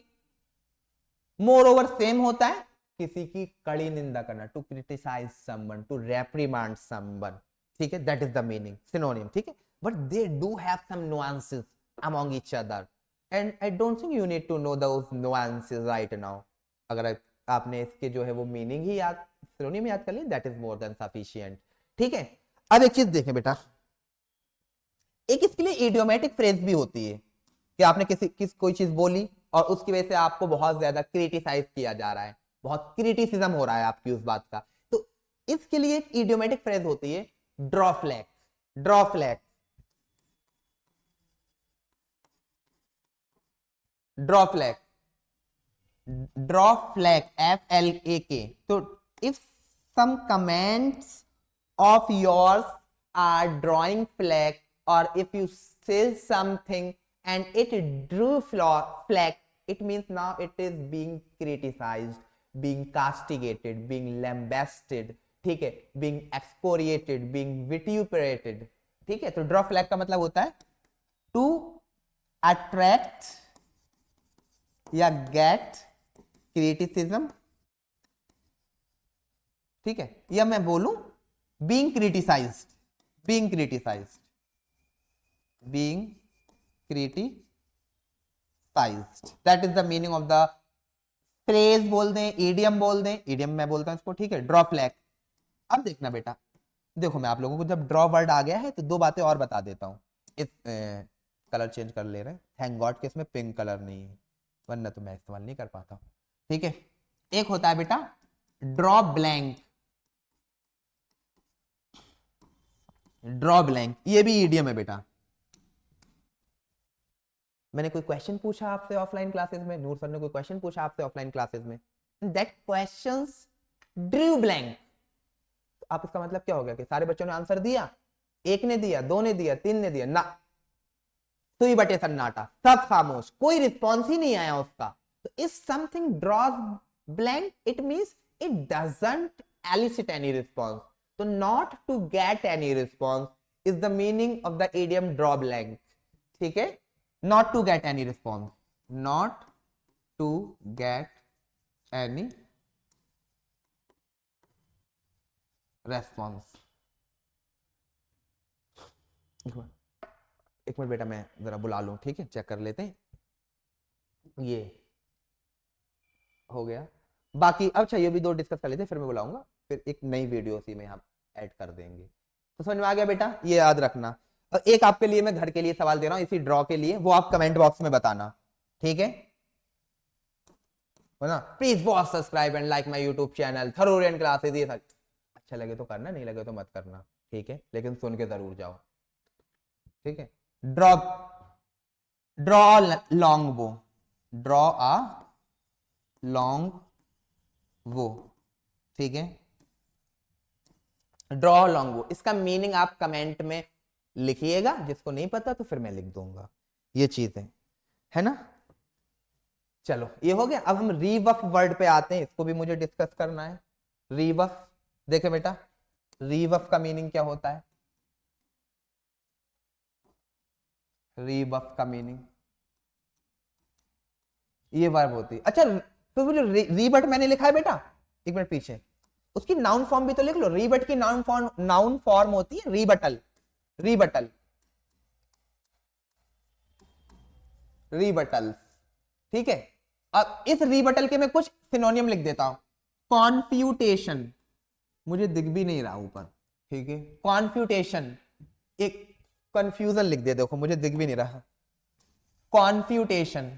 मोर ओवर सेम होता है, किसी की कड़ी निंदा करना, to criticise someone, to reprimand someone. ठीक है, that is the meaning, synonym. ठीक है, but they do have some nuances among each other, and I don't think you need to know those nuances right now. अगर आपने इसके जो है वो मीनिंग ही याद, सिनोनिम याद कर ली, that is more than sufficient. ठीक है, अब एक चीज देखें बेटा, एक इसके लिए इडियोमेटिक फ्रेज भी होती है, कि आपने कोई चीज बोली और उसकी वजह से आपको बहुत ज्यादा क्रिटिसाइज किया जा रहा है, बहुत क्रिटिसिज्म हो रहा है आपकी उस बात का, तो इसके लिए एक इडियोमेटिक फ्रेज होती है, draw flak, draw flak, draw flak, draw flak, FLAK। तो if some comments of yours are drawing flag, or if you say something and it drew flag, it means now it is being criticized, being castigated, being lambasted। ठीक है, being excoriated, being vituperated। ठीक है, तो draw flag का मतलब होता है to attract या गेट क्रिटिसिज्म। ठीक है, या मैं बोलूं being criticized, being criticized, being criticized, that is the meaning of the phrase बोल दें, idiom बोल दें, idiom मैं बोलता हूं इसको। ठीक है, ड्रॉ फ्लैग। अब देखना बेटा, देखो मैं आप लोगों को जब ड्रॉ वर्ड आ गया है तो 2 बातें और बता देता हूं। इस कलर चेंज कर ले रहे हैं, थैंक गॉड कि इसमें पिंक कलर नहीं है, वरना तो मैं इस्तेमाल नहीं कर पाता। ठीक है, एक होता है बेटा ड्रॉ ब्लैंक, ड्रॉ ब्लैंक, ये भी ईडियम है बेटा। मैंने कोई क्वेश्चन पूछा आपसे ऑफलाइन क्लासेस में, नूर सर ने कोई क्वेश्चन पूछा आपसे ऑफलाइन क्लासेस में, दैट क्वेश्चंस ड्रू ब्लैंक, तो आप इसका मतलब क्या हो गया कि सारे बच्चों ने आंसर दिया, एक ने दिया, 2 ने दिया, 3 ने दिया ना, सुई बटे सन्नाटा, सब खामोश, कोई रिस्पॉन्स ही नहीं आया उसका। तो if something draws blank it means it doesn't elicit any response, so not to get any response is the meaning of the idiom draw blank। ठीक है, not to get any response, not to get any response। एक minute बेटा, मैं जरा बुला लूं, ठीक है, चेक कर लेते हैं। ये हो गया। बाकी अब चाहिए भी 2 डिस्कस कर लेते हैं, फिर मैं बुलाऊंगा, फिर एक नई वीडियो उसी में हम ऐड कर देंगे। तो समझ में आ गया बेटा, ये याद रखना। और एक आपके लिए मैं घर के लिए सवाल दे रहा हूं इसी ड्रॉ के लिए, वो आप कमेंट बॉक्स में बताना, ठीक है ना। Please watch, subscribe and like my YouTube channel Tharoorian classes. ये अच्छा लगे तो करना, नहीं लगे तो मत करना, ठीक है, लेकिन सुन के जरूर जाओ, ठीक है। ड्रॉ ड्रॉ लॉन्ग वो, ड्रॉ अ लॉन्ग वो, ठीक है, ड्रॉ लॉन्ग वो। इसका मीनिंग आप कमेंट में लिखिएगा, जिसको नहीं पता तो फिर मैं लिख दूंगा, ये चीज है ना। चलो ये हो गया। अब हम रीबफ वर्ड पे आते हैं, इसको भी मुझे डिस्कस करना है। रीबफ, देखे बेटा, रीबफ का मीनिंग क्या होता है? रीबफ का मीनिंग ये वर्ब होती है। अच्छा, तो वो जो रीबट मैंने लिखा है बेटा, एक मिनट पीछे, उसकी नाउन फॉर्म भी तो लिख लो। रीबट की नाउन फॉर्म होती है रीबटल, रीबटल, रीबटल, ठीक है। अब इस रीबटल के मैं कुछ सिनोनियम लिख देता हूं। कॉन्फ्यूटेशन, मुझे दिख भी नहीं रहा ऊपर, ठीक है, कॉन्फ्यूटेशन, एक कंफ्यूजन लिख दे, देखो मुझे दिख भी नहीं रहा, कॉन्फ्यूटेशन,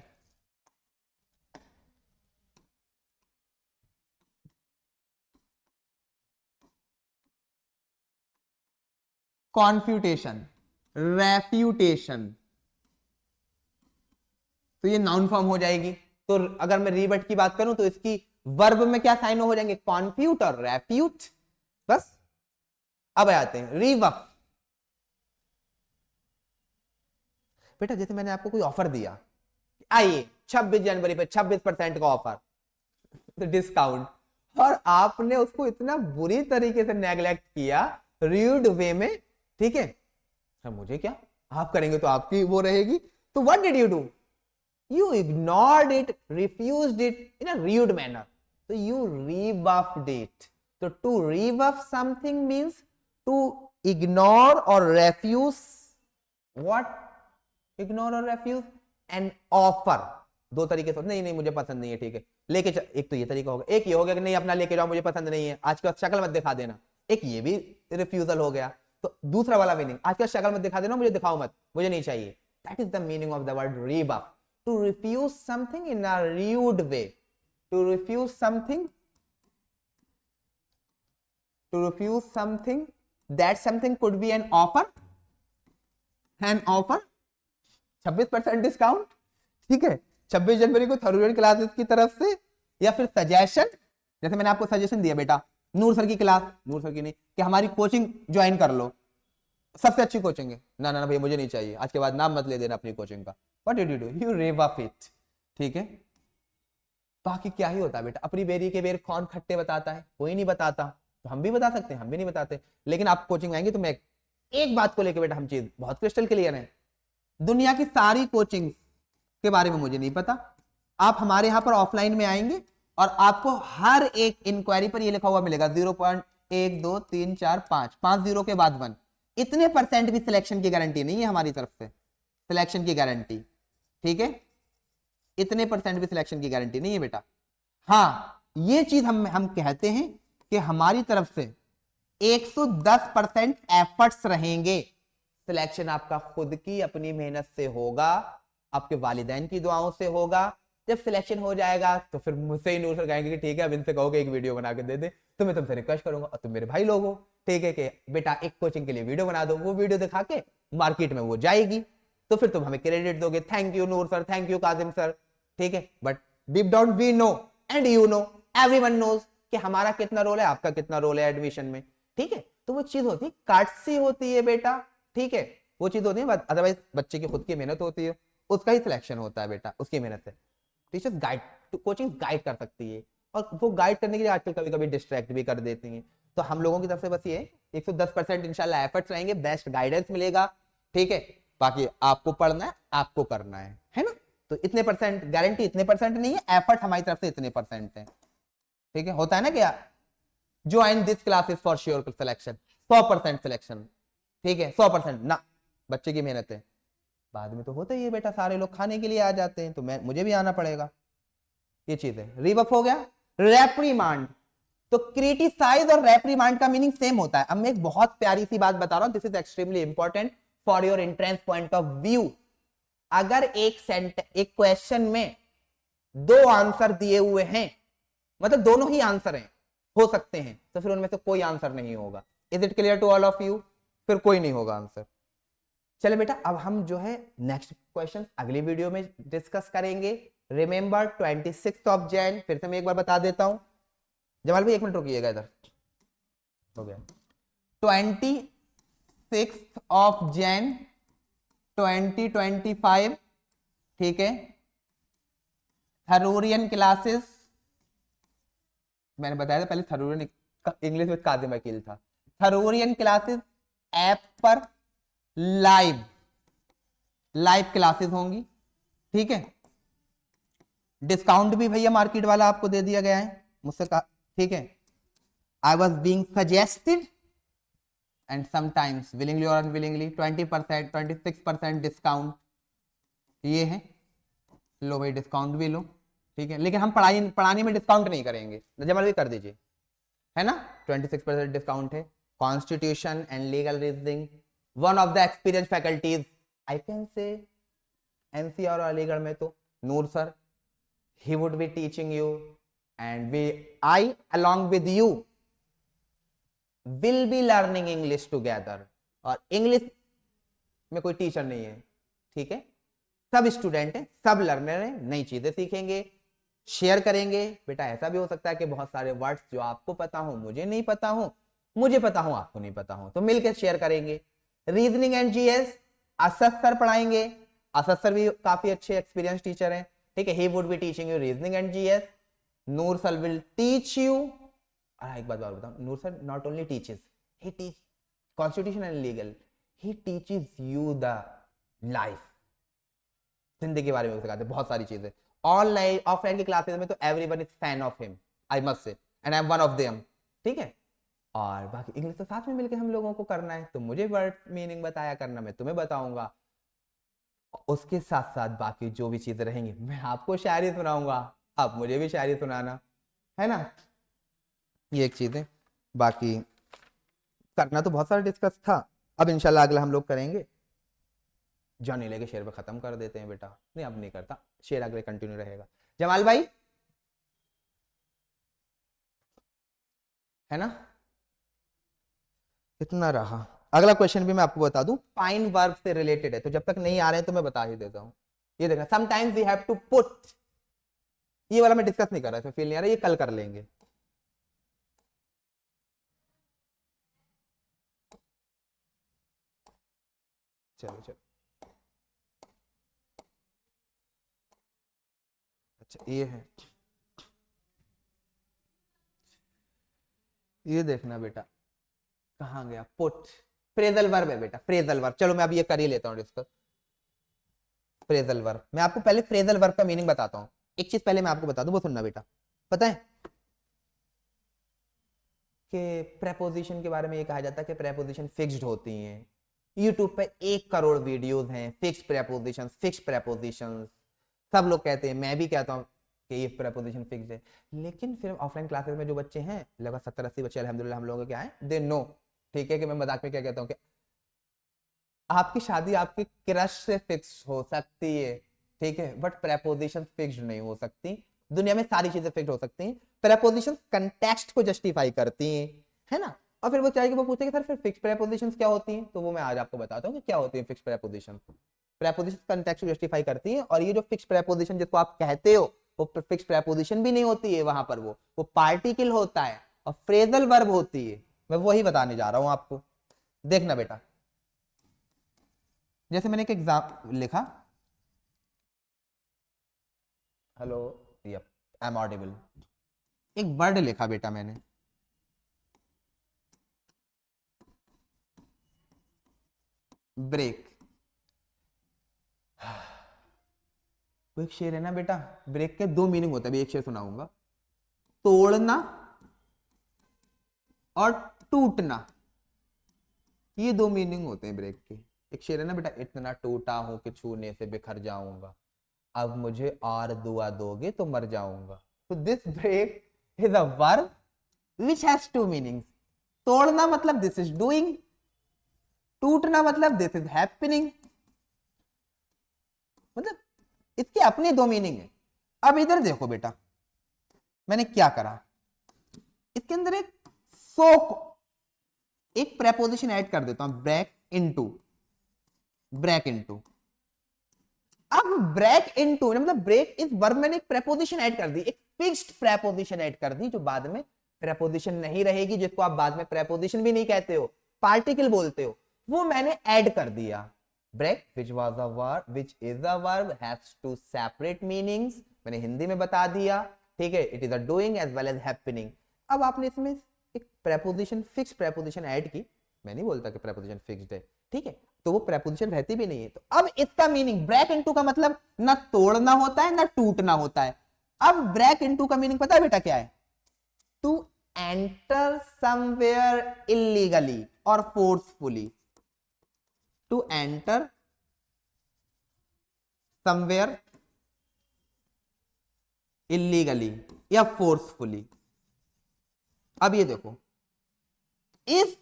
कॉन्फ्यूटेशन, रेफ्यूटेशन, तो ये नाउन फॉर्म हो जाएगी। तो अगर मैं रीबट की बात करूं तो इसकी वर्ब में क्या साइन हो जाएंगे? कॉन्फ्यूट और रेफ्यूट, बस। अब आते हैं रीबफ। बेटा जैसे मैंने आपको कोई ऑफर दिया, आइए 26 जनवरी पे 26% का ऑफर, तो डिस्काउंट, और आपने उसको इतना बुरी तरीके से नेग्लेक्ट किया, र्यूड वे में, ठीक है, सर मुझे क्या, आप करेंगे तो आपकी वो रहेगी। तो what did you do? You ignored it, refused it in a rude manner. So you rebuffed it. So to rebuff something means to ignore or refuse what? Ignore or refuse an offer. 2 तरीके से, नहीं नहीं मुझे पसंद नहीं है, ठीक है, लेके एक तो ये तरीका होगा, एक ये हो गया कि नहीं अपना लेके जाओ, मुझे पसंद नहीं है, आज के बाद शक्ल मत दिखा देना, एक ये भी रिफ्यूजल हो गया। तो दूसरा वाला मीनिंग, आज के बाद शक्ल मत दिखा देना, मुझे दिखाओ मत, मुझे नहीं चाहिए। That is the meaning of the word rebuff. To refuse something in a rude way, to refuse something, to refuse something, that something could be an offer, 26% discount, ठीक है, 26 जनवरी को थरोरियन क्लासेस की तरफ से, या फिर सजेशन, जैसे मैंने आपको सजेशन दिया बेटा नूर सर की क्लास, नूर सर की नहीं, कि हमारी कोचिंग ज्वाइन कर लो, सबसे अच्छी कोचिंग है, ना ना ना भैया मुझे नहीं चाहिए, आज के बाद नाम मत ले देना अपनी कोचिंग का। What did you do? You rebuff it, ठीक है। बाकी क्या ही होता है बेटा, अपनी बेरी के बेर कौन खट्टे बताता है, कोई नहीं बताता, तो हम भी बता सकते हैं, हम भी नहीं बताते, लेकिन आप कोचिंग आएंगे तो मैं एक बात को लेकर बेटा हम चीज बहुत क्रिस्टल क्लियर है, दुनिया की सारी कोचिंग के बारे में मुझे नहीं पता, आप हमारे यहाँ पर ऑफलाइन में आएंगे और आपको हर एक इंक्वायरी पर ये लिखा हुआ मिलेगा 0.1 2 3 4 5 5 0 के बाद 1, इतने % भी सिलेक्शन की गारंटी नहीं है हमारी तरफ से, सिलेक्शन की गारंटी, ठीक है, इतने % भी सिलेक्शन की गारंटी नहीं है बेटा। हाँ ये चीज हम कहते हैं कि हमारी तरफ से 110% एफर्ट्स रहेंगे, सिलेक्शन आपका खुद की अपनी मेहनत से होगा, आपके वालिदैन की दुआओं से होगा। जब सिलेक्शन हो जाएगा तो फिर मुझसे ही नूर सर कहेंगे कि ठीक है अब इनसे कहो कि एक वीडियो बना के दे दे, तो मैं तुमसे रिक्वेस्ट करूंगा और तुम मेरे भाई लोग हो, ठीक है, कि बेटा एक कोचिंग के लिए वीडियो बना दो, वो वीडियो दिखा के मार्केट में वो जाएगी, तो फिर तुम हमें क्रेडिट दोगे, thank you Noor sir, thank you Kazim sir, ठीक है। But deep down we know and you know, everyone knows कि हमारा कितना रोल है, आपका कितना रोल है एडमिशन में, ठीक है। तो वो चीज होती है, काटसी होती है बेटा, ठीक है, वो चीज होती है, अदरवाइज बच्चे की खुद की मेहनत होती है, उसका ही सिलेक्शन होता है बेटा, उसकी मेहनत से। टीचर्स गाइड, कोचिंग गाइड कर सकती है, और वो गाइड करने के लिए आजकल कभी कभी डिस्ट्रैक्ट भी कर देती है, तो हम लोगों की तरफ से बस ये 110% इंशाल्लाह एफर्ट्स रहेंगे, बेस्ट गाइडेंस मिलेगा, ठीक है। बाकी आपको पढ़ना है, आपको करना है ना, तो इतने % गारंटी, इतने % नहीं है, एफर्ट हमारी तरफ से इतने % है, ठीक है। होता है ना क्या, join this classes for sure selection, 100% selection, ठीक है, 100% ना, बच्चे की मेहनत है। बाद में तो होता ही है बेटा, सारे लोग खाने के लिए आ जाते हैं, तो मुझे भी आना पड़ेगा। ये चीज है। रिबफ हो गया। रेप्रीमांड, तो क्रिटिसाइज और रेप्रीमांड का मीनिंग सेम होता है। अब मैं एक बहुत प्यारी सी बात बता रहा हूं, this is extremely important for your entrance point of view. अगर एक क्वेश्चन में दो आंसर दिए हुए हैं, मतलब दोनों ही आंसर हैं, हो सकते हैं, तो फिर उनमें से कोई आंसर नहीं होगा। Is it clear to all of you? फिर कोई नहीं होगा आंसर। चले बेटा, अब हम जो है नेक्स्ट क्वेश्चन अगली वीडियो में डिस्कस करेंगे। रिमेंबर 26 ऑफ जैन, फिर से मैं एक बार बता देता हूं। जमाल भाई 1 मिनट रुकिएगा, इधर हो गया। 26 ऑफ जैन 2025, ठीक है। थरूरियन क्लासेस, मैंने बताया था पहले, थरूरियन इंग्लिश विद कादिम अकील था। थरूरियन क्लासेस ऐप पर लाइव क्लासेस होंगी, ठीक है। डिस्काउंट भी भैया मार्केट वाला आपको दे दिया गया है मुझसे, ठीक है। I was being suggested and sometimes willingly और अनविलिंगली 20%, 26% डिस्काउंट, ये है। लो भाई डिस्काउंट भी लो, ठीक है। लेकिन हम पढ़ाने में डिस्काउंट नहीं करेंगे, जमाल भी कर दीजिए, है ना। 26% डिस्काउंट है। Constitution and legal reasoning, one of the experience faculties, I can say NCR और अलीगढ़ में तो नूर sir, he would be teaching you, and I along with you will be learning English together। और इंग्लिश में कोई teacher नहीं है, ठीक है। सब स्टूडेंट है, सब लर्नर है, नई चीजें सीखेंगे, शेयर करेंगे। बेटा ऐसा भी हो सकता है कि बहुत सारे वर्ड्स जो आपको पता हो मुझे नहीं पता हो, मुझे पता हो आपको नहीं पता हो, तो मिलकर शेयर करेंगे। Reasoning and GS Asad sir पढ़ाएंगे। असद सर भी काफी अच्छे एक्सपीरियंस टीचर हैं, ठीक है। he would be teaching you reasoning and GS। Noor sir will teach you, एक बात और बताऊं, नूर sir not only teaches, he teach constitution and legal, he teaches you the life, जिंदगी के बारे में सिखाते हैं बहुत सारी चीजें। ऑनलाइन ऑफलाइन की क्लासेस में तो everyone is fan of him, I must से, and I am one of them, ठीक है। और बाकी इंग्लिश तो साथ में मिलकर हम लोगों को करना है, तो मुझे वर्ड मीनिंग बताया करना, मैं तुम्हें बताऊंगा। उसके साथ साथ बाकी जो भी चीजें रहेंगी, मैं आपको शायरी सुनाऊंगा, आप मुझे भी शायरी सुनाना, है ना। ये एक चीज है। बाकी करना तो बहुत सारा डिस्कस था, अब इंशाल्लाह अगला हम लोग करेंगे। जॉनी लेके शेर पे खत्म कर देते हैं बेटा, नहीं अब नहीं करता, शेर अगले कंटिन्यू रहेगा। जमाल भाई, है ना, इतना रहा। अगला क्वेश्चन भी मैं आपको बता दूं, फाइन वर्ब से रिलेटेड है, तो जब तक नहीं आ रहे हैं तो मैं बता ही देता हूं। ये देखना, sometimes we have to put, ये वाला मैं डिस्कस नहीं कर रहा, फील नहीं आ रहा, ये कल कर लेंगे। चलो चलो, अच्छा ये है, ये देखना बेटा, कहां गया पुट, फ्रेजल वर्ब है बेटा, फ्रेजल वर्ब। चलो मैं अब ये कर ही लेता हूँ डिस्कस। फ्रेजल वर्ब, मैं आपको पहले फ्रेजल वर्ब का मीनिंग बताता हूँ। एक चीज पहले मैं आपको बता दूं, वो सुनना बेटा। पता है कि प्रेपोजिशन के बारे में ये कहा जाता है कि प्रेपोजिशन फिक्स्ड होती हैं। यूट्यूब पे 1 करोड़ वीडियोस हैं, फिक्स्ड प्रेपोजिशन। सब लोग कहते हैं, मैं भी कहता हूँ कि ये प्रेपोजिशन फिक्स्ड है। लेकिन फिर ऑफलाइन क्लासेस में जो बच्चे हैं, लगभग 70-80 बच्चे अल्हम्दुलिल्लाह हम लोगों के क्या है, दे नो, ठीक है। कि मैं मजाक में क्या कहता हूँ कि आपकी शादी आपके क्रश से फिक्स हो सकती है, ठीक है, बट प्रेपोजिशन फिक्स्ड नहीं हो सकती। दुनिया में सारी चीजें फिक्स्ड हो सकती हैं, प्रेपोजिशन कंटेक्स्ट को जस्टिफाई करती हैं, है ना। और फिर वो चाहिए कि वो पूछे कि सर फिर फिक्स प्रेपोजिशंस क्या होती हैं, तो वो मैं आज आपको बताता हूँ कि क्या होती है फिक्स प्रेपोजिशन। प्रेपोजिशन कंटेक्स्ट को जस्टिफाई करती हैं, और ये जो फिक्स प्रेपोजिशन जिसको आप कहते हो, वो फिक्स प्रेपोजिशन भी नहीं होती है, वहां पर वो पार्टिकल होता है और फ्रेजल वर्ब होती है। मैं वही बताने जा रहा हूं आपको, देखना बेटा। जैसे मैंने एक एग्जाम लिखा, hello, yup I am audible. एक वर्ड लिखा बेटा मैंने, ब्रेक। वो एक शेर है ना बेटा, ब्रेक के 2 मीनिंग होते हैं, अभी एक शेर सुनाऊंगा। तोड़ना और टूटना, ये 2 मीनिंग होते हैं ब्रेक के। एक शेर है ना बेटा, इतना टूटा हूं कि छूने से बिखर जाऊंगा, अब मुझे और दुआ दोगे तो मर जाऊंगा। तो this break is a verb which has two meanings. तोड़ना मतलब दिस इज डूइंग, टूटना मतलब दिस इज हैपनिंग, मतलब इसके अपने दो मीनिंग है। अब इधर देखो बेटा, मैंने क्या करा, इसके अंदर एक एक प्रेपोजिशन ऐड कर देता हूं, ब्रेक इनटू, ब्रेक इनटू। अब ब्रेक इनटू मतलब ब्रेक इस वर्ब मैंने एक प्रेपोजिशन ऐड कर दी, एक फिक्स्ड प्रेपोजिशन ऐड कर दी, जो बाद में प्रेपोजिशन नहीं रहेगी, जिसको आप बाद में प्रेपोजिशन भी नहीं कहते हो, पार्टिकल बोलते हो, वो मैंने ऐड कर दिया। Break which was a verb which is a verb has two separate meanings, मैंने हिंदी में बता दिया, ठीक है। It is a doing as well as happening. अब आपने इसमें एक प्रेपोजिशन, फिक्स प्रेपोजिशन ऐड की, मैं नहीं बोलता कि प्रेपोजिशन फिक्स्ड है, ठीक है, तो वो प्रेपोजिशन रहती भी नहीं है। तो अब इसका मीनिंग ब्रेक इनटू का मतलब ना तोड़ना होता है ना टूटना होता है। अब ब्रेक इनटू का मीनिंग पता है बेटा क्या है? टू एंटर समवेयर इलीगली और forcefully, to enter somewhere illegally या फोर्सफुली। अब ये देखो, इस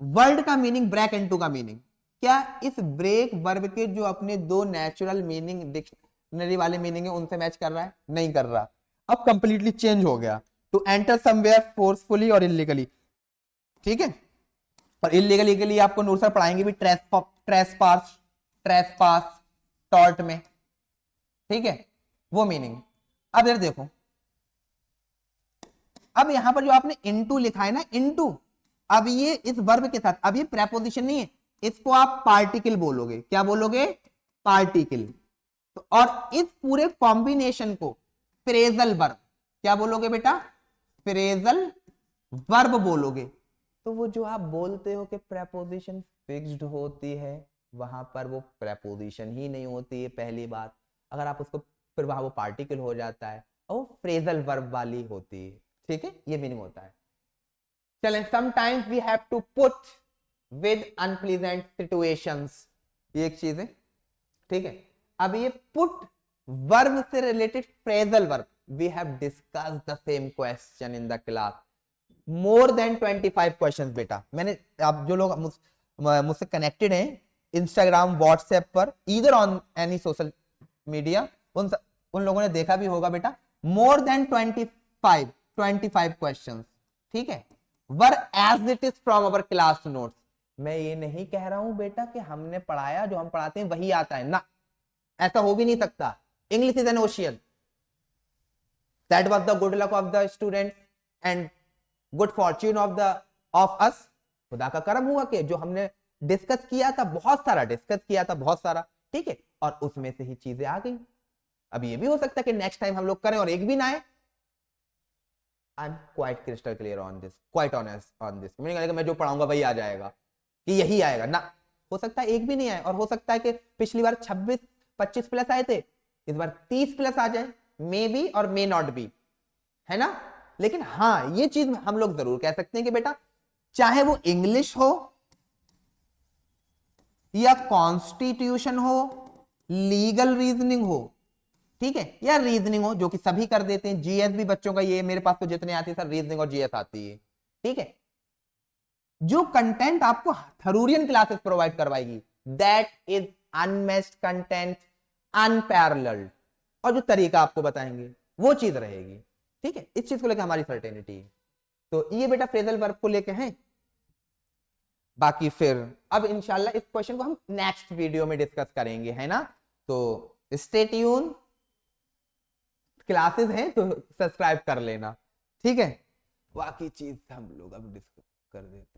वर्ड का मीनिंग, ब्रेक इनटू का मीनिंग क्या, इस ब्रेक वर्ब के जो अपने दो नेचुरल मीनिंग, डिक्शनरी वाले मीनिंग है, उनसे मैच कर रहा है? नहीं कर रहा। अब कंप्लीटली चेंज हो गया, टू एंटर समवेयर फोर्सफुली और इलीगली, ठीक है। और इलीगली के लिए आपको नूर सर पढ़ाएंगे भी ट्रेसपास, ट्रेसपास टॉर्ट में, ठीक है, वो मीनिंग। अब इधर देखो, अब यहां पर जो आपने इनटू लिखा है ना, इनटू, अब ये इस वर्ब के साथ, अब ये प्रेपोजिशन नहीं है, इसको आप पार्टिकल बोलोगे। क्या बोलोगे? पार्टिकल। तो और इस पूरे कॉम्बिनेशन को फ्रेजल वर्ब, क्या बोलोगे बेटा? फ्रेजल वर्ब बोलोगे। तो वो जो आप बोलते हो कि प्रेपोजिशन फिक्स्ड होती है, वहां पर वो प्रेपोजिशन ही नहीं होती है, पहली बात। अगर आप उसको, फिर वहां वो पार्टिकल हो जाता है और वो फ्रेजल वर्ब वाली होती है, ठीक है, ये मीनिंग होता है। चलें, sometimes we have to put with unpleasant situations, ये एक चीज है, ठीक है। अब ये पुट वर्ब से related phrasal verb, we have discussed the same question in the class, more than 25 questions बेटा। मैंने, आप जो लोग मुझसे कनेक्टेड हैं इंस्टाग्राम, व्हाट्सएप पर, इधर ऑन एनी सोशल मीडिया, उन लोगों ने देखा भी होगा बेटा, मोर देन 25 क्वेश्चंस, ठीक है, whereas it is from our class notes. मैं ये नहीं कह रहा हूं बेटा कि हमने पढ़ाया, जो हम पढ़ाते हैं वही आता है ना, ऐसा हो भी नहीं सकता। English is an ocean, that was the good luck of the student and good Fortune of us. खुदा का करम हुआ कि जो हमने डिस्कस किया था, बहुत सारा डिस्कस किया था, बहुत सारा, ठीक है, और उसमें से ही चीजें आ गई। अब ये भी हो सकता है कि नेक्स्ट टाइम हम लोग करें और एक भी ना आए। I am quite crystal clear on this, quite honest on this. मैं जो पढ़ाऊंगा वही आ जाएगा, कि यही आएगा ना, हो सकता है एक भी नहीं आए, और हो सकता है कि पिछली बार 26-25 प्लस आए थे, इस बार 30 प्लस आ जाए, मे बी और मे नॉट बी, है ना। लेकिन हाँ, ये चीज हम लोग जरूर कह सकते हैं कि बेटा, चाहे वो इंग्लिश हो या कॉन्स्टिट्यूशन हो, लीगल रीजनिंग हो, ठीक है, या रीजनिंग हो, जो कि सभी कर देते हैं, जीएस भी बच्चों का, ये मेरे पास तो जितने आते हैं सर रीजनिंग और जीएस आती है, ठीक है, जो कंटेंट आपको थरूरियन क्लासेस प्रोवाइड करवाएगी, that is unmatched content, unparalleled, और जो तरीका आपको बताएंगे वो चीज रहेगी, ठीक है। इस चीज को लेकर हमारी सर्टेनिटी है। तो ये बेटा फ्रेजल वर्ब को लेके हैं। बाकी फिर अब इंशाल्लाह इस क्वेश्चन को हम नेक्स्ट वीडियो में डिस्कस करेंगे, है ना। तो स्टे ट्यून, क्लासेस हैं तो सब्सक्राइब कर लेना, ठीक है। बाकी चीज हम लोग अब डिस्कस कर देते हैं।